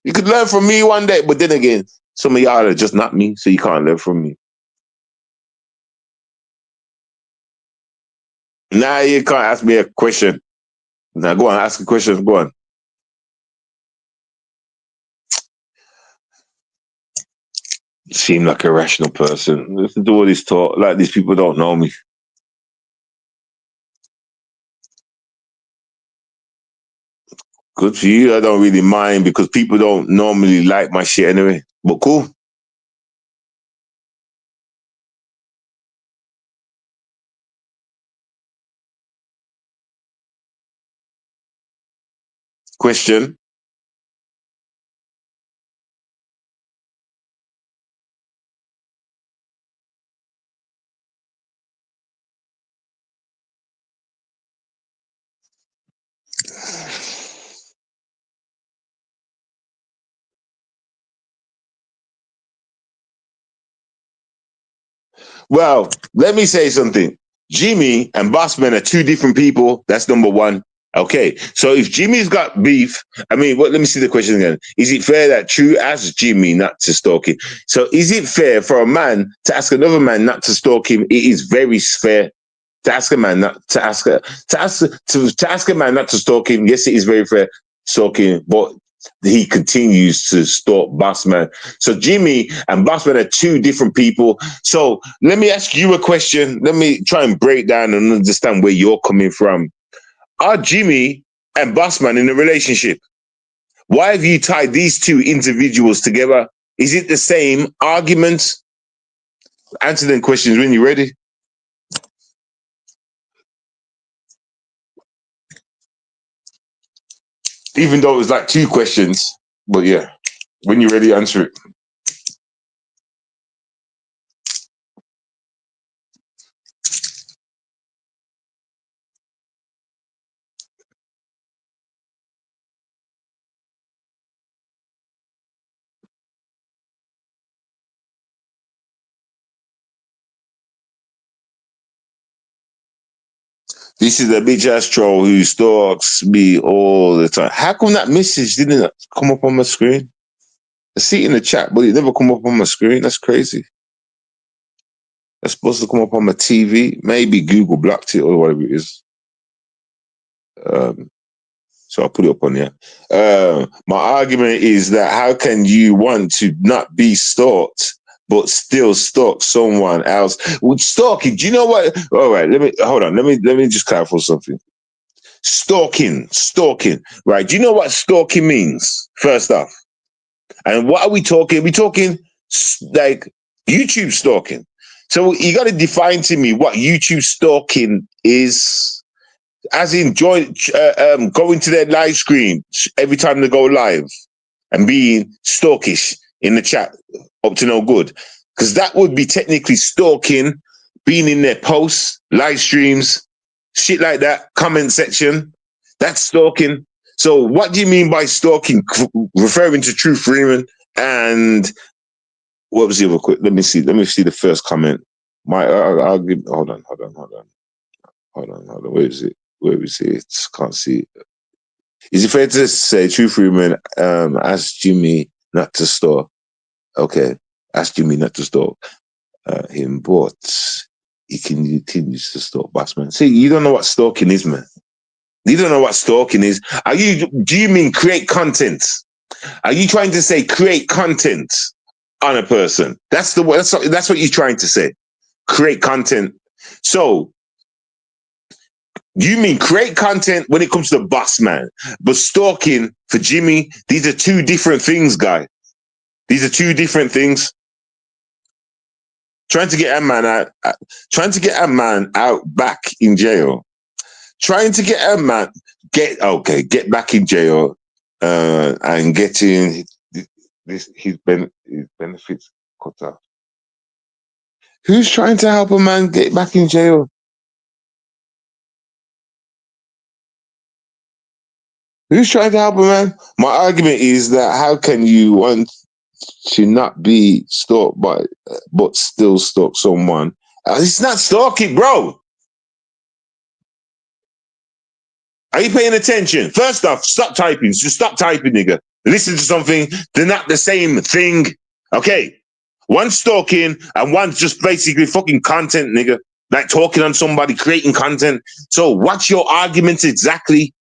You could learn from me one day, but then again, some of y'all are just not me, so you can't learn from me. Now you can't ask me a question. Now go on, ask a question. Go on. You seem like a rational person. Listen to all this talk. Like these people don't know me. Good for you. I don't really mind because people don't normally like my shit anyway. But cool. Question. Well, let me say something. Jimmy and Bossman are two different people. That's number one. Okay, so if Jimmy's got beef, I mean, let me see the question again. Is it fair that True asked Jimmy not to stalk him? So is it fair for a man to ask another man not to stalk him? It is very fair to ask a man not to ask a man not to stalk him. Yes, it is very fair stalking, but he continues to stalk Bossman. So Jimmy and Bossman are two different people. So let me ask you a question. Let me try and break down and understand where you're coming from. Are Jimmy and Bossman in a relationship? Why have you tied these two individuals together? Is it the same argument? Answer them questions when you're ready. Even though it was like two questions, but yeah, when you're ready, answer it. This is a bitch ass troll who stalks me all the time. How come that message didn't come up on my screen? I see it in the chat, but it never come up on my screen. That's crazy. That's supposed to come up on my TV. Maybe Google blocked it or whatever it is. So I'll put it up on there. My argument is that how can you want to not be stalked but still stalk someone else? With stalking, do you know what? All right, hold on. Let me just clarify something. Stalking, right? Do you know what stalking means? First off, and what are we talking? We're talking like YouTube stalking. So you got to define to me what YouTube stalking is. As in going to their live screen every time they go live. and being stalkish in the chat up to no good. Because that would be technically stalking, being in their posts, live streams, shit like that, comment section. That's stalking. So what do you mean by stalking? Referring to True Freeman and what was the other quick? Let me see the first comment. I'll give, hold on. Where is it? Can't see it. Is it fair to say True Freeman asked Jimmy not to stalk? Okay, asked Jimmy not to stalk him, but he continues to stalk Bassman. See, you don't know what stalking is, man. You don't know what stalking is. Do you mean create content? Are you trying to say create content on a person? That's what you're trying to say. Create content. So you mean create content when it comes to Bossman, but stalking for Jimmy, these are two different things, guy. These are two different things. Trying to get a man out back in jail. Trying to get a man get back in jail and getting his benefits cut off. Who's trying to help a man get back in jail? Who's trying to help a man? My argument is that how can you want to not be stalked but still stalk someone? It's not stalking, bro. Are you paying attention? First off, stop typing. Just stop typing, nigga. Listen to something. They're not the same thing. Okay. One's stalking and one's just basically fucking content, nigga. Like talking on somebody, creating content. So what's your argument exactly?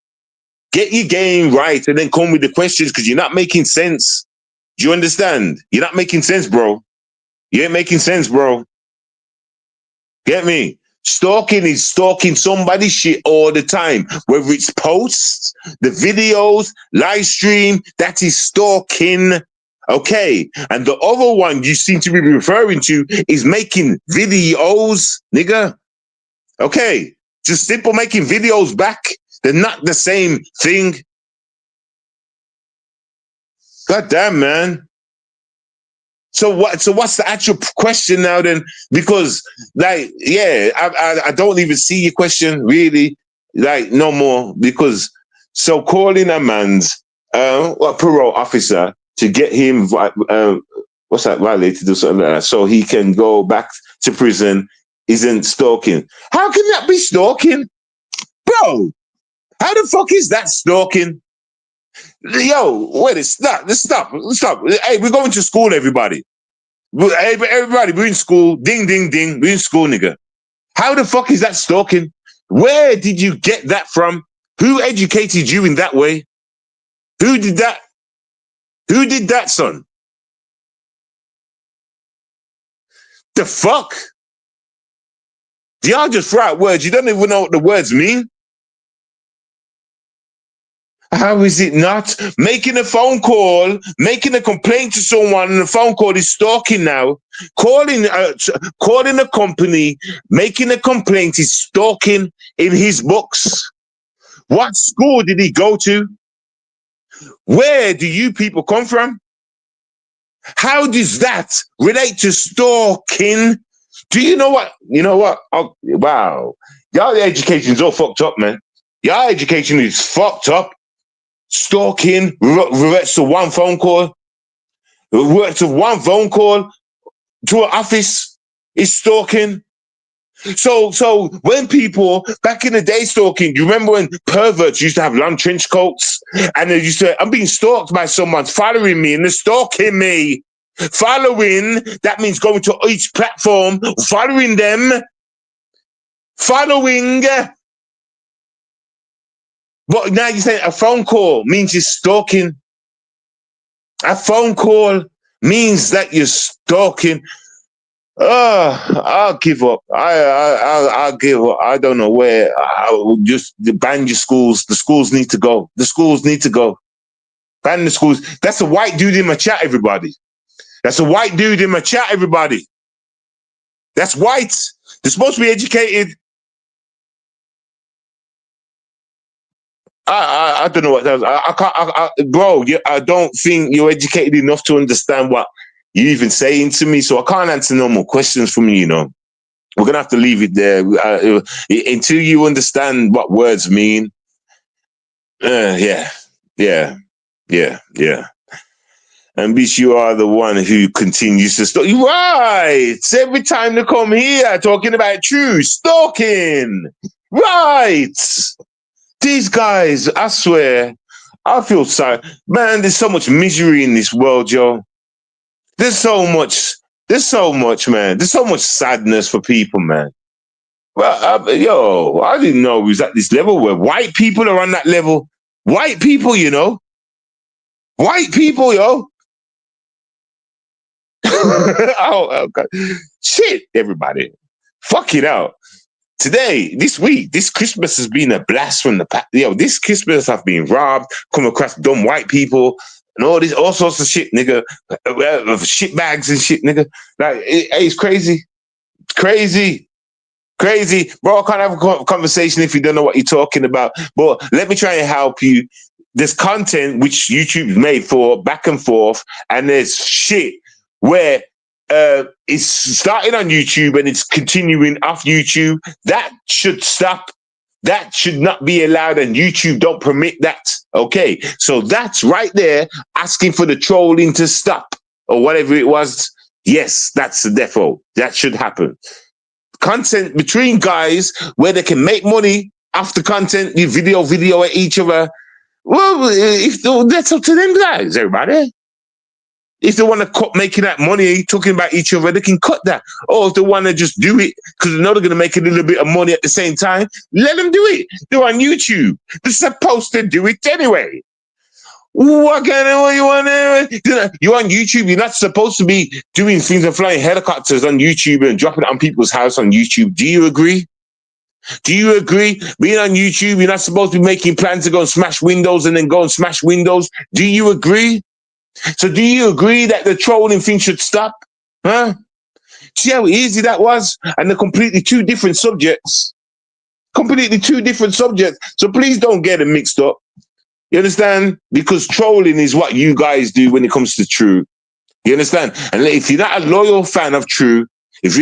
Get your game right and then come with the questions because you're not making sense. Do you understand? You're not making sense, bro. You ain't making sense, bro. Get me? Stalking is stalking somebody's shit all the time. Whether it's posts, the videos, live stream, that is stalking. Okay. And the other one you seem to be referring to is making videos, nigga. Okay. Just simple making videos back. They're not the same thing. God damn, man. So what's the actual question now then? Because like, yeah, I don't even see your question really, like no more. Because so calling a man's parole officer to get him what's that violated or something like that, so he can go back to prison isn't stalking. How can that be stalking, bro? How the fuck is that stalking? Yo, wait, stop. Hey, we're going to school, everybody. Hey, everybody, we're in school. Ding, ding, ding. We're in school, nigga. How the fuck is that stalking? Where did you get that from? Who educated you in that way? Who did that? Who did that, son? The fuck? Do y'all just throw out words? You don't even know what the words mean? How is it not? Making a phone call, making a complaint to someone, and the phone call is stalking now. Calling a company, making a complaint is stalking in his books. What school did he go to? Where do you people come from? How does that relate to stalking? Do you know what? You know what? Oh, wow. Y'all education is all fucked up, man. Y'all education is fucked up. Stalking reverts to one phone call. Reverts to one phone call to an office is stalking. So when people back in the day stalking, you remember when perverts used to have long trench coats and they used to, I'm being stalked by someone following me and they're stalking me. Following, that means going to each platform, following them, following. But now you're saying a phone call means you're stalking. A phone call means that you're stalking. I'll give up. I'll give up. I don't know where. I'll just ban your schools. The schools need to go. The schools need to go. Ban the schools. That's a white dude in my chat, everybody. That's a white dude in my chat, everybody. That's white. They're supposed to be educated. I don't know what that was. I can't, bro. I don't think you're educated enough to understand what you're even saying to me. So I can't answer no more questions from you. You know, we're gonna have to leave it there until you understand what words mean. Yeah, yeah, yeah, yeah. And bitch, you are the one who continues to stalk. Right. Every time they come here talking about true stalking. Right. These guys, I swear, I feel sorry. Man, there's so much misery in this world, yo. There's so much, man. There's so much sadness for people, man. Well, yo, I didn't know we was at this level where white people are on that level. White people, you know. White people, yo. Oh, God. Shit, everybody. Fuck it out. Today, this week, this Christmas has been a blast from the past. Yo, this Christmas I've been robbed, come across dumb white people, and all sorts of shit, nigga. Shit bags and shit, nigga. Like, it's crazy. It's crazy. Crazy. Bro, I can't have a conversation if you don't know what you're talking about. But let me try and help you. There's content which YouTube's made for back and forth, and there's shit where it's starting on YouTube and it's continuing off YouTube. That should stop. That should not be allowed, and YouTube don't permit that. Okay, so that's right there asking for the trolling to stop or whatever it was. Yes, that's the default. That should happen. Content between guys where they can make money after content, you video at each other. Well, if that's up to them guys, everybody. If they want to cut making that money, talking about each other, they can cut that. Or if they want to just do it because they know they're going to make a little bit of money at the same time, let them do it. They're on YouTube. They're supposed to do it anyway. What kind of what you want to? You're on YouTube. You're not supposed to be doing things and flying helicopters on YouTube and dropping it on people's house on YouTube. Do you agree? Do you agree? Being on YouTube, you're not supposed to be making plans to go and smash windows and then go and smash windows. Do you agree? So do you agree that the trolling thing should stop? Huh? See how easy that was? And they're completely two different subjects. Completely two different subjects. So please don't get it mixed up. You understand? Because trolling is what you guys do when it comes to True. You understand? And if you're not a loyal fan of True, but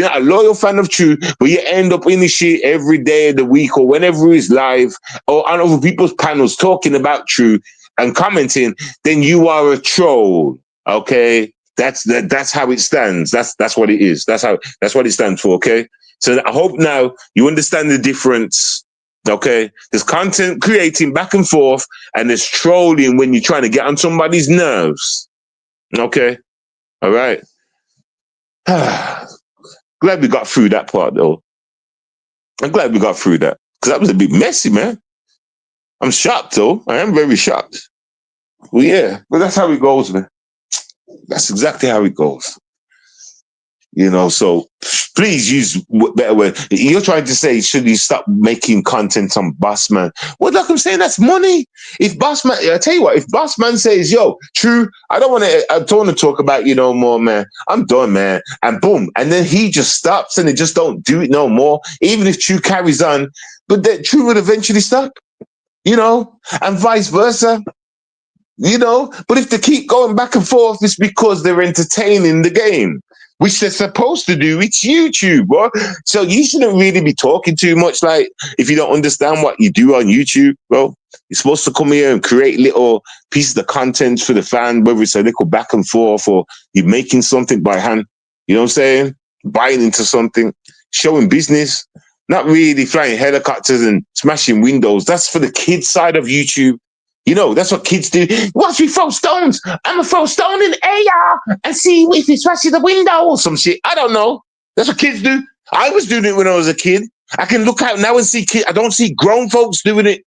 you end up in the shit every day of the week or whenever it's live or on other people's panels talking about True and commenting, then you are a troll. Okay? That's how it stands. That's what it is. That's what it stands for, okay? So I hope now you understand the difference. Okay? There's content creating back and forth, and there's trolling when you're trying to get on somebody's nerves. Okay? All right. Glad we got through that part, though. I'm glad we got through that. Because that was a bit messy, man. I'm shocked, though. I am very shocked. Well, yeah. But that's how it goes, man. That's exactly how it goes. You know, so please use better words. You're trying to say, should you stop making content on Bossman? Well, like I'm saying, that's money. If Bossman, I tell you what, if Bossman says, yo, True, I don't want to talk about you no more, man. I'm done, man. And boom. And then he just stops and they just don't do it no more. Even if True carries on, but that True would eventually stop, you know, and vice versa. You know, but if they keep going back and forth, it's because they're entertaining the game, which they're supposed to do. It's YouTube, bro. So you shouldn't really be talking too much. Like, if you don't understand what you do on YouTube, bro, you're supposed to come here and create little pieces of content for the fan, whether it's a little back and forth or you're making something by hand. You know what I'm saying? Buying into something, showing business, not really flying helicopters and smashing windows. That's for the kids side of YouTube. You know, that's what kids do. Watch me throw stones. I'm going to throw a stone in the air and see if it smashes the window or some shit. I don't know. That's what kids do. I was doing it when I was a kid. I can look out now and see kids. I don't see grown folks doing it.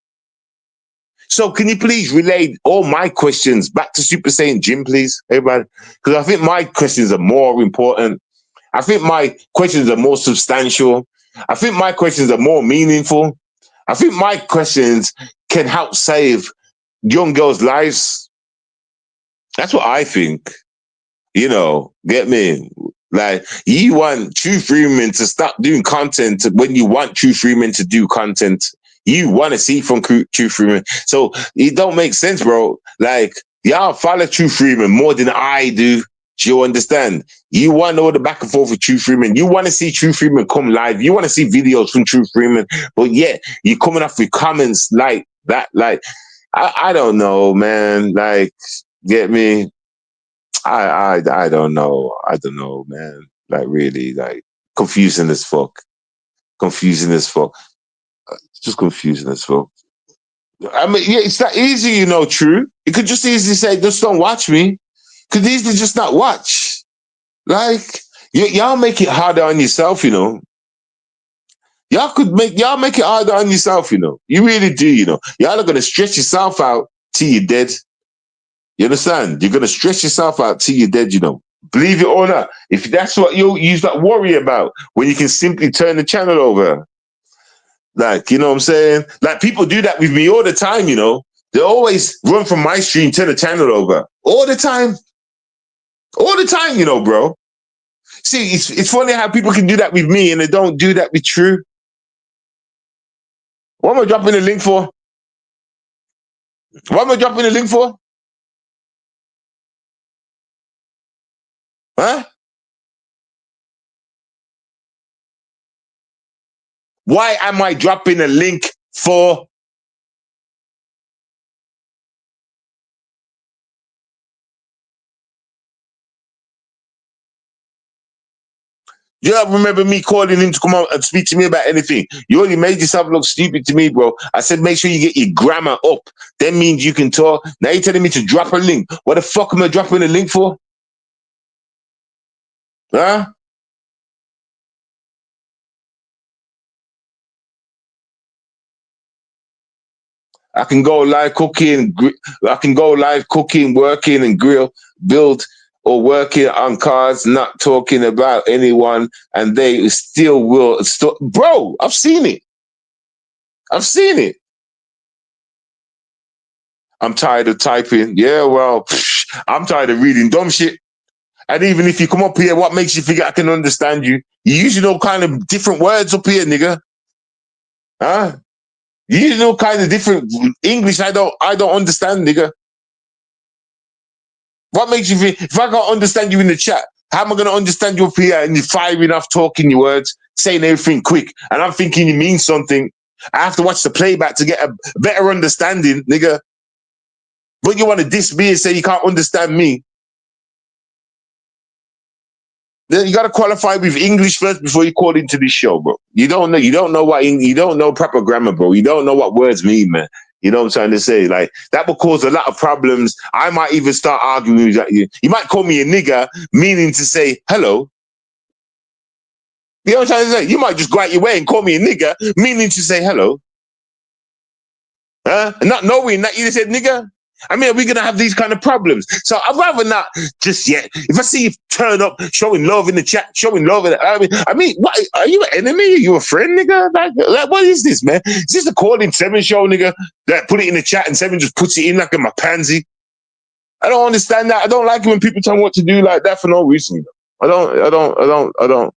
So can you please relay all my questions back to Super Saiyan Jim, please, everybody? Because I think my questions are more important. I think my questions are more substantial. I think my questions are more meaningful. I think my questions can help save young girls' lives. That's what I think. You know, get me? Like, you want True Freeman to stop doing content when you want True Freeman to do content. you want to see from True Freeman. So it don't make sense, bro. Like, y'all follow True Freeman more than I do. Do you understand? You want to know the back and forth with True Freeman. You want to see True Freeman come live. You want to see videos from True Freeman. But yet, you're coming off with comments like that. Like, I don't know, man. Like, get me? I don't know. I don't know, man. Like, really, like, confusing as fuck. Confusing as fuck. Just confusing as fuck. I mean, yeah, it's that easy, you know, True. You could just easily say, just don't watch me. Could easily just not watch. Like, y'all make it harder on yourself, you know. Y'all make it harder on yourself, you know. You really do, you know. Y'all are gonna stretch yourself out till you're dead. You understand? You're gonna stretch yourself out till you're dead, you know. Believe it or not, if that's what you start worry about, when you can simply turn the channel over. Like, you know what I'm saying? Like, people do that with me all the time, you know. They always run from my stream, turn the channel over. All the time. All the time, you know, bro. See, it's funny how people can do that with me and they don't do that with True. What am I dropping the link for? What am I dropping the link for? Huh? Why am I dropping a link for? You don't remember me calling him to come out and speak to me about anything. You only made yourself look stupid to me, bro. I said, make sure you get your grammar up. That means you can talk. Now you're telling me to drop a link. What the fuck am I dropping a link for? Huh? I can go live cooking. I can go live cooking, working and build or working on cars, not talking about anyone, and they still will. Bro, I've seen it. I've seen it. I'm tired of typing. Yeah, well, I'm tired of reading dumb shit. And even if you come up here, what makes you think I can understand you? You usually know kind of different words up here, nigga. Huh? You usually know kind of different English. I don't understand, nigga. What makes you think if I can't understand you in the chat, how am I gonna understand you up here and you're firing off, talking your words, saying everything quick, and I'm thinking you mean something. I have to watch the playback to get a better understanding, nigga. But you want to diss me and say you can't understand me. Then you got to qualify with English first before you call into this show, bro. You don't know. You don't know you don't know proper grammar, bro. You don't know what words mean, man. You know what I'm trying to say? Like, that will cause a lot of problems. I might even start arguing with you. You might call me a nigger, meaning to say hello. You know what I'm trying to say? You might just go out your way and call me a nigger, meaning to say hello. And not knowing that you just said nigger. I mean, are we going to have these kind of problems? So I'd rather not just yet. If I see you turn up, showing love in the chat, showing love in the, I mean, what, are you an enemy? Are you a friend, nigga? Like, what is this, man? Is this the Calling Seven show, nigga? That put it in the chat and Seven just puts it in like in my pansy? I don't understand that. I don't like it when people tell me what to do like that for no reason. I don't.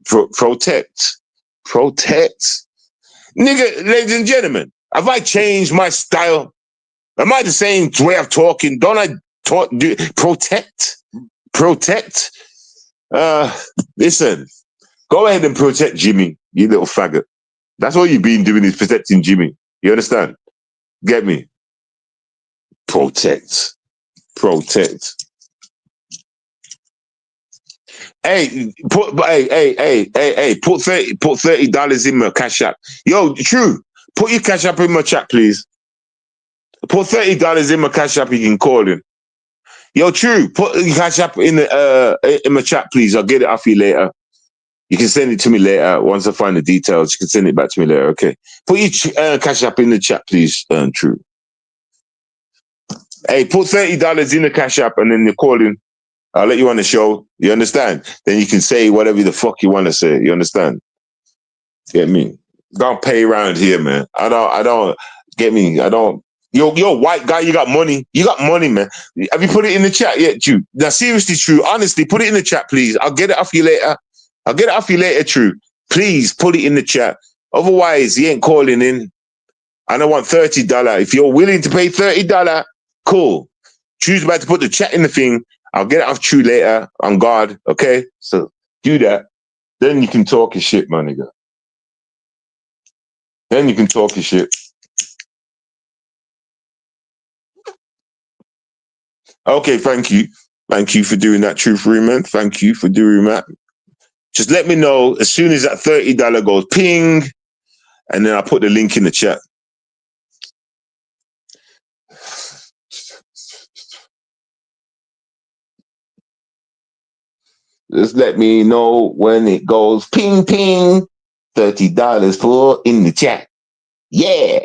Protect. Nigga, ladies and gentlemen, have I changed my style? Am I the same way of talking? Don't I protect? Listen, go ahead and protect Jimmy, you little faggot. That's all you've been doing is protecting Jimmy. You understand? Get me? Protect. Hey, put $30 in my cash app. Yo, True, put your cash app in my chat, please. Put $30 in my cash app. You can call him. Yo, True, put your cash app in my chat, please. I'll get it off you later. You can send it to me later. Once I find the details, you can send it back to me later. Okay. Put your cash app in the chat, please, True. Hey, put $30 in the cash app and then you're calling. I'll let you on the show. You understand? Then you can say whatever the fuck you want to say. You understand? Get me? Don't pay around here, man. I don't get me. I don't. You're a white guy. You got money. You got money, man. Have you put it in the chat yet, True? Now, seriously, True. Honestly, put it in the chat, please. I'll get it off you later. True. Please put it in the chat. Otherwise, he ain't calling in. And I want $30. If you're willing to pay $30, cool. Choose about to put the chat in the thing. I'll get it off True later on God. Okay? So do that. Then you can talk your shit, my nigga. Then you can talk your shit. Okay, thank you. Thank you for doing that, Truth Freeman. Thank you for doing that. Just let me know as soon as that $30 goes ping, and then I'll put the link in the chat. Just let me know when it goes ping ping. $30 for in the chat. Yeah.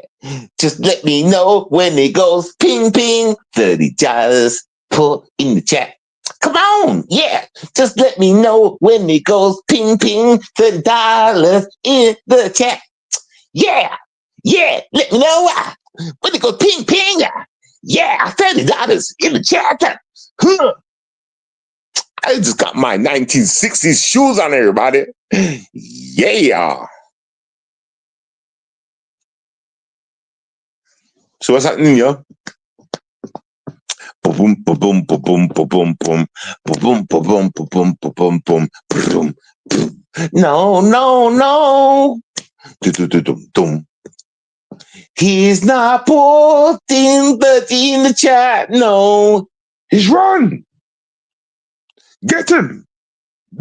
Just let me know when it goes ping ping. $30 for in the chat. Come on. Yeah. Just let me know when it goes ping ping. $30 in the chat. Yeah. Yeah. Let me know when it goes ping ping. Yeah. $30 in the chat. Huh. I just got my 1960s shoes on, everybody. Yeah. So what's happening, yo? Boom, boom, boom, boom, boom, boom, boom, boom, boom, boom, boom, boom, boom, boom. No, no, no. He's not putting the chat. No, he's run. Get him.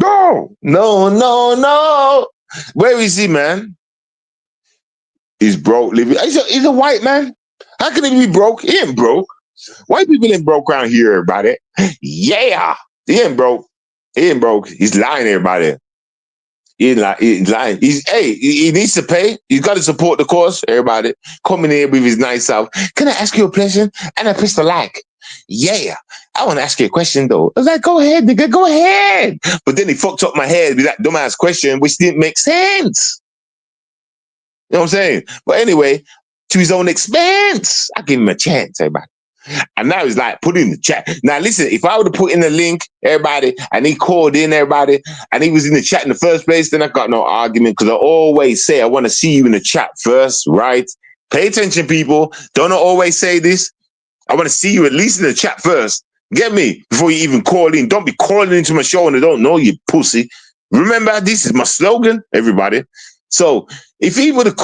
Go. No, no, no. Where is he, man? He's broke. Living. He's a white man. How can he be broke? He ain't broke. White people ain't broke around here, everybody. Yeah. He ain't broke. He ain't broke. He's lying, everybody. He's lying. He needs to pay. He's got to support the cause, everybody. Coming in with his nice self. Can I ask you a question? And I press the like. Yeah. I want to ask you a question, though. I was like, go ahead, nigga, go ahead. But then he fucked up my head with that dumbass question, which didn't make sense. You know what I'm saying? But anyway, to his own expense, I give him a chance, everybody. And now he's like, put in the chat. Now listen, if I would have put in the link, everybody, and he called in everybody, and he was in the chat in the first place, then I got no argument, because I always say I want to see you in the chat first, right? Pay attention, people. Don't I always say this? I want to see you at least in the chat first. Get me? Before you even call in. Don't be calling into my show and I don't know you, pussy. Remember, this is my slogan, everybody. So if I would have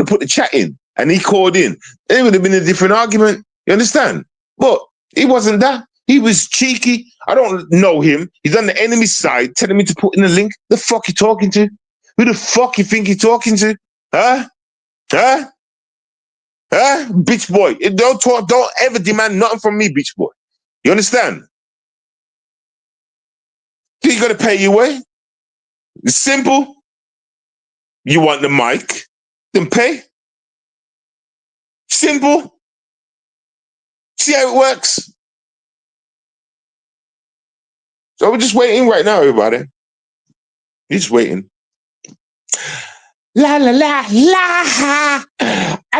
put the chat in and he called in, it would have been a different argument. You understand? But he wasn't that. He was cheeky. I don't know him. He's on the enemy side telling me to put in the link. The fuck you talking to? Who the fuck you think you're talking to? Huh? Huh? Huh? Bitch boy. Don't ever demand nothing from me, bitch boy. You understand? You gotta pay your way. It's simple. You want the mic, then pay. Simple. See how it works? So we're just waiting right now, everybody. You're just waiting. La la la la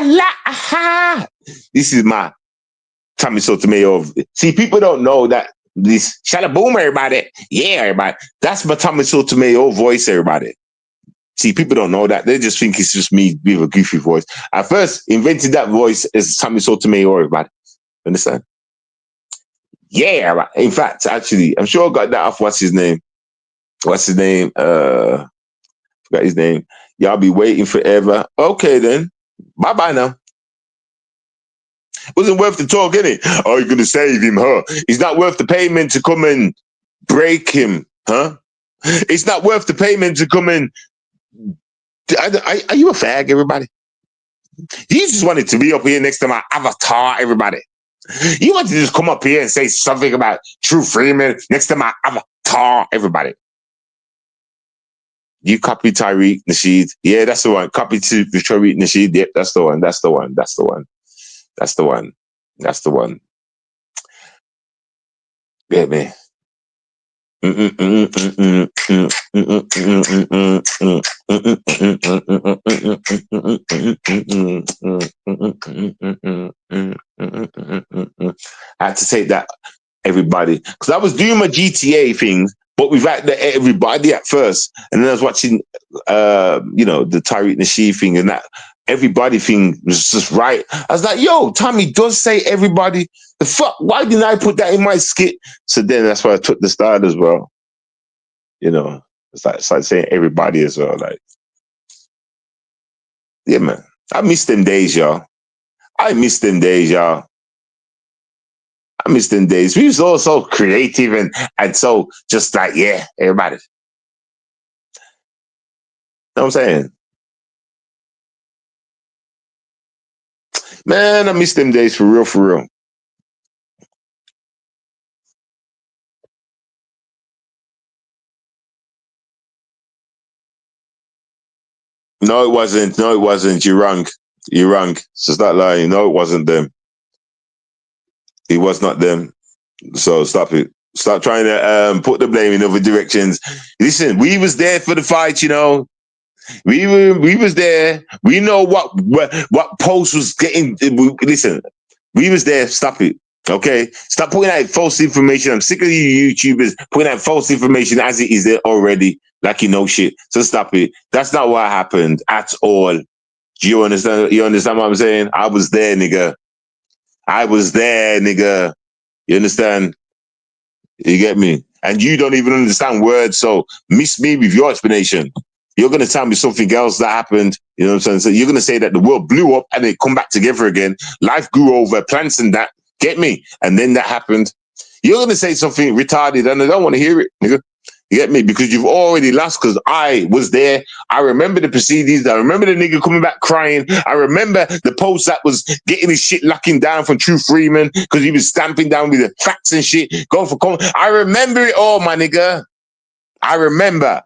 la ha. This is my Tommy Sotomayor. See, people don't know that this shalaboom, everybody. Yeah, everybody. That's my Tommy Sotomayor voice, everybody. See, people don't know that. They just think it's just me with a goofy voice. I first invented that voice as Tommy Sotomayor, everybody. Understand? Yeah, in fact, actually, I'm sure I got that off what's his name? Forgot his name. Y'all be waiting forever. Okay, then. Bye-bye now. Wasn't worth the talk, innit? Oh, you're gonna save him, huh? It's not worth the payment to come and break him, huh? It's not worth the payment to come and... Are you a fag, everybody? You just wanted to be up here next to my avatar, everybody. You want to just come up here and say something about True Freeman next to my avatar, everybody. You copy Tariq Nasheed. Yeah, that's the one. Copy to Tariq Nasheed. Yep, that's the one. That's the one. That's the one. That's the one. That's the one. Get me. I had to take that, everybody, because I was doing my GTA things, But we've had everybody at first. And then I was watching, the Tariq Nasheed thing and that everybody thing was just right. I was like, yo, Tommy does say everybody. The fuck? Why didn't I put that in my skit? So then that's why I took the start as well. It's like saying everybody as well. Like, yeah, man. I miss them days, y'all. I miss them days, y'all. I miss them days. We was all so creative and so just like, yeah, everybody. You know what I'm saying? Man, I miss them days for real, for real. No, it wasn't. No, it wasn't. You're wrong. You're wrong. So stop lying. No, it wasn't them. It was not them. So stop it. Stop trying to put the blame in other directions. Listen, we was there for the fight, We was there. We know what post was getting. Listen, we was there. Stop it. Okay, stop putting out false information. I'm sick of you YouTubers putting out false information as it is there already, like you know shit. So stop it. That's not what happened at all. Do you understand? You understand what I'm saying? I was there, nigga. I was there, nigga. You understand? You get me? And you don't even understand words, so miss me with your explanation. You're going to tell me something else that happened. You know what I'm saying? So you're going to say that the world blew up and it come back together again. Life grew over plants and that. Get me? And then that happened. You're going to say something retarded and I don't want to hear it, nigga. You get me? Because you've already lost because I was there. I remember the proceedings. I remember the nigga coming back crying. I remember the post that was getting his shit locking down from True Freeman because he was stamping down with the facts and shit. Going for comment. I remember it all, my nigga. I remember.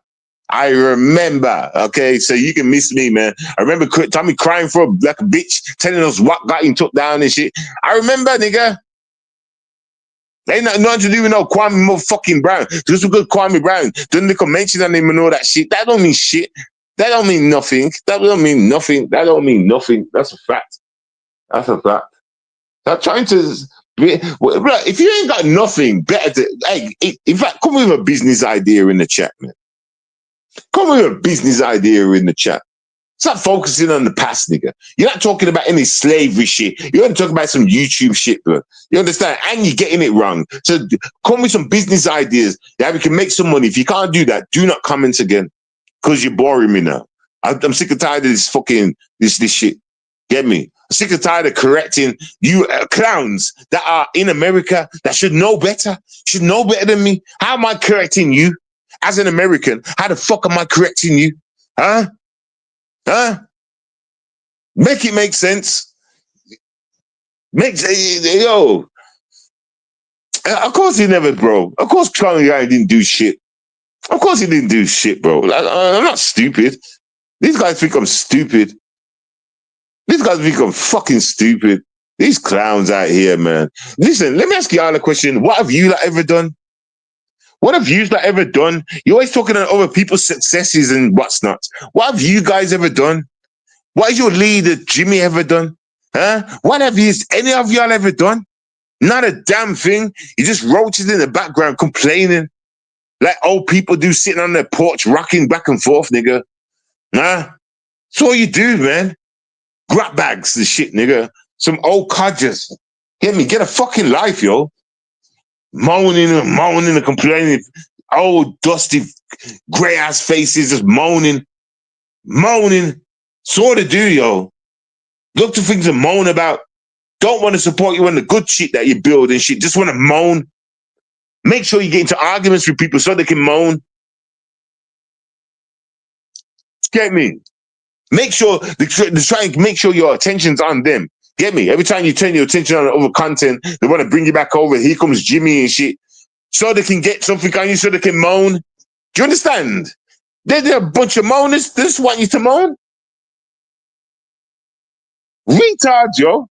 Okay, so you can miss me, man. I remember Tommy crying for like a bitch, telling us what got him took down and shit. I remember, nigga. Ain't nothing to do with no Kwame motherfucking Brown. Just because Kwame Brown didn't make a mention on him and all that shit, that don't mean shit. That don't mean nothing. That don't mean nothing. That don't mean nothing. That's a fact. That's a fact. Stop trying to. If you ain't got nothing better to, hey, in fact, come with a business idea in the chat, man. Come with a business idea in the chat. Stop focusing on the past, nigga. You're not talking about any slavery shit. You're not talking about some YouTube shit, bro. You understand? And you're getting it wrong. So come with some business ideas that we can make some money. If you can't do that, do not comment again. Because you're boring me now. I'm sick and tired of this fucking, this shit. Get me? I'm sick and tired of correcting you clowns that are in America that should know better. Should know better than me. How am I correcting you? As an American, how the fuck am I correcting you? Huh? Make it make sense. Yo. Of course he never, bro. Of course Charlie Guy didn't do shit. Of course he didn't do shit, bro. I'm not stupid. These guys think I'm stupid. These guys think I'm fucking stupid. These clowns out here, man. Listen, let me ask y'all a question. What have you ever done? What have you ever done? You're always talking about other people's successes and what's not. What have you guys ever done? What has your leader, Jimmy, ever done? Huh? What have any of y'all ever done? Not a damn thing. You just roaches in the background complaining like old people do sitting on their porch rocking back and forth, nigga. Huh? That's all you do, man. Grab bags and shit, nigga. Some old codgers. Get me? Get a fucking life, yo. Moaning and complaining. Old, dusty, grey ass faces just moaning. That's all they do, yo. Look to things to moan about. Don't want to support you on the good shit that you build and shit. Just want to moan. Make sure you get into arguments with people so they can moan. Get me? Make sure they try and make sure your attention's on them. Get me? Every time you turn your attention on other content, they want to bring you back over. Here comes Jimmy and shit. So they can get something on you so they can moan. Do you understand? They're a bunch of moaners. They just want you to moan. Retards, yo.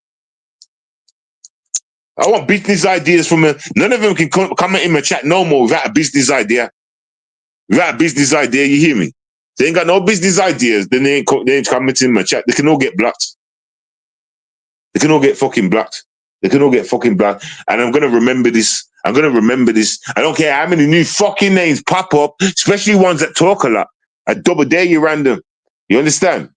I want business ideas from them. None of them can comment in my chat no more without a business idea. Without a business idea, you hear me? They ain't got no business ideas, then they ain't commenting in my chat. They can all get blocked. They can all get fucking blocked. They can all get fucking black. And I'm gonna remember this. I'm gonna remember this. I don't care how many new fucking names pop up, especially ones that talk a lot. I double dare you random. You understand?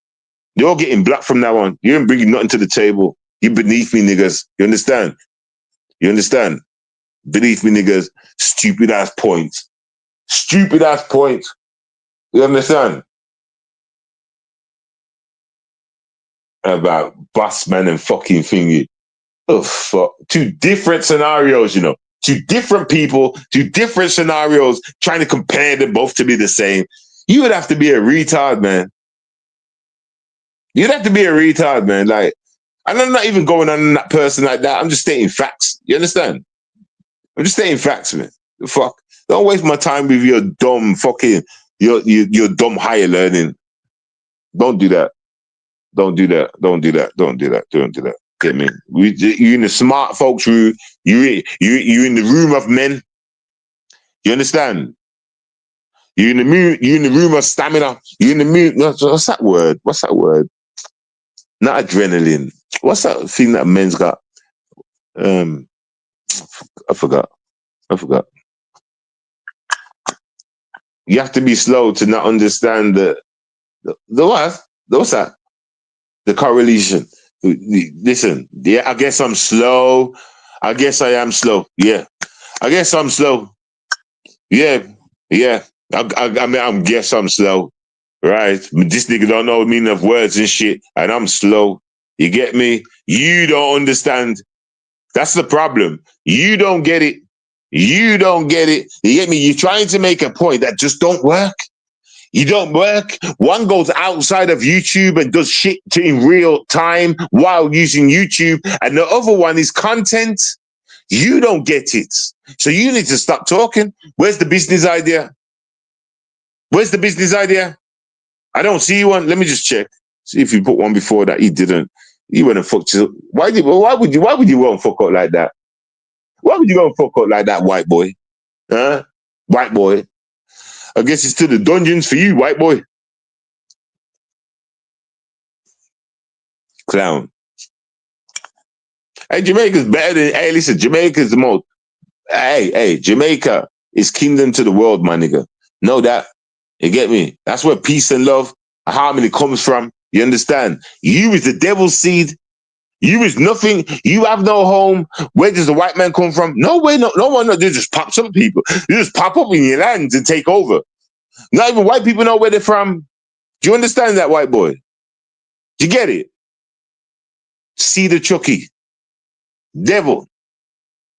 You're all getting black from now on. You ain't bringing nothing to the table. You beneath me, niggas. You understand? You understand? Beneath me, niggas. Stupid ass points. Stupid ass points. You understand? About Busman and fucking thingy. Oh, fuck. Two different scenarios, you know. Two different people, two different scenarios, trying to compare them both to be the same. You would have to be a retard, man. You'd have to be a retard, man. Like, and I'm not even going on that person like that. I'm just stating facts. You understand? I'm just stating facts, man. Fuck. Don't waste my time with your dumb fucking, your dumb higher learning. Don't do that. Don't do that. Don't do that. Don't do that. Don't do that. Get me? You in the smart folks room. You in the room of men. You understand? You in the room of stamina. You in the mood. What's that word? What's that word? Not adrenaline. What's that thing that men's got? I forgot. I forgot. You have to be slow to not understand the what? What's that? The correlation. Listen, yeah, I guess I'm slow. I guess I am slow. Yeah. I guess I'm slow. Yeah. Yeah. I mean, I guess I'm slow. Right? This nigga don't know the meaning of words and shit, and I'm slow. You get me? You don't understand. That's the problem. You don't get it. You don't get it. You get me? You're trying to make a point that just don't work. You don't work. One goes outside of YouTube and does shit in real time while using YouTube, and the other one is content. You don't get it. So you need to stop talking. Where's the business idea? Where's the business idea? I don't see one. Let me just check. See if you put one before that. He didn't. He went and fucked you. Why would you go and fuck up like that? Why would you go and fuck up like that, white boy? Huh? White boy. I guess it's to the dungeons for you, white boy. Clown. Hey, Jamaica's better than, hey, listen, Jamaica's the most, hey, Jamaica is kingdom to the world, my nigga. Know that. You get me? That's where peace and love and harmony comes from. You understand? You is the devil's seed. You is nothing. You have no home. Where does the white man come from? Nowhere, no one. They just pop some people. They just pop up in your lands and take over. Not even white people know where they're from. Do you understand that, white boy? Do you get it? See the Chucky. Devil.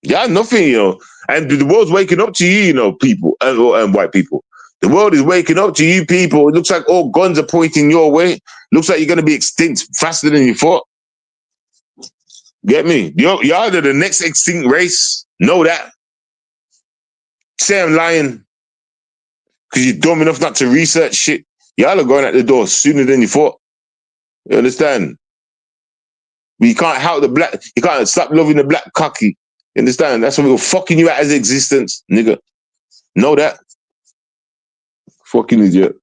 Yeah, nothing, you know. And the world's waking up to you, you know, people and white people. The world is waking up to you people. It looks like all guns are pointing your way. Looks like you're going to be extinct faster than you thought. Get me? Y'all are the next extinct race. Know that. Say I'm lying because you're dumb enough not to research shit. Y'all are going out the door sooner than you thought. You understand? But you can't help the black. You can't stop loving the black cocky. You understand? That's what we're fucking you out as existence, nigga. Know that. Fucking idiot.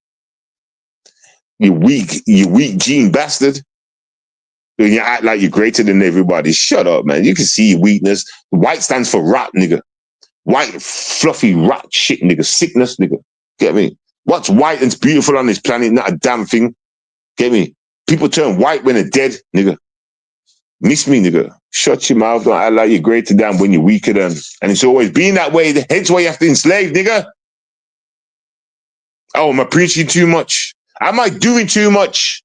You weak gene bastard. And you act like you're greater than everybody. Shut up, man. You can see your weakness. White stands for rot, nigga. White, fluffy rot shit, nigga. Sickness, nigga. Get me? What's white and's beautiful on this planet? Not a damn thing. Get me? People turn white when they're dead, nigga. Miss me, nigga. Shut your mouth. Don't act like you're greater than when you're weaker than. And it's always been that way. Hence why you have to enslave, nigga. Oh, am I preaching too much? Am I doing too much?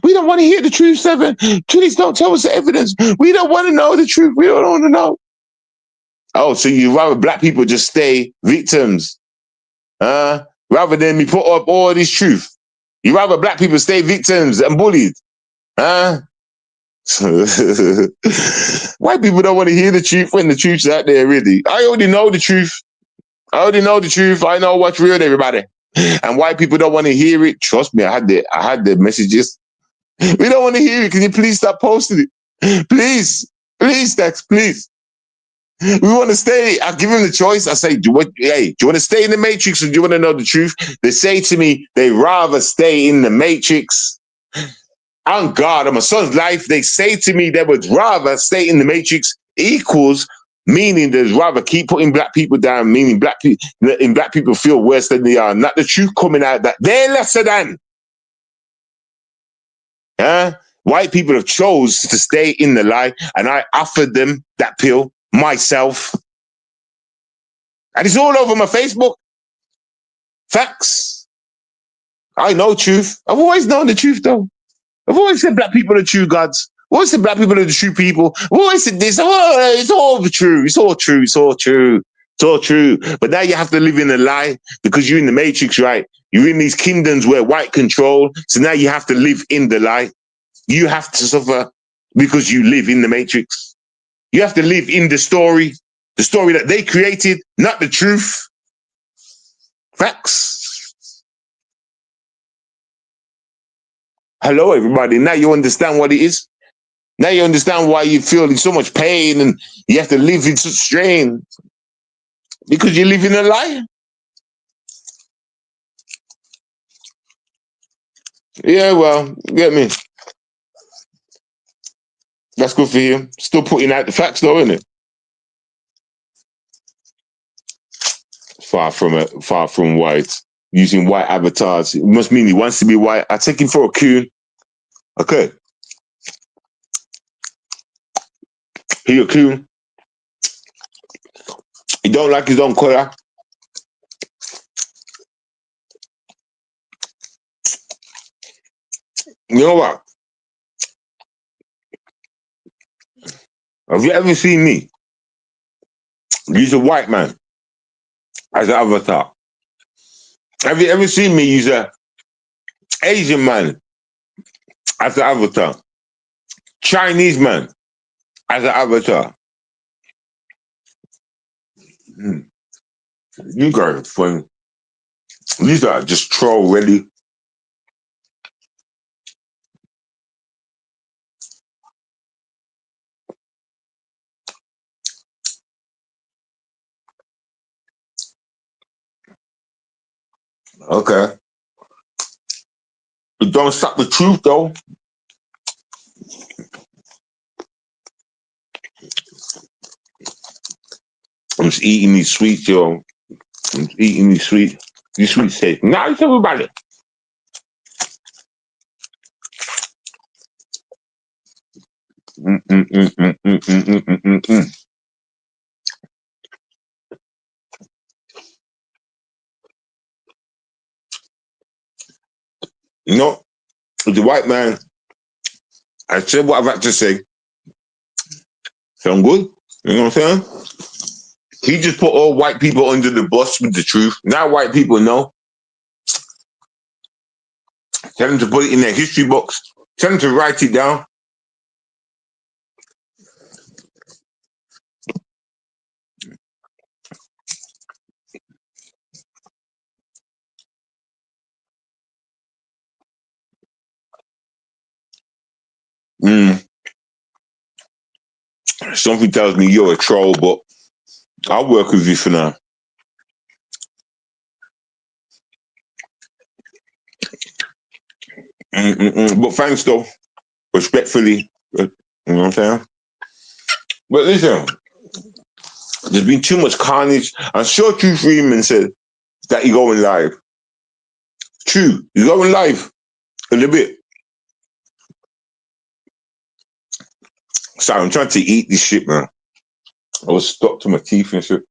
We don't want to hear the truth, Seven. Please don't tell us the evidence. We don't want to know the truth. We don't want to know. Oh, so you rather black people just stay victims, rather than me put up all this truth. You rather black people stay victims and bullied, huh? White people don't want to hear the truth when the truth's out there, really. I already know the truth. I already know the truth. I know what's real, everybody. And white people don't want to hear it. Trust me, I had the messages. We don't want to hear it. Can you please stop posting it? Please, Dex, please. We want to stay. I give him the choice. I say, do you want to stay in the Matrix or do you want to know the truth? They say to me, they rather stay in the Matrix. on God, on my son's life, they say to me they would rather stay in the matrix equals, meaning they'd rather keep putting black people down, meaning black people feel worse than they are, not the truth coming out that they're lesser than. White people have chose to stay in the lie, and I offered them that pill myself. And it's all over my Facebook. Facts. I know truth. I've always known the truth, though. I've always said black people are the true gods. I've always said black people are the true people. I've always said this. Oh, it's all true. It's all true. It's all true. It's all true. But now you have to live in a lie because you're in the matrix, right? You're in these kingdoms where white control. So now you have to live in the lie. You have to suffer because you live in the matrix. You have to live in the story that they created, not the truth. Facts. Hello, everybody. Now you understand what it is. Now you understand why you feel in so much pain and you have to live in such strain. Because you live in a lie. Yeah, well, get me. That's good for you. Still putting out the facts though, isn't it? Far from white. Using white avatars. It must mean he wants to be white. I take him for a coon. Okay. He a coon. He don't like his own color. You know what? Have you ever seen me use a white man as an avatar? Have you ever seen me use a Asian man as an avatar? Chinese man as an avatar? You guys are funny. These are just troll ready. Okay. But don't stop the truth though. I'm just eating these sweets, yo. I'm just eating these sweets. These sweets taste nice, everybody. You know, the white man, I said what I've had to say. Sound good? You know what I'm saying? He just put all white people under the bus with the truth. Now white people know. Tell them to put it in their history books. Tell them to write it down. Something tells me you're a troll, but I'll work with you for now. But thanks though, respectfully. You know what I'm saying? But listen, there's been too much carnage. I'm sure True Freeman said that he's going live. True, he's going live in a bit. Sorry, I'm trying to eat this shit, man. I was stuck to my teeth and shit.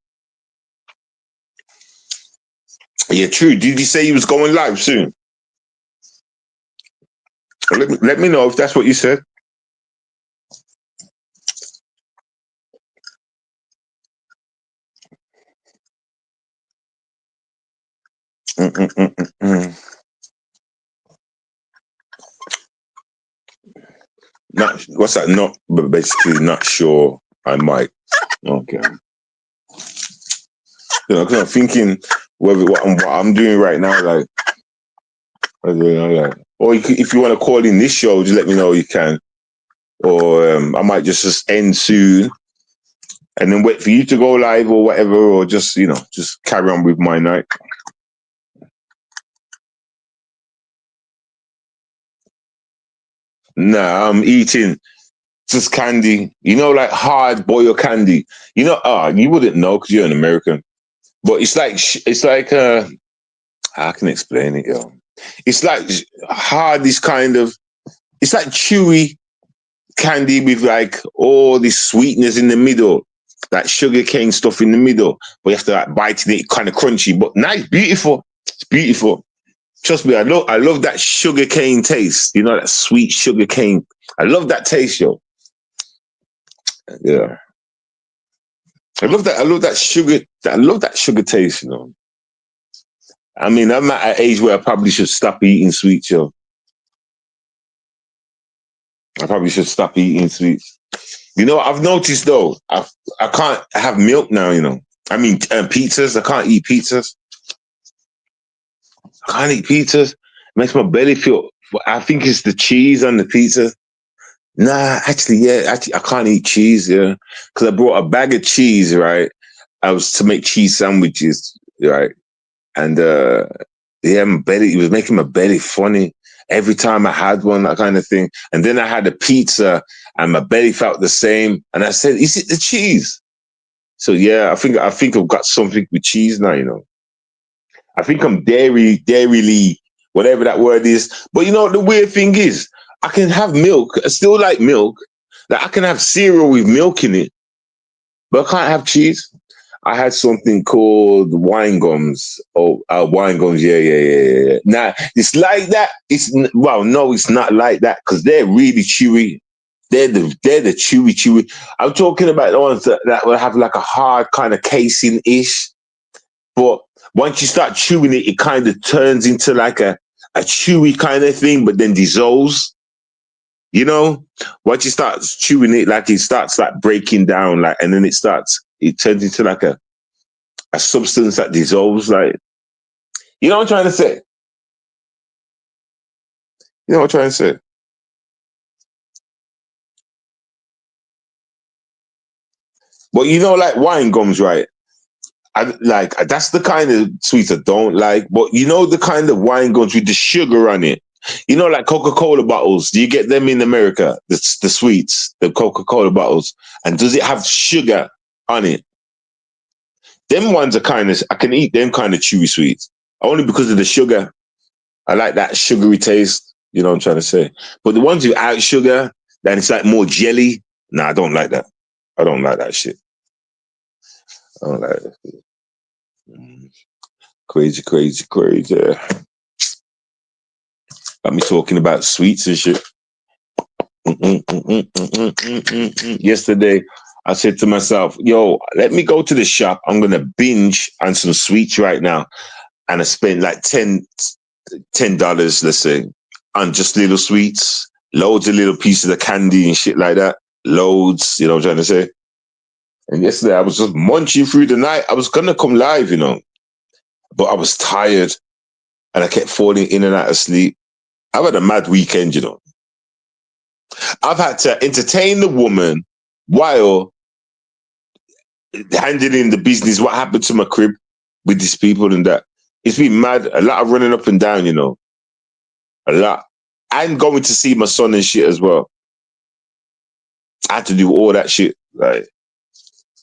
Yeah, True. Did he say he was going live soon? Let me know if that's what you said. Not what's that? Not, but basically not sure. I might. Okay. You know, because I'm thinking whether what I'm doing right now, like, or if you want to call in this show, just let me know you can. Or I might just end soon, and then wait for you to go live or whatever, or just just carry on with my night. Nah, I'm eating just candy. You know, like hard boiled candy. You know, you wouldn't know because you're an American. But it's like how can I explain it, yo? It's like hard. This kind of it's like chewy candy with like all this sweetness in the middle, like sugar cane stuff in the middle. But you have to like bite it, kind of crunchy, but nice, beautiful. It's beautiful. Trust me, I love that sugar cane taste. You know that sweet sugar cane. I love that taste, yo. Yeah, I love that. I love that sugar. I love that sugar taste. You know. I mean, I'm at an age where I probably should stop eating sweets, yo. I probably should stop eating sweets. You know, I've noticed though, I can't have milk now. You know, I mean, pizzas. I can't eat pizzas. I can't eat pizzas. It makes my belly feel. I think it's the cheese on the pizza. Nah, actually, yeah, actually, I can't eat cheese. Yeah, because I brought a bag of cheese. Right, I was to make cheese sandwiches. Right, and yeah, my belly. It was making my belly funny every time I had one, that kind of thing. And then I had a pizza, and my belly felt the same. And I said, "Is it the cheese?" So yeah, I think I've got something with cheese now. You know, I think I'm dairyly, whatever that word is. But you know, the weird thing is, I can have milk. I still like milk. Like I can have cereal with milk in it, but I can't have cheese. I had something called wine gums. Oh, wine gums. Yeah, yeah, yeah, yeah. Yeah. Now it's like that. Well, no, it's not like that because they're really chewy. They're the chewy. I'm talking about the ones that will have like a hard kind of casing ish. But once you start chewing it, it kind of turns into like a chewy kind of thing, but then dissolves. You know, once you start chewing it, like it starts like breaking down, like, and then it turns into like a substance that dissolves. Like, you know what I'm trying to say? You know what I'm trying to say? But you know, like wine gums, right? That's the kind of sweets I don't like. But you know the kind of wine gums with the sugar on it. You know, like Coca-Cola bottles. Do you get them in America? The sweets, the Coca-Cola bottles, and does it have sugar on it? Them ones are kind of I can eat them kind of chewy sweets only because of the sugar. I like that sugary taste. You know what I'm trying to say? But the ones without sugar, then it's like more jelly. Nah, I don't like that. I don't like that shit. I don't like that. Mm. Crazy. Got me talking about sweets and shit. Yesterday, I said to myself, yo, let me go to the shop. I'm going to binge on some sweets right now. And I spent like $10, let's say, on just little sweets, loads of little pieces of candy and shit like that. Loads, you know what I'm trying to say? And yesterday, I was just munching through the night. I was going to come live, you know, but I was tired and I kept falling in and out of sleep. I've had a mad weekend, you know. I've had to entertain the woman while handling the business, what happened to my crib with these people and that. It's been mad. A lot of running up and down, you know. A lot. And going to see my son and shit as well. I had to do all that shit. Like,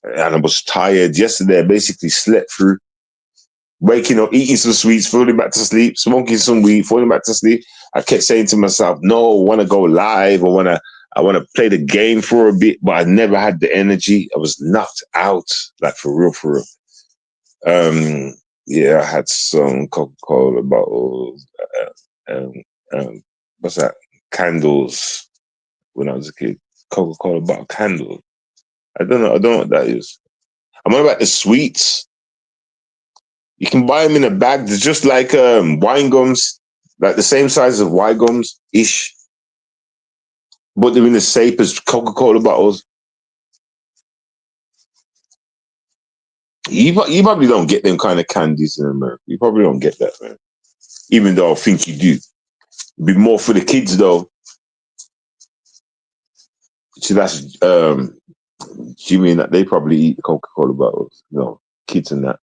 and I was tired yesterday. I basically slept through. Waking up, eating some sweets, falling back to sleep, smoking some weed, falling back to sleep. I kept saying to myself, no, I want to go live. I want to play the game for a bit, but I never had the energy. I was knocked out, like for real. Yeah, I had some Coca-Cola bottles, um, um, what's that? Candles when I was a kid. Coca-Cola bottle candles. I don't know what that is. I'm on about the sweets. You can buy them in a bag. They're just like wine gums, like the same size as wine gums ish, but they're in the shape as Coca-Cola bottles. You probably don't get them kind of candies in America. You probably don't get that, man. Even though I think you do. It'd be more for the kids though. So that's do you mean that they probably eat the Coca-Cola bottles? No, kids and that.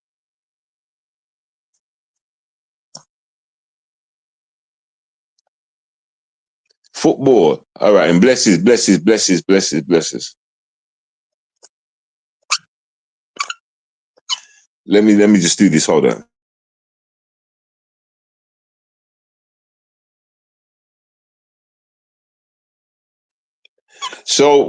Football. All right, and blesses, blesses, blesses, blesses, blesses. Let me just do this. Hold on. So,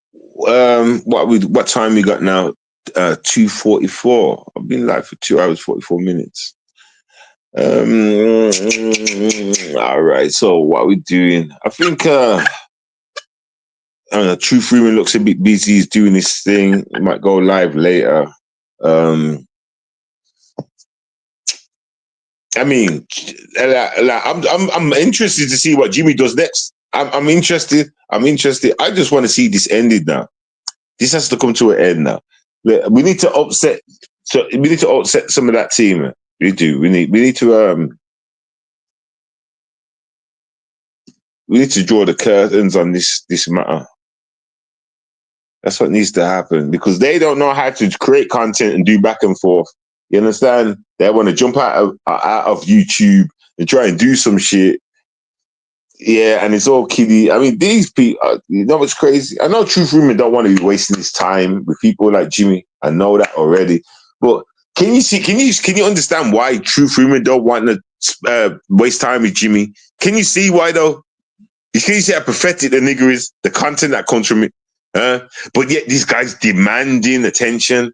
what time we got now? 2:44. I've been live for 2 hours 44 minutes. All right. So what are we doing? I think I don't know, True Freeman looks a bit busy. He's doing this thing. He might go live later. I mean, I'm interested to see what Jimmy does next. I'm interested. I'm interested. I just want to see this ended now. This has to come to an end now. We need to upset. So we need to upset some of that team. We do. We need to draw the curtains on this matter. That's what needs to happen because they don't know how to create content and do back and forth. You understand? They want to jump out of YouTube and try and do some shit. Yeah, and it's all kiddie. I mean, these people, you know what's crazy? I know Truth Rumor don't want to be wasting his time with people like Jimmy. I know that already. But can you understand why Truth Rumor don't want to waste time with Jimmy? Can you see why though? Can you see how pathetic the nigger is? The content that comes from it. But yet these guys demanding attention.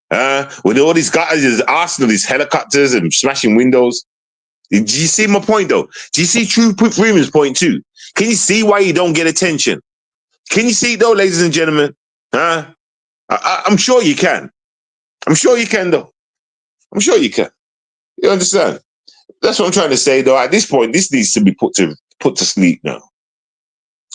When all these guys is Arsenal, these helicopters and smashing windows. Do you see my point though? Do you see True Freeman's point too? Can you see why you don't get attention? Can you see it though, ladies and gentlemen? I'm sure you can. I'm sure you can though. I'm sure you can. You understand? That's what I'm trying to say though. At this point, this needs to be put to sleep now.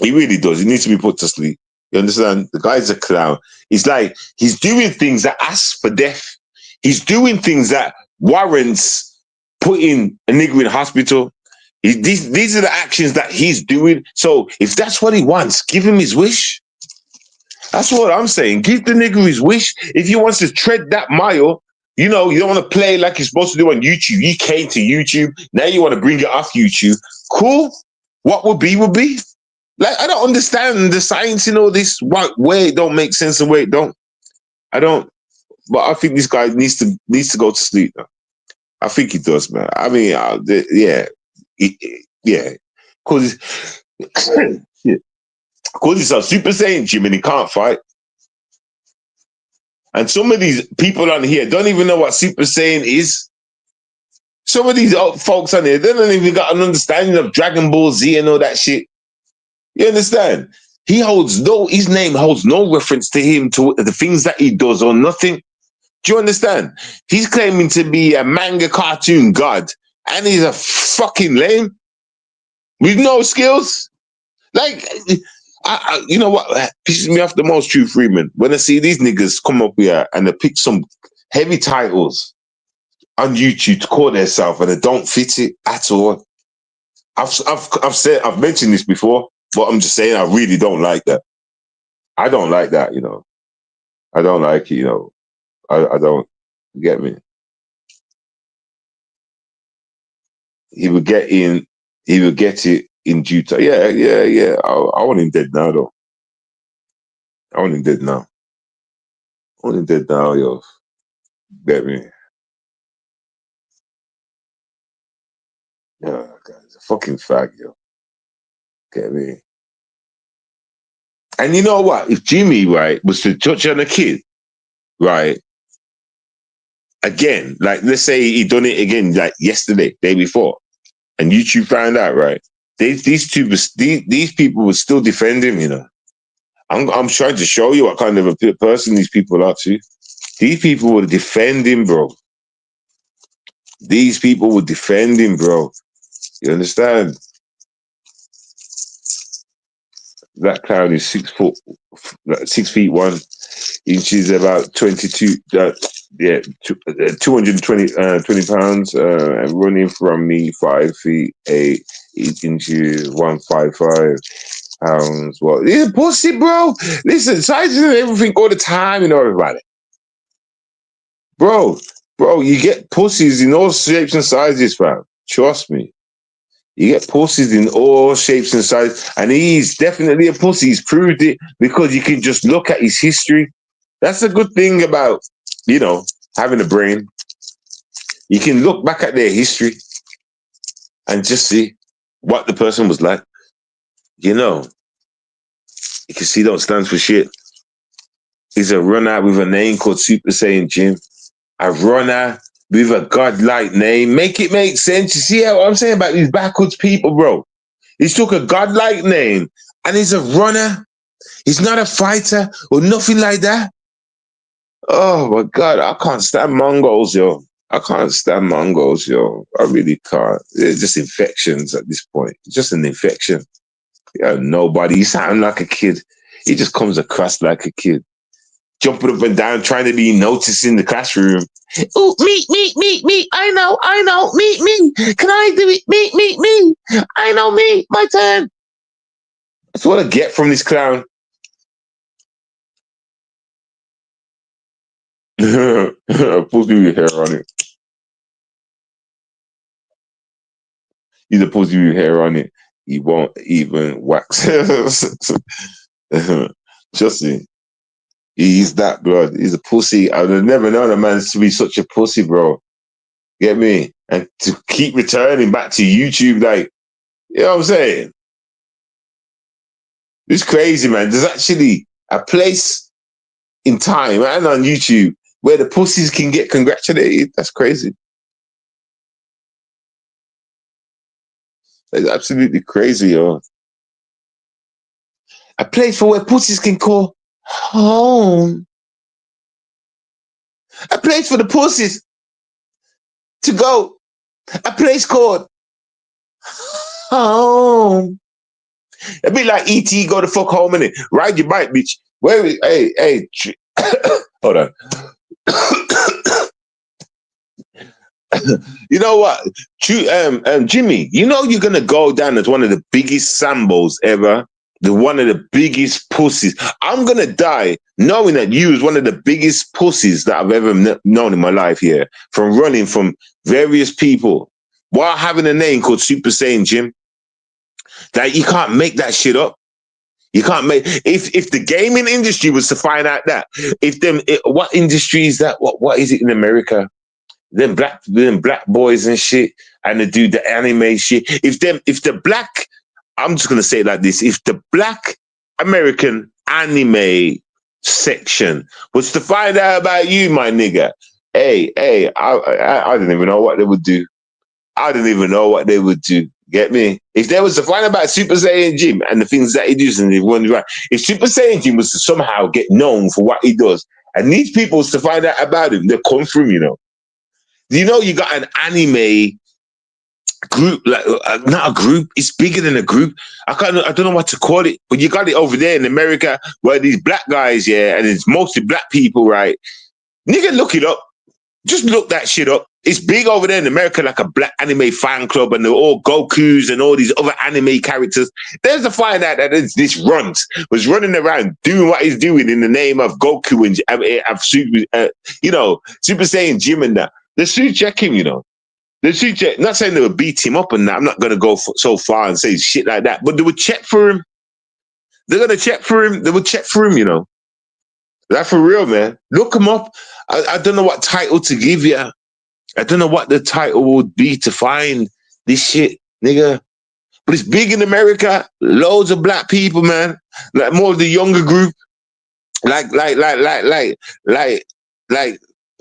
He really does. He needs to be put to sleep. You understand? The guy's a clown. It's like he's doing things that ask for death. He's doing things that warrants putting a nigger in hospital. These are the actions that he's doing. So if that's what he wants, give him his wish. That's what I'm saying. Give the nigger his wish. If he wants to tread that mile, you know, you don't want to play like you're supposed to do on YouTube. You came to YouTube. Now you want to bring it off YouTube. Cool. What would be, would be. Like, I don't understand the science in all this. Where it don't make sense and where it don't. I don't. But I think this guy needs to go to sleep now. I think he does, man. I mean, yeah. Because he's a Super Saiyan Jim and he can't fight. And some of these people on here don't even know what Super Saiyan is. Some of these folks on here, they don't even got an understanding of Dragon Ball Z and all that shit. You understand? His name holds no reference to him, to the things that he does or nothing. Do you understand? He's claiming to be a manga cartoon god, and he's a fucking lame with no skills. Like, you know what pisses me off the most, True Freeman? When I see these niggas come up here and they pick some heavy titles on YouTube to call themselves, and they don't fit it at all. I've mentioned this before, but I'm just saying I really don't like that. I don't like that, you know. I don't like it, you know. I don't get me. He would get it in due time. Yeah. I want him dead now though. I want him dead now. I want him dead now, yo. Get me. Yeah, he's a fucking fag, yo. Get me. And you know what? If Jimmy, right, was to touch on a kid, right, again, like let's say he done it again, like yesterday, day before, and YouTube found out, right? These people would still defend him, you know. I'm trying to show you what kind of a person these people are too. These people would defend him, bro. These people would defend him, bro. You understand? That clown is 6 foot, 6 feet 1 inches, about 22, 220 20 pounds, and running from me 5 feet 8 inches, 155 pounds. Well, he's a pussy, bro. Listen, sizes and everything all the time, you know, everybody. Bro, you get pussies in all shapes and sizes, fam. Trust me. You get pussies in all shapes and sizes, and he's definitely a pussy. He's proved it because you can just look at his history. That's a good thing about, you know, having a brain. You can look back at their history and just see what the person was like. You know, you can see don't stand for shit. He's a runner with a name called Super Saiyan Jim. A runner with a godlike name. Make it make sense. You see what I'm saying about these backwards people, bro? He's took a godlike name and he's a runner. He's not a fighter or nothing like that. Oh my God, I can't stand Mongols, yo. I can't stand Mongols, yo. I really can't. They're just infections at this point. Just an infection. Yeah, nobody. He sounds like a kid. He just comes across like a kid. Jumping up and down, trying to be noticed in the classroom. Oh, me. I know, me. Can I do it? Me. I know, me. My turn. That's what I get from this clown. Pussy with hair on it. He's a pussy with hair on it. He won't even wax. Just see. He's that blood. He's a pussy. I've never known a man to be such a pussy, bro. Get me? And to keep returning back to YouTube, like, you know what I'm saying? It's crazy, man. There's actually a place in time and on YouTube where the pussies can get congratulated. That's crazy. It's absolutely crazy, yo. A place for where pussies can call home. A place for the pussies to go. A place called home. It'd be like E.T. go to fuck home in it. Ride your bike, bitch. Wait, hey. Hold on. You know what? Jimmy, you know you're gonna go down as one of the biggest sambos ever. One of the biggest pussies. I'm gonna die knowing that you was one of the biggest pussies that I've ever known in my life here. From running from various people while having a name called Super Saiyan Jim. Like you can't make that shit up. You can't make if the gaming industry was to find out that what industry is that? What is it in America? Them black boys and shit, and they do the anime shit. If the black, I'm just gonna say it like this: if the black American anime section was to find out about you, my nigga, hey, I didn't even know what they would do. I didn't even know what they would do. Get me? If they was to find out about Super Saiyan Jim and the things that he does and he runs right, if Super Saiyan Jim was to somehow get known for what he does, and these people was to find out about him, they come from, you know. You know, you got an anime group, like not a group. It's bigger than a group. I don't know what to call it, but you got it over there in America where these black guys, yeah, and it's mostly black people, right? Nigga, look it up. Just look that shit up. It's big over there in America, like a black anime fan club, and they're all Gokus and all these other anime characters. There's to find out that this was running around doing what he's doing in the name of Goku and Super Saiyan Jim and that. They should check him, you know. They should check. Not saying they would beat him up and that. I'm not going to go so far and say shit like that. But they would check for him. They're going to check for him. They would check for him, you know. That's for real, man. Look him up. I don't know what title to give you. I don't know what the title would be to find this shit, nigga. But it's big in America. Loads of black people, man. Like more of the younger group. Like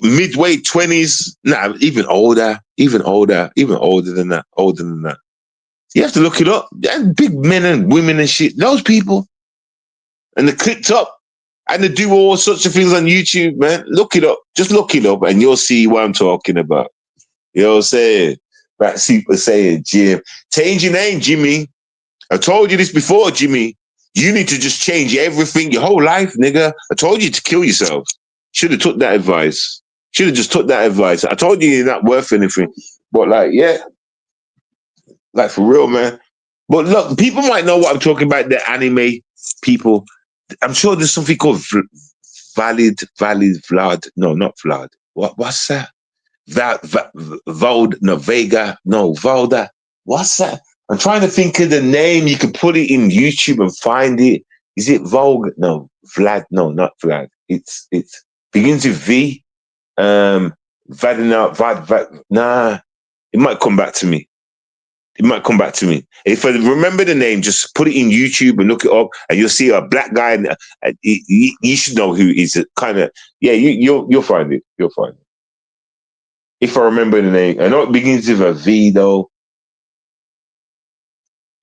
midway 20s. Nah, even older than that. You have to look it up. There's big men and women and shit. Those people. And they're clicked up. And they do all sorts of things on YouTube, man. Look it up. Just look it up and you'll see what I'm talking about. You know what I'm saying? About Super Saiyan Jim. Change your name, Jimmy. I told you this before, Jimmy. You need to just change everything, your whole life, nigga. I told you to kill yourself. Should have took that advice. Should have just took that advice. I told you you're not worth anything. But like, yeah. Like for real, man. But look, people might know what I'm talking about, the anime people. I'm sure there's something called Vlad. No, not Vlad. What's that? Valda. What's that? I'm trying to think of the name. You could put it in YouTube and find it. Is it Volga? No, Vlad. No, not Vlad. It's begins with V. Vadina. Nah. It might come back to me. It might come back to me. If I remember the name, just put it in YouTube and look it up, and you'll see a black guy. And you should know who he's. Kind of. Yeah, you'll find it. You'll find it. If I remember the name, I know it begins with a V though.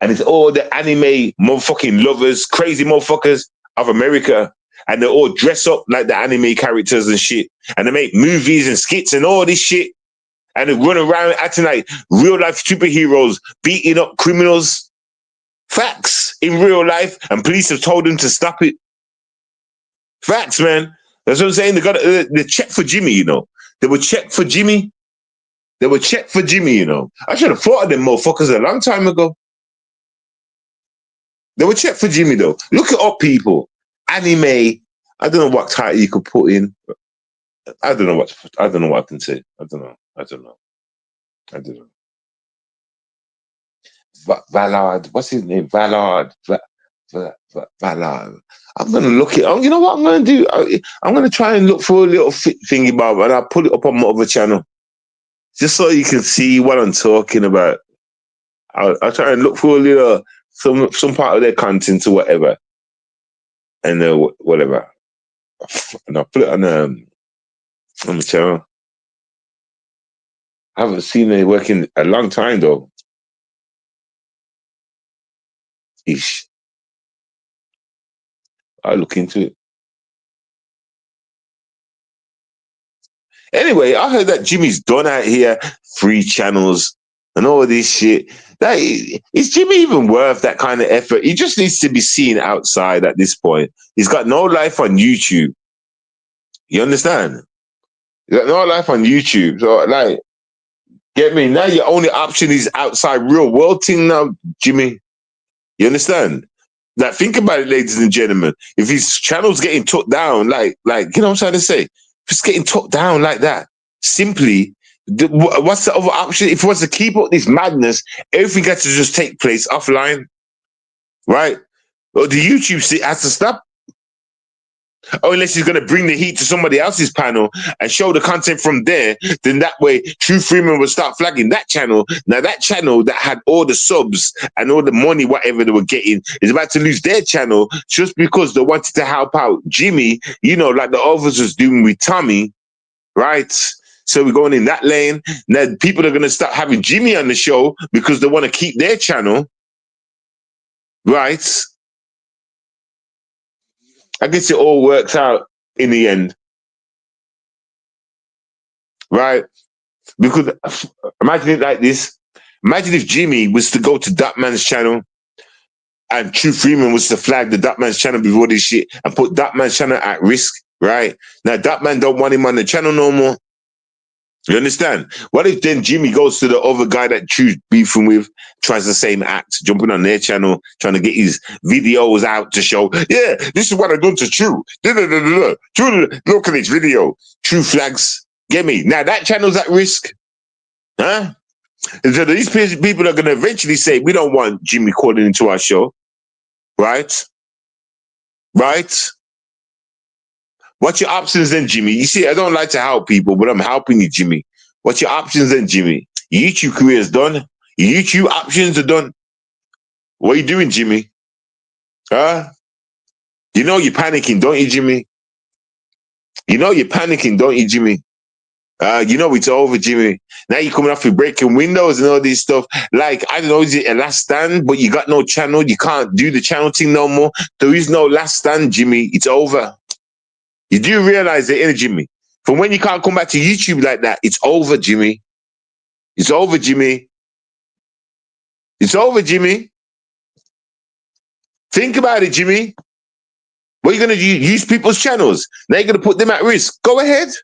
And it's all the anime motherfucking lovers, crazy motherfuckers of America. And they all dress up like the anime characters and shit. And they make movies and skits and all this shit. And they run around acting like real life superheroes, beating up criminals. Facts in real life. And police have told them to stop it. Facts, man. That's what I'm saying. They got the check for Jimmy, you know. They were checked for Jimmy. They were checked for Jimmy, you know. I should have thought of them motherfuckers a long time ago. They were checked for Jimmy though. Look it up, people. Anime. I don't know what title you could put in. I don't know what I can say. I don't know. Ballard. What's his name? Ballard. Ballard. I'm gonna look it. You know what I'm gonna do? I'm gonna try and look for a little thingy bob, and I'll put it up on my other channel, just so you can see what I'm talking about. I'll try and look for a little some part of their content or whatever, and whatever, and I'll put it on the channel. I haven't seen it working a long time though. Ish. I'll look into it. Anyway, I heard that Jimmy's done out here, 3 channels and all this shit. Is Jimmy even worth that kind of effort? He just needs to be seen outside at this point. He's got no life on YouTube. You understand? He's got no life on YouTube. So, like, get me? Now your only option is outside real world thing now, Jimmy. You understand? Like, think about it, ladies and gentlemen. If his channel's getting took down, like, you know what I'm trying to say? If it's getting took down like that, simply, what's the other option? If he wants to keep up this madness, everything has to just take place offline, right? Or the YouTube has to stop. Or unless he's going to bring the heat to somebody else's panel and show the content from there, then that way True Freeman will start flagging that channel. Now that channel that had all the subs and all the money, whatever they were getting, is about to lose their channel just because they wanted to help out Jimmy, you know, like the others was doing with Tommy, right? So we're going in that lane. Now people are going to start having Jimmy on the show because they want to keep their channel, right? I guess it all works out in the end, right? Because imagine it like this. Imagine if Jimmy was to go to that man's channel and True Freeman was to flag the that man's channel before this shit and put that man's channel at risk, right? Now that man don't want him on the channel no more. You understand? What if then Jimmy goes to the other guy that True's beefing with, tries the same act, jumping on their channel, trying to get his videos out to show, yeah, this is what I've done to True. True, look at this video. True flags. Get me? Now that channel's at risk. Huh? And so these people are going to eventually say, we don't want Jimmy calling into our show. Right? Right? What's your options then, Jimmy? You see, I don't like to help people, but I'm helping you, Jimmy. What's your options then, Jimmy? Your YouTube career is done. Your YouTube options are done. What are you doing, Jimmy? Huh? You know you're panicking, don't you, Jimmy? You know you're panicking, don't you, Jimmy? You know it's over, Jimmy. Now you're coming off with breaking windows and all this stuff. Like, I don't know, is it a last stand? But you got no channel. You can't do the channel thing no more. There is no last stand, Jimmy. It's over. You do realize it, innit, Jimmy? From when you can't come back to YouTube like that, it's over, Jimmy. It's over, Jimmy. It's over, Jimmy. Think about it, Jimmy. What are you going to do? Use people's channels. Now you're going to put them at risk. Go ahead. As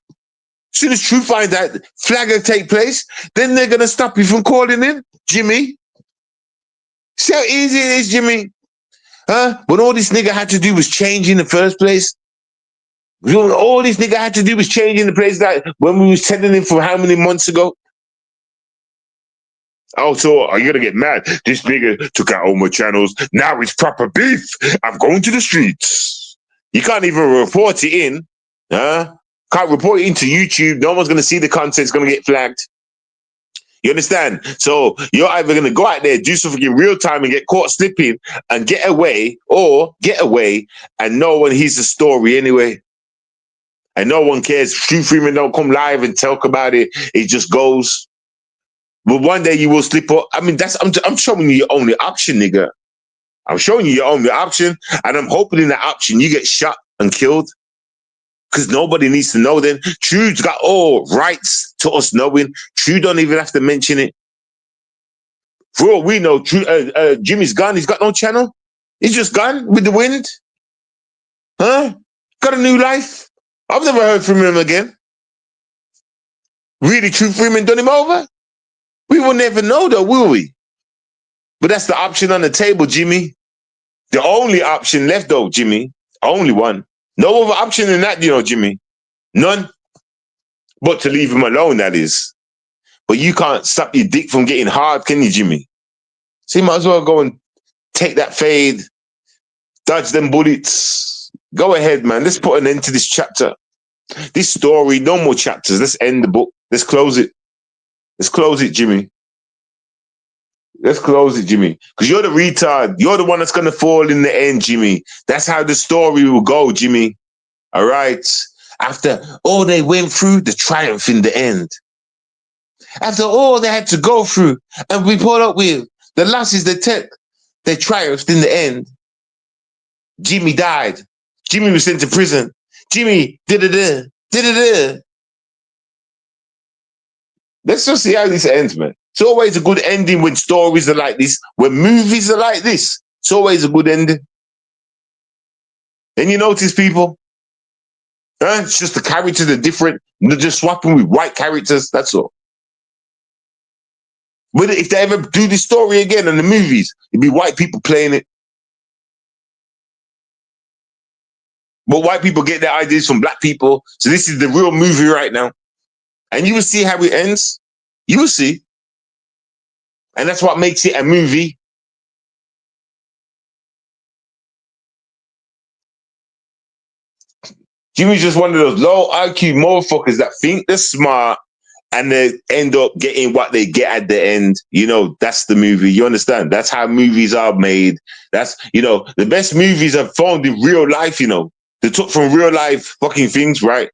soon as True finds out flag will take place, then they're going to stop you from calling in, Jimmy. See how easy it is, Jimmy? Huh? When all this nigga had to do was change in the first place. All this nigga had to do was change in the place that when we was telling him for how many months ago. Oh, so are you gonna get mad? This nigga took out all my channels. Now it's proper beef. I'm going to the streets. You can't even report it in. Huh? Can't report it into YouTube. No one's gonna see the content. It's gonna get flagged. You understand? So you're either going to go out there, do something in real time and get caught slipping and get away, or get away and no one hears the story anyway. And no one cares. Stu Freeman don't come live and talk about it. It just goes. But one day you will slip up. I mean, I'm showing you your only option, nigga. I'm showing you your only option. And I'm hoping in that option you get shot and killed. Because nobody needs to know then. True's got all rights to us knowing. True don't even have to mention it. For all we know, Jimmy's gone. He's got no channel. He's just gone with the wind. Huh? Got a new life. I've never heard from him again. Really, True Freeman done him over? We will never know though, will we? But that's the option on the table, Jimmy. The only option left though, Jimmy. Only one. No other option than that, Jimmy. None. But to leave him alone, that is. But you can't stop your dick from getting hard, can you, Jimmy? So you might as well go and take that fade, dodge them bullets. Go ahead, man. Let's put an end to this chapter. This story, no more chapters. Let's end the book. Let's close it. Let's close it, Jimmy. Let's close it, Jimmy. Because you're the retard. You're the one that's going to fall in the end, Jimmy. That's how the story will go, Jimmy. All right? After all they went through, the triumph in the end. After all they had to go through and we put up with, the losses they triumphed in the end. Jimmy died. Jimmy was sent to prison. Jimmy, da-da-da. Let's just see how this ends, man. It's always a good ending when stories are like this, when movies are like this. It's always a good ending. And you notice, people, it's just the characters are different. They're just swapping with white characters. That's all. But if they ever do this story again in the movies, it'd be white people playing it. But white people get their ideas from black people. So this is the real movie right now. And you will see how it ends. You will see. And that's what makes it a movie. Jimmy's just one of those low IQ motherfuckers that think they're smart and they end up getting what they get at the end. That's the movie. You understand? That's how movies are made. That's, the best movies are found in real life, They took from real life fucking things, right?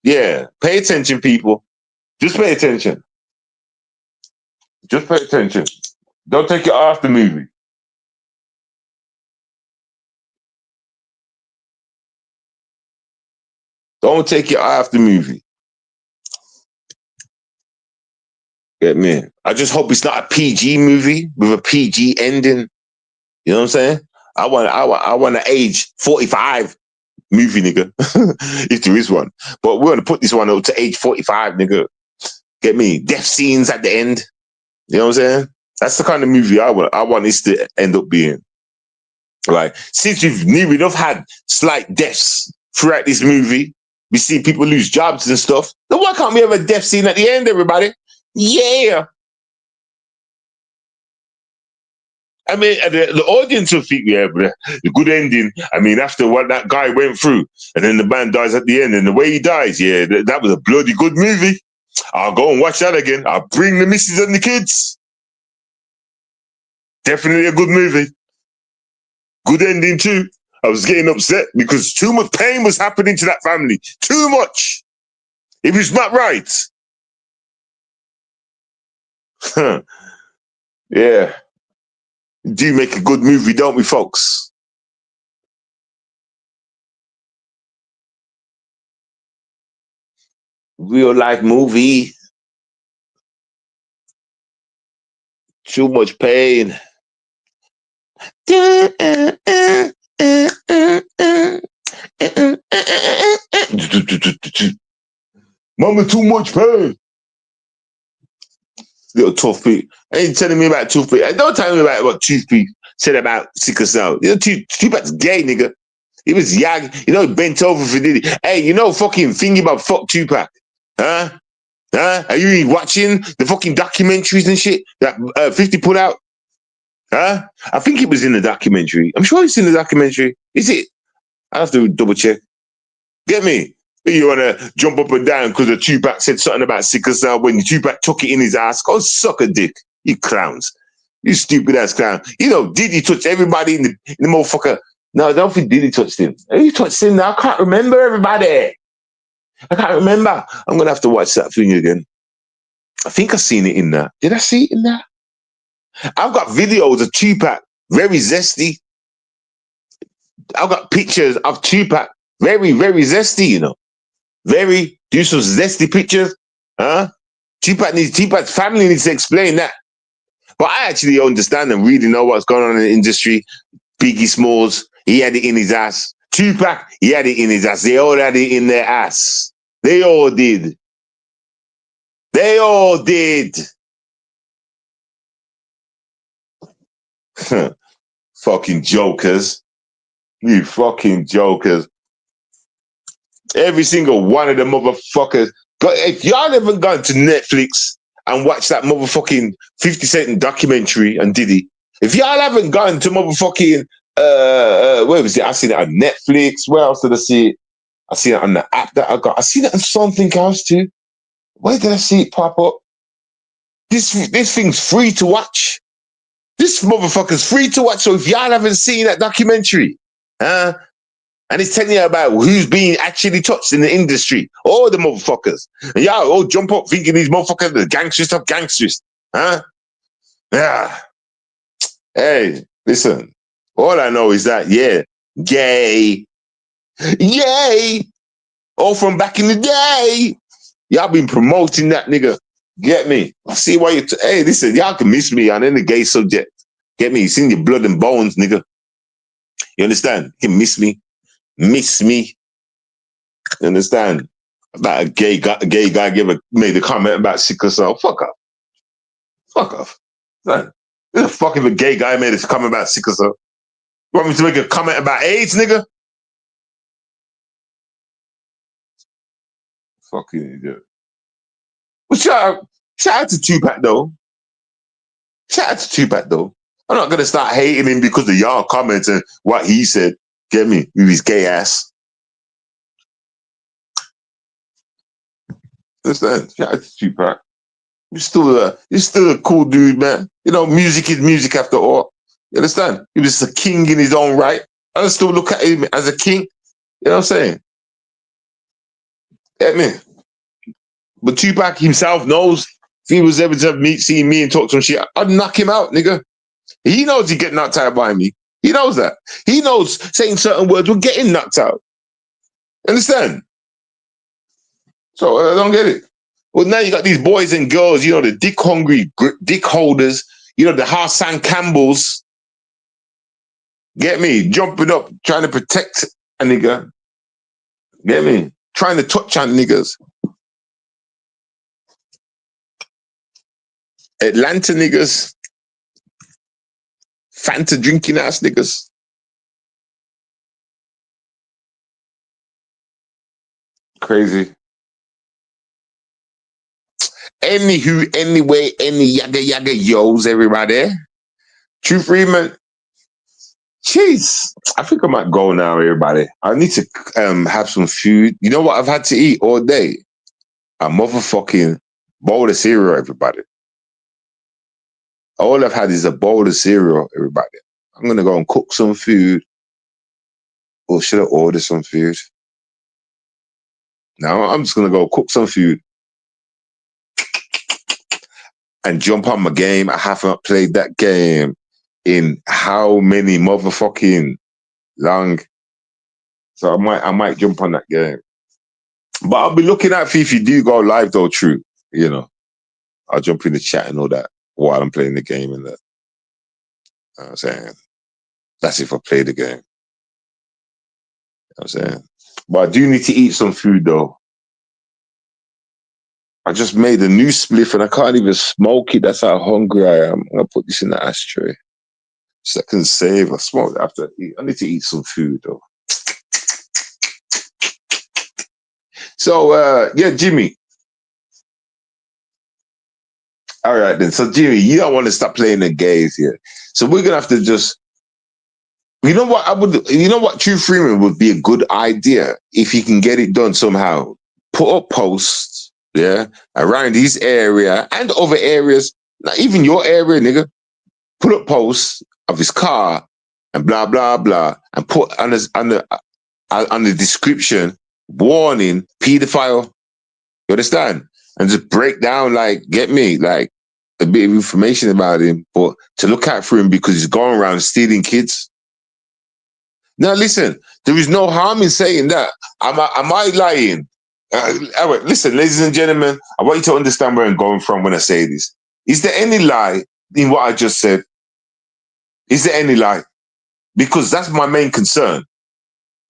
Yeah. Pay attention, people. Just pay attention. Just pay attention. Don't take it off the movie. Don't take it off the movie. Get me? I just hope it's not a PG movie with a PG ending. You know what I'm saying? I want an age 45 movie, nigga. If there is one. But we're gonna put this one up to age 45, nigga. Get me? Death scenes at the end. You know what I'm saying? That's the kind of movie I want this to end up being. Like, since we've near enough had slight deaths throughout this movie, we see people lose jobs and stuff. Then why can't we have a death scene at the end, everybody? Yeah. I mean, the audience will think, yeah, but the good ending. I mean, after what that guy went through, and then the man dies at the end, and the way he dies, yeah, that was a bloody good movie. I'll go and watch that again. I'll bring the missus and the kids. Definitely a good movie. Good ending too. I was getting upset because too much pain was happening to that family. Too much. It was not right. Yeah. Do make a good movie, don't we, folks? Real life movie. Too much pain. Mama, too much pain. Little toothpick. Ain't telling me about toothpick. Don't tell me about what toothpick said about sickle cell. Toothpick's gay, nigga. He was young. He bent over for Diddy. Hey, fucking thingy about fuck Tupac. Huh? Huh? Are you even watching the fucking documentaries and shit that 50 put out? Huh? I think it was in the documentary. I'm sure it's in the documentary. Is it? I have to double check. Get me? You want to jump up and down because the Tupac said something about sickle cell when Tupac took it in his ass? Go suck a dick, you clowns. You stupid ass clown. You know, Diddy touched everybody in the motherfucker. No, I don't think Diddy touched him. He touched him now. I can't remember everybody. I can't remember. I'm going to have to watch that thing again. I think I seen it in there. Did I see it in there? I've got videos of Tupac, very zesty. I've got pictures of Tupac, very, very zesty, you know. Do some zesty pictures. Huh? Tupac's family needs to explain that. But I actually understand and really know what's going on in the industry. Biggie Smalls, he had it in his ass. Tupac, he had it in his ass. They all had it in their ass. They all did. They all did. Fucking jokers. You fucking jokers. Every single one of the motherfuckers. If y'all haven't gone to Netflix and watched that motherfucking 50 Cent documentary and Diddy, if y'all haven't gone to motherfucking where was it? I seen it on Netflix. Where else did I see it? I seen it on the app that I got. I seen it on something else too. Where did I see it pop up? This thing's free to watch. This motherfucker's free to watch. So if y'all haven't seen that documentary, and it's telling you about who's being actually touched in the industry, all the motherfuckers, and y'all all jump up thinking these motherfuckers are gangsters of gangsters, huh? Yeah. Hey, listen. All I know is that, yeah, yay, all from back in the day. Y'all been promoting that nigga. Get me? I see why you. Hey, listen, y'all can miss me on any gay subject. Get me? It's in your blood and bones, nigga. You understand? You can miss me. Miss me. You understand? About a gay guy made a comment about sickle cell. Fuck off. Fuck off. Son, this is a fucking a gay guy made a comment about sickle cell. You want me to make a comment about AIDS, nigga? Fucking idiot. Well, shout out to Tupac though. Shout out to Tupac though. I'm not gonna start hating him because of y'all comments and what he said. Get me? With his gay ass. Understand? Shout out to Tupac. You're still a cool dude, man. You know, music is music after all. You understand? He was a king in his own right. I still look at him as a king. You know what I'm saying? Get me? But Tupac himself knows if he was ever to see me and talk to him shit, I'd knock him out, nigga. He knows he'd get knocked out by me. He knows that. He knows saying certain words will get him knocked out. Understand? So I don't get it. Well, now you got these boys and girls, you know, the dick hungry, dick holders, you know, the Hassan Campbells. Get me? Jumping up, trying to protect a nigga. Get me? Trying to touch on niggas. Atlanta niggas. Fanta drinking ass niggas. Crazy. Anywho, anyway, any yaga yos, everybody. True Freeman. Jeez, I think I might go now, everybody. I need to have some food. You know what I've had to eat all day? A motherfucking bowl of cereal, everybody. All I've had is a bowl of cereal, everybody. I'm gonna go and cook some food. Or should I order some food? No, I'm just gonna go cook some food and jump on my game. I haven't played that game in how many motherfucking long. So I might jump on that game. But I'll be looking out for if you do go live though, true. You know. I'll jump in the chat and all that while I'm playing the game and that. You know what I'm saying? That's if I play the game. You know what I'm saying? But I do need to eat some food though. I just made a new spliff and I can't even smoke it. That's how hungry I am. I'm gonna put this in the ashtray. So I can save. I smoke after I eat. I need to eat some food though. So yeah, Jimmy. All right then. So Jimmy, you don't want to stop playing the gays here. So we're gonna have to just. You know what I would. You know what, True Freeman would be a good idea if you can get it done somehow. Put up posts, yeah, around his area and other areas, not even your area, nigga. Put up posts of his car and blah blah blah, and put on the description warning pedophile. You understand? And just break down, like, get me, like, a bit of information about him, but to look out for him because he's going around stealing kids. Now, listen, there is no harm in saying that. Am I lying? Listen, ladies and gentlemen, I want you to understand where I'm going from when I say this. Is there any lie in what I just said? Is there any lie? Because that's my main concern.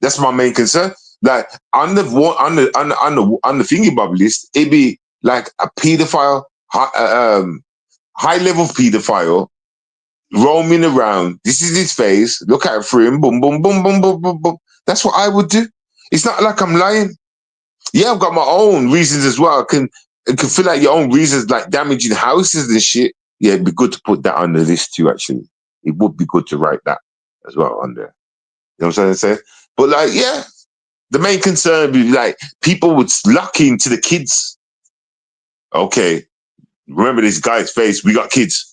That's my main concern. Like on the thingy bob list, it'd be like a pedophile, high level pedophile roaming around. This is his face. Look out for him. Boom, boom, boom, boom, boom, boom, boom. That's what I would do. It's not like I'm lying. Yeah, I've got my own reasons as well. It can feel like your own reasons, like damaging houses and shit. Yeah, it'd be good to put that on the list too, actually. It would be good to write that as well on there. You know what I'm saying? But like, yeah, the main concern would be like people would lock into the kids. Okay, remember this guy's face. We got kids.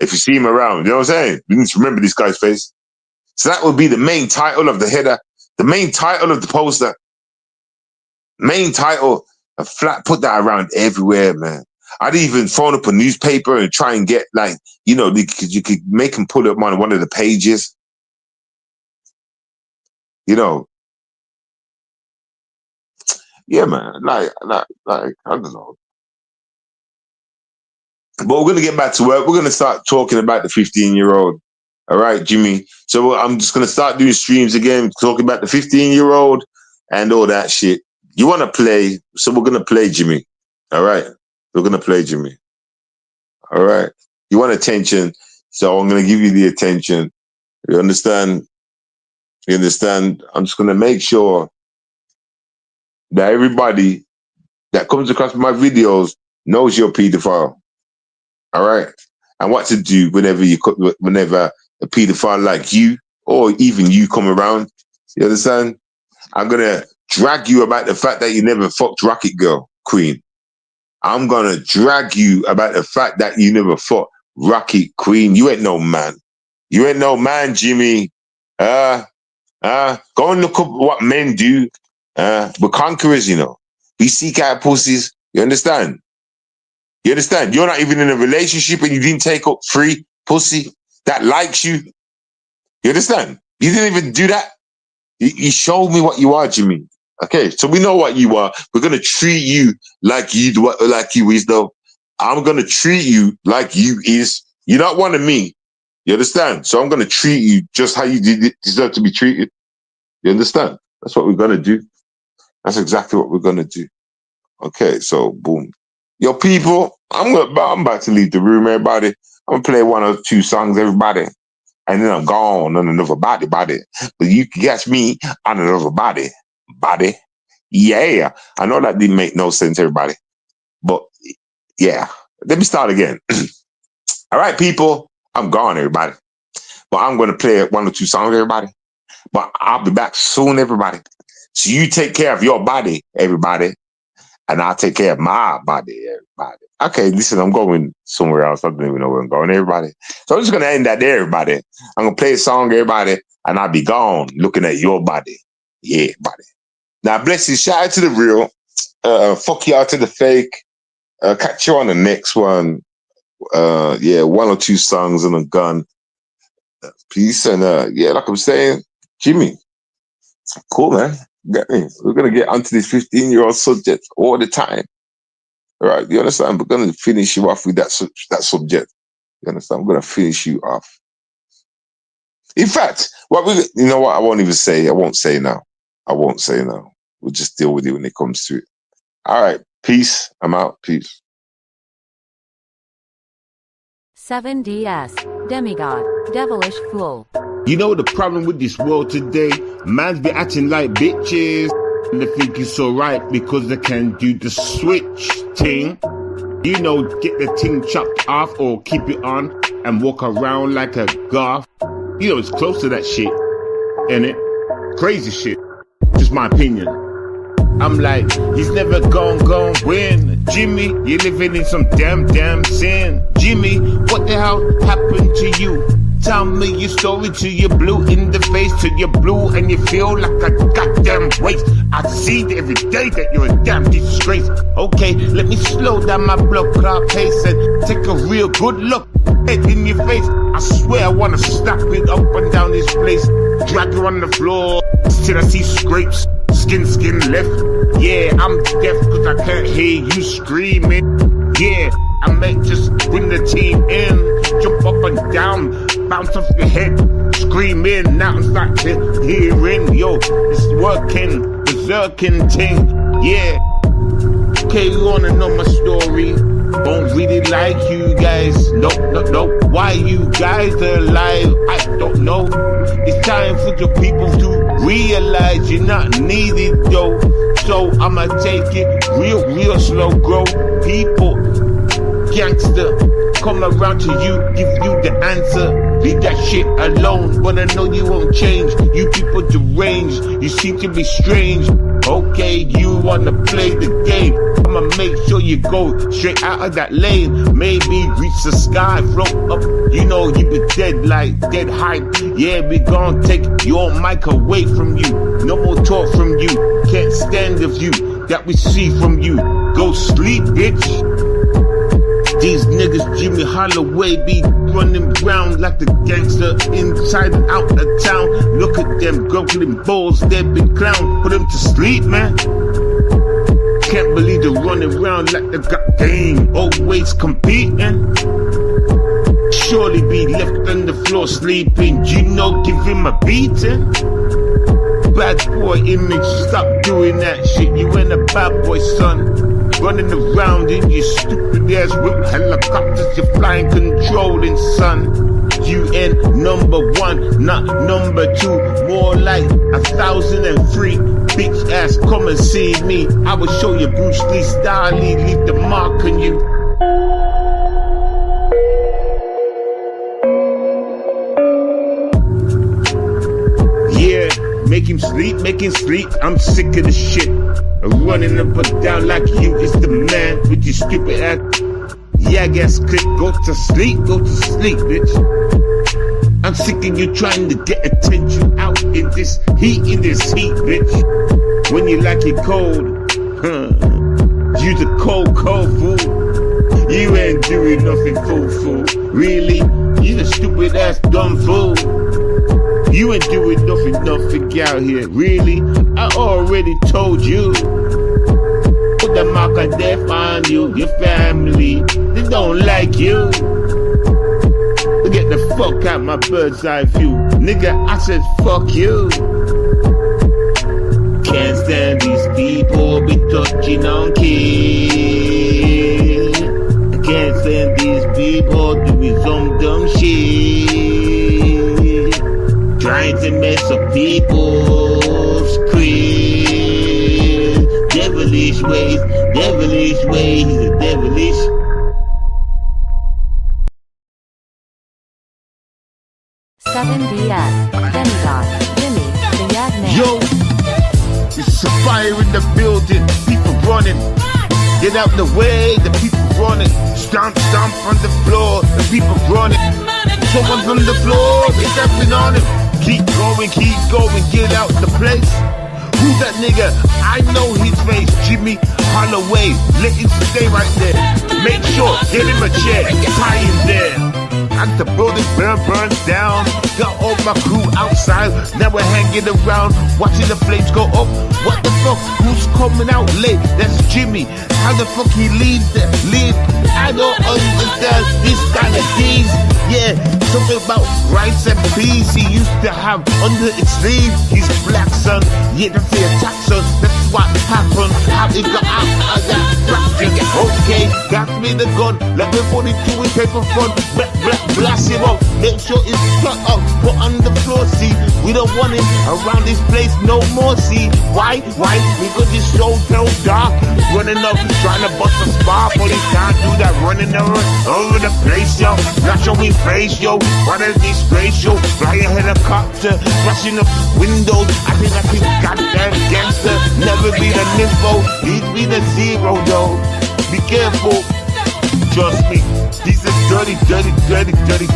If you see him around, you know what I'm saying? We need to remember this guy's face. So that would be the main title of the header, the main title of the poster, main title, a flat, put that around everywhere, man. I'd even phone up a newspaper and try and get, like, you know, you could make them put up on one of the pages. You know, yeah, man. Like, I don't know. But we're gonna get back to work. We're gonna start talking about the 15-year-old. All right, Jimmy. So I'm just gonna start doing streams again, talking about the 15-year-old and all that shit. You want to play? So we're gonna play, Jimmy. All right, we're gonna play, Jimmy. All right. You want attention, so I'm gonna give you the attention. You understand? You understand? I'm just gonna make sure that everybody that comes across my videos knows you're a pedophile. All right, and what to do whenever a pedophile like you or even you come around. You understand? I'm gonna drag you about the fact that you never fucked Rocket Girl Queen. I'm gonna drag you about the fact that you never fucked Rocket Queen. You ain't no man. You ain't no man, Jimmy. Go and look up what men do. We're conquerors, you know. We seek out pussies. You understand? You understand? You're not even in a relationship and you didn't take up free pussy that likes you. You understand? You didn't even do that. You showed me what you are, Jimmy. Okay, so we know what you are. We're gonna treat you like you is, though. I'm gonna treat you like you is. You're not one of me. You understand? So I'm gonna treat you just how you deserve to be treated. You understand? That's what we're gonna do. That's exactly what we're gonna do. Okay, so boom. Yo, people, I'm about to leave the room, everybody. I'm gonna play one or two songs, everybody. And then I'm gone on another body. But you can catch me on another body. Yeah. I know that didn't make no sense, everybody. But yeah. Let me start again. All right, people. I'm gone, everybody. But I'm gonna play one or two songs, everybody. But I'll be back soon, everybody. So you take care of your body, everybody. And I'll take care of my body, everybody. Okay, listen, I'm going somewhere else. I don't even know where I'm going, everybody. So I'm just going to end that there, everybody. I'm going to play a song, everybody, and I'll be gone looking at your body. Yeah, body. Now, bless you. Shout out to the real. Fuck y'all to the fake. Catch you on the next one. Yeah, one or two songs and a gun. Peace. And yeah, like I'm saying, Jimmy. Cool, man. Get me. We're going to get onto this 15-year-old subject all the time. All right, you understand? We're going to finish you off with that subject. You understand? I'm going to finish you off. In fact, you know what? I won't even say. I won't say now. We'll just deal with it when it comes to it. All right. Peace. I'm out. Peace. 7DS. Demigod. Devilish Fool. You know the problem with this world today? Man's be acting like bitches. And they think it's alright because they can do the switch thing. You know, get the thing chopped off or keep it on and walk around like a goth. You know, it's close to that shit, innit? Crazy shit. Just my opinion. I'm like, he's never gonna win. Jimmy, you're living in some damn sin. Jimmy, what the hell happened to you? Tell me your story till you're blue in the face, till you're blue and you feel like a goddamn waste. I see every day that you're a damn disgrace. Okay, let me slow down my blood clot pace and take a real good look in your face. I swear I wanna slap it up and down this place, drag you on the floor till I see scrapes, skin left. Yeah, I'm deaf cause I can't hear you screaming. Yeah, I might just bring the team in, jump up and down, bounce off your head, screaming. Now I'm starting hearing, yo, it's working, berserking thing. Yeah, okay, you wanna know my story? Don't really like you guys, no. Why you guys are alive, I don't know. It's time for the people to realize you're not needed, though. So I'ma take it real slow, grow. People, gangster, come around to you, give you the answer. Leave that shit alone, but I know you won't change. You people deranged, you seem to be strange. Okay, you wanna play the game, I'ma make sure you go straight out of that lane. Maybe reach the sky, float up, you know you be dead like dead hype. Yeah, we gon' take your mic away from you. No more talk from you, can't stand the view that we see from you. Go sleep, bitch. These niggas, Jimmy Holloway, be running around like the gangster inside and out of town. Look at them grumbling balls, they big clown. Put them to sleep, man. Can't believe they're running around like they got game, always competing. Surely be left on the floor sleeping. You know, give him a beating. Bad boy image, stop doing that shit. You ain't a bad boy, son. Running around in your stupid ass with helicopters, you're flying controlling, son. You ain't number one, not number two, more like 1,003. Bitch ass, come and see me. I will show you Bruce Lee style, leave the mark on you. Yeah, make him sleep, I'm sick of the shit. Running up and down like you is the man with your stupid ass. Yeah, I guess click, go to sleep, bitch. I'm sick of you trying to get attention out in this heat, bitch. When you like it cold, you the cold fool. You ain't doing nothing, fool. Really, you the stupid ass dumb fool. You ain't doing nothing out here, really. I already told you. Put the mark of death on you, your family. They don't like you. Get the fuck out my bird's eye view. Nigga, I said fuck you. Can't stand these people be touching on kids. I can't stand these people doing some dumb shit. Trying to mess up people's careers. Devilish ways, devilish. Seven DS, Demigod, Jimmy, the Yag Man. Yo, it's a fire in the building, people running. Get out the way, the people running. Stomp on the floor, the people running. Someone's on the floor, they stepping on him. Keep going, get out the place. Who's that nigga? I know his face, Jimmy Holloway. Let him stay right there. Make sure, get him a chair, tie him there. As the building burns down, got all my crew outside. Now we're hanging around, watching the flames go up. What the fuck? Who's coming out late? That's Jimmy. How the fuck he leave? I don't understand this kind of things. Yeah, something about rice and peas. He used to have under its sleeve his black son. Yeah, that's the attack, son. That's what happened. How it got out of that plastic. Okay, got me the gun. Let me put it to his paper front. Blast him up. Make sure it's cut up. Put on the floor, see. We don't want him around this place no more, see. Why? Because it's so dark. Running up, trying to bust a spot, but he can't do that. Running around over the place, yo. Not showing face, yo. What a disgrace, yo. Flying helicopter, flashing up windows. I think goddamn gangster. Never be the nympho, he'd be the zero, though. Be careful, trust me. He's a dirty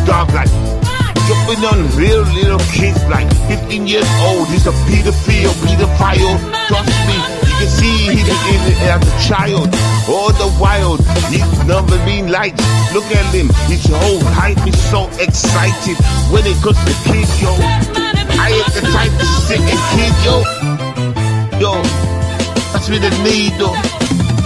dog, like jumping on real little kids, like 15 years old. He's a pedophile. Trust me, you can see he's in it as a child. All the while, he's never been liked. Look at him, his whole hype is so excited. When it comes to kids, yo, I ain't the type to sit and kid, yo, touch me the needle,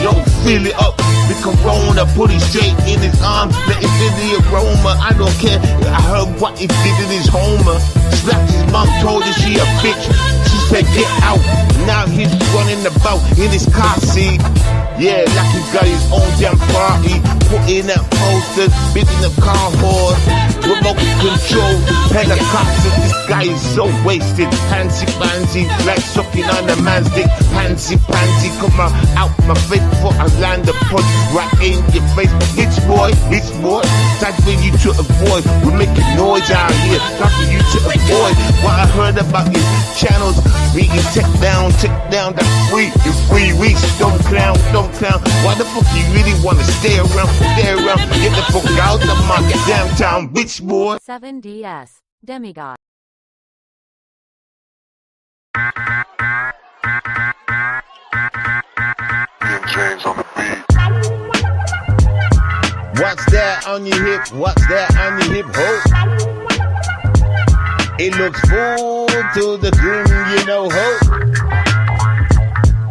yo, fill it up. The corona, put it straight in his arms, let it feel the aroma. I don't care, I heard what it did in his homer. Slapped his mom, told her she a bitch. She said get out. Now he's running about in his car seat. Yeah, like he got his own damn party. Putting up posters, beating the car horn. Remote control, helicopter. This guy is so wasted. Pansy, like sucking on a man's dick. Pansy, come out my face before I land the punch right in your face. It's boy. Time for you to avoid. We're making noise out here. Time for you to avoid. What I heard about his channels being take down. That's free in 3 weeks. Don't clown. Why the fuck you really wanna stay around? Get the fuck out of my damn town, bitch boy. 7DS Demigod. James on the beat. What's that on your hip? Ho? It looks full to the brim, you know, ho.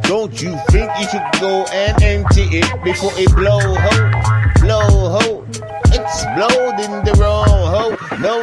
Don't you think you should go and empty it before it blow, ho? Explode in the wrong, ho. No,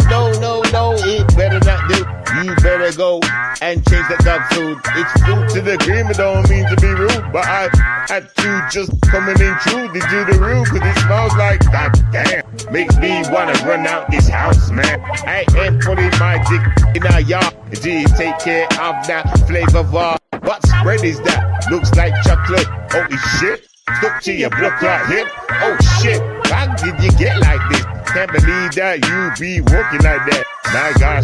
it better not do. You better go and change that dog food. It's food to the cream, it don't mean to be rude, but I had to just coming in true to do the rude, cause it smells like goddamn. Makes me wanna run out this house, man. I ain't putting my dick in a yard. Do you take care of that flavor bar? What spread is that? Looks like chocolate. Holy shit. Stuck to your block like him. Oh shit. How did you get like this? Can't believe that you be walking like that.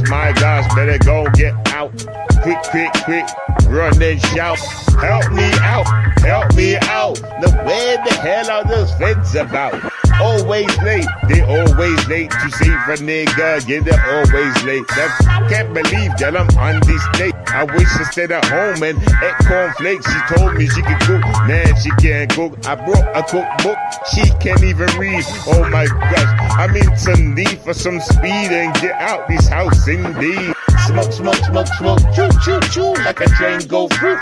My gosh, better go get out. Quick, run and shout. Help me out. Now where the hell are those feds about? Always late, they always late to save a nigga, yeah, they're always late. Can't believe that I'm on this date. I wish I stayed at home and ate cornflakes. She told me she could cook, man, she can't cook. I brought a cookbook, she can't even read. Oh my gosh, I'm in some need for some speed and get out this house indeed. Smoke, choo, like a train go through.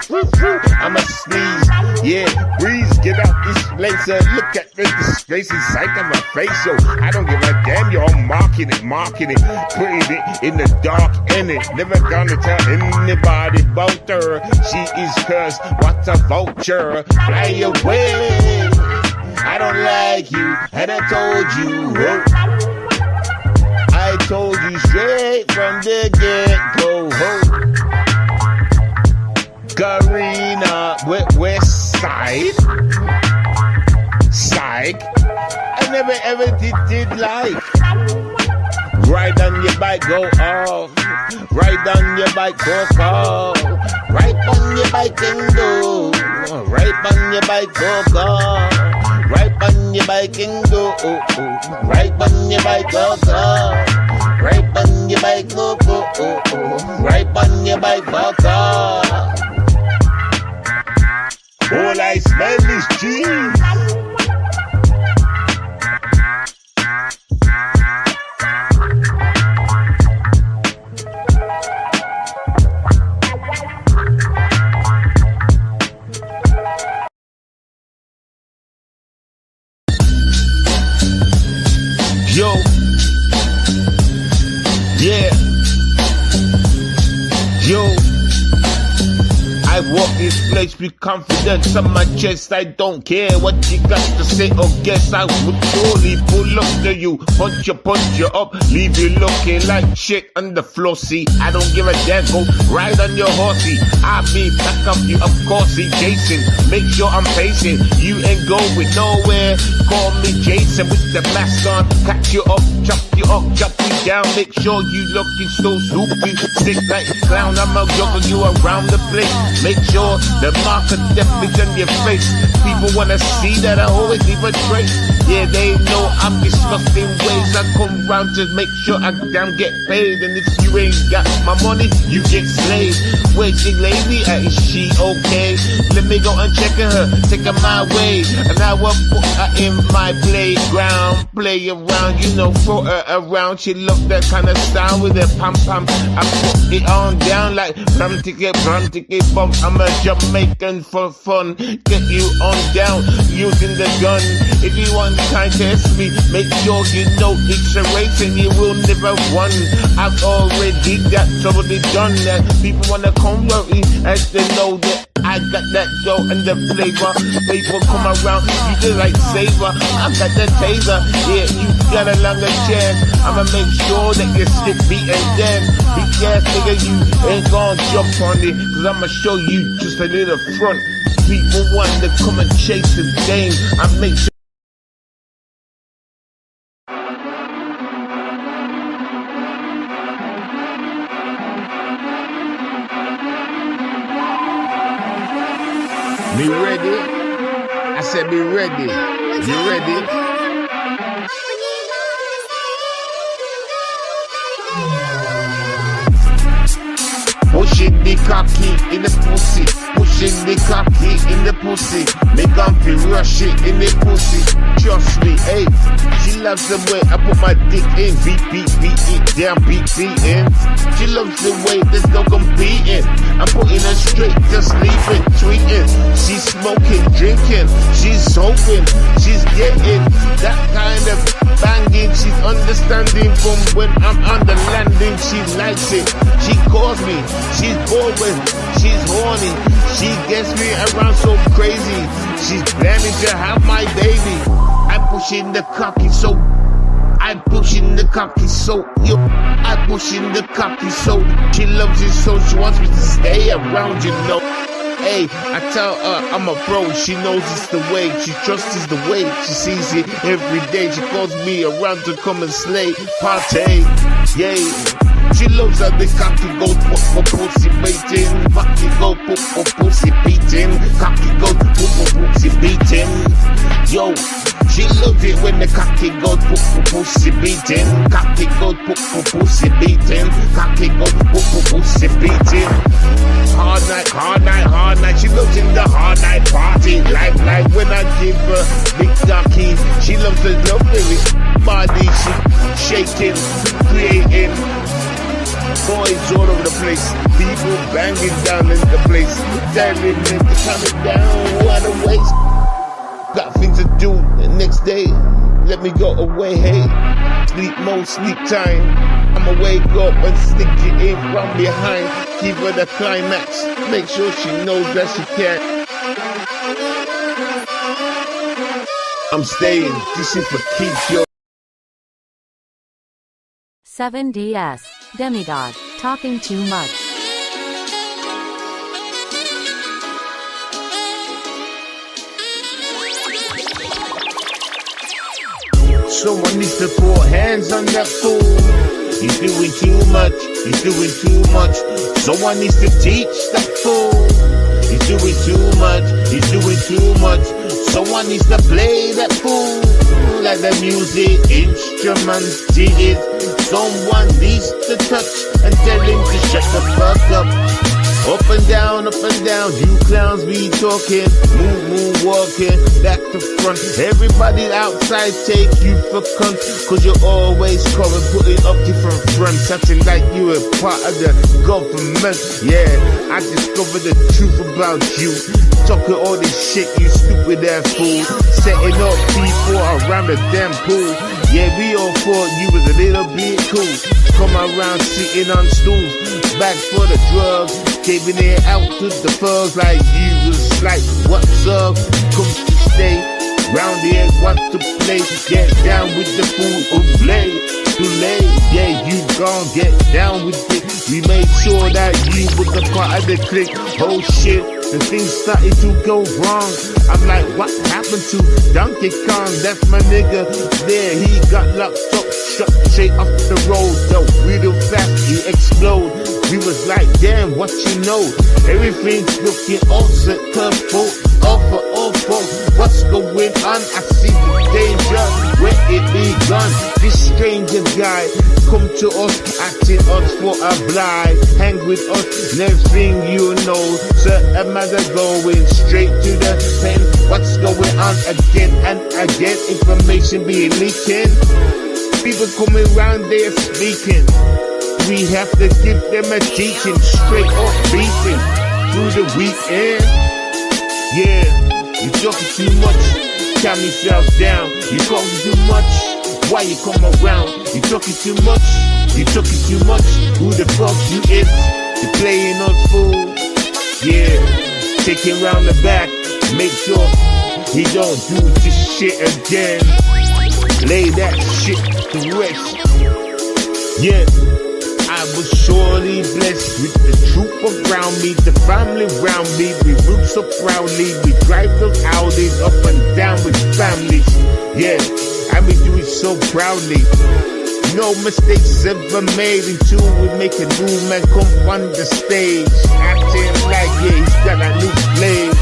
I'ma sneeze, yeah, breeze, get out this place. Look at the disgrace inside of my face, yo. I don't give a damn, yo, I'm marking it, putting it in the dark, in it. Never gonna tell anybody about her. She is cursed, what a vulture. Fly away, I don't like you, and I told you, oh. I told you straight from the get-go, ho. Karina, west side. Psych. I never ever did like. Ride on your bike, go off. Ride on your bike, go off. Ride on your bike and go. Ride on your bike, go off. Ride on your bike and go. Ride on your bike, go off. Right on your bike, go, right on your bike, fuck off. All I smell is cheese. Yo. Yeah, this place with confidence on my chest. I don't care what you got to say or guess. I would surely pull up to you, punch you up, leave you looking like shit on the floor. See, I don't give a damn. Go ride on your horsey. I'll be back up you, of course. See, Jason, make sure I'm pacing. You ain't going nowhere. Call me Jason with the mask on. Catch you up, chop you down. Make sure you looking so soupy, sick like a clown. I'm out jogging you around the place. Make sure the mark of death is on your face. People wanna see that I always leave a trace. Yeah, they know I'm disgusting ways. I come round to make sure I damn get paid. And if you ain't got my money, you get slayed. Wait, she lady, is she okay? Let me go and check her, take her my way. And I will put her in my playground. Play around, you know, throw her around. She love that kind of style with that pam. I put it on down like brum ticket, bump. I'm a Jamaican for fun. Get you on down using the gun. If you want to contest me, make sure you know it's a race and you will never won. I've already got totally done that. People wanna come with me as they know that I got that dough and the flavor. People come around, you just like savor. I got that taser, yeah, you got a longer chance. I'ma make sure that you stick beating dead. Big ass nigga, you ain't gonna jump on it, cause I'ma show you just a little front. People want to come and chase the game. I make sure. Be ready. I said be ready. You ready? Pushing the cocky in the pussy. Pushing the cocky in the pussy. Make them feel rush it in the pussy. Trust me, hey. She loves the way I put my dick in. Beat it down, beat in. She loves the way there's no competing. I'm putting her straight, just leaving, tweeting. She's smoking, drinking. She's hoping, she's getting that kind of banging. She's understanding from when I'm on the landing. She likes it. She calls me. She's boring. She's horny. She gets me around so crazy. She's planning to have my baby. I'm pushing the cocky so. I'm pushing the cocky so. Yo, I'm pushing the cocky so. She loves it so she wants me to stay around, you know. Hey, I tell her I'm a bro, she knows it's the way. She trusts it's the way, she sees it every day. She calls me around to come and slay, party, yay. She loves how the cocky goes for pussy beating. Cocky go for pussy beating. Cocky go for pussy beating. Yo, she loves it when the cocky goes for pussy beating. Cocky goes for pussy beating. Cocky goes for pussy beating. Hard night. She loves in the hard night party. Like when I give her big cocky. She loves the love with body. She shaking, creating. Boys all over the place, people banging down in the place, telling me to calm it down, what a waste. Got things to do the next day, let me go away, hey. Sleep mode, sleep time, I'ma wake up and stick it in from behind. Give her the climax, make sure she knows that she can. I'm staying, this is for keeps, yo. 7DS, Demigod, talking too much. Someone needs to put hands on that fool. He's doing too much. Someone needs to teach that fool. He's doing too much. Someone needs to play that fool. Like the music instruments did. Someone needs to touch and tell him to shut the fuck up. Up and down, you clowns be talking. Move, walking, back to front. Everybody outside take you for cunt. Cause you're always calling, putting up different fronts. Acting like you a part of the government. Yeah, I discovered the truth about you. Talking all this shit, you stupid ass fool. Setting up people around the damn pool. Yeah, we all thought you was a little bit cool. Come around sitting on stools. Back for the drugs. Giving it out to the thugs like you was like, what's up? Come to stay. Round here, want to play. Get down with the food or play. Too late, yeah, you gon' get down with it. We made sure that you was a part of the clique. Oh shit, the things started to go wrong. I'm like, what happened to Donkey Kong? That's my nigga there. He got locked up, shut straight off the road. Yo, real fast, he explode. We was like, damn, what you know? Everything's looking awesome, purple, awful. What's going on? I see the danger, where it begun. This stranger guy come to us, acting us for a blind. Hang with us, next thing you know, certain man are going straight to the pen. What's going on again and again? Information being leaking. People coming around there speaking. We have to give them a teaching, straight up beating through the weekend. Yeah, you talking too much, calm yourself down. You talking too much, why you come around? You talking too much, you talking too much. Who the fuck you is? You playing us fool? Yeah, take him round the back, make sure he don't do this shit again. Lay that shit to rest. Yeah. I was surely blessed with the troop around me, the family around me. We roots up proudly, we drive those Audis up and down with families. Yeah, and we do it so proudly. No mistakes ever made until we make a new man come on the stage. Acting like, yeah, he's got a new slave.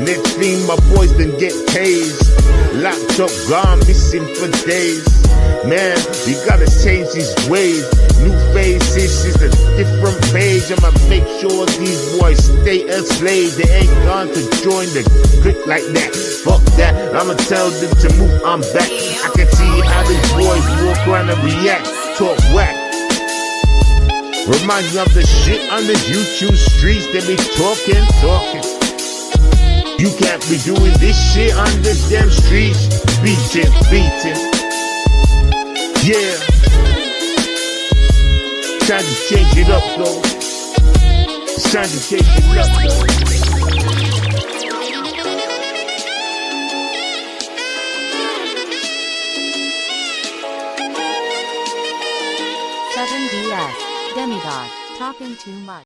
Next thing, my boys done get tased. Locked up, gone missing for days. Man, we gotta change these ways. New faces is a different page. I'ma make sure these boys stay enslaved. They ain't gone to join the clique like that. Fuck that, I'ma tell them to move on back. I can see how these boys walk around and react. Talk whack. Reminds me of the shit on the YouTube streets. They be talking. You can't be doing this shit on the damn streets. Beating. Yeah. Time to change it up though. It's time to change it up though. 7BS, Demigod, talking too much.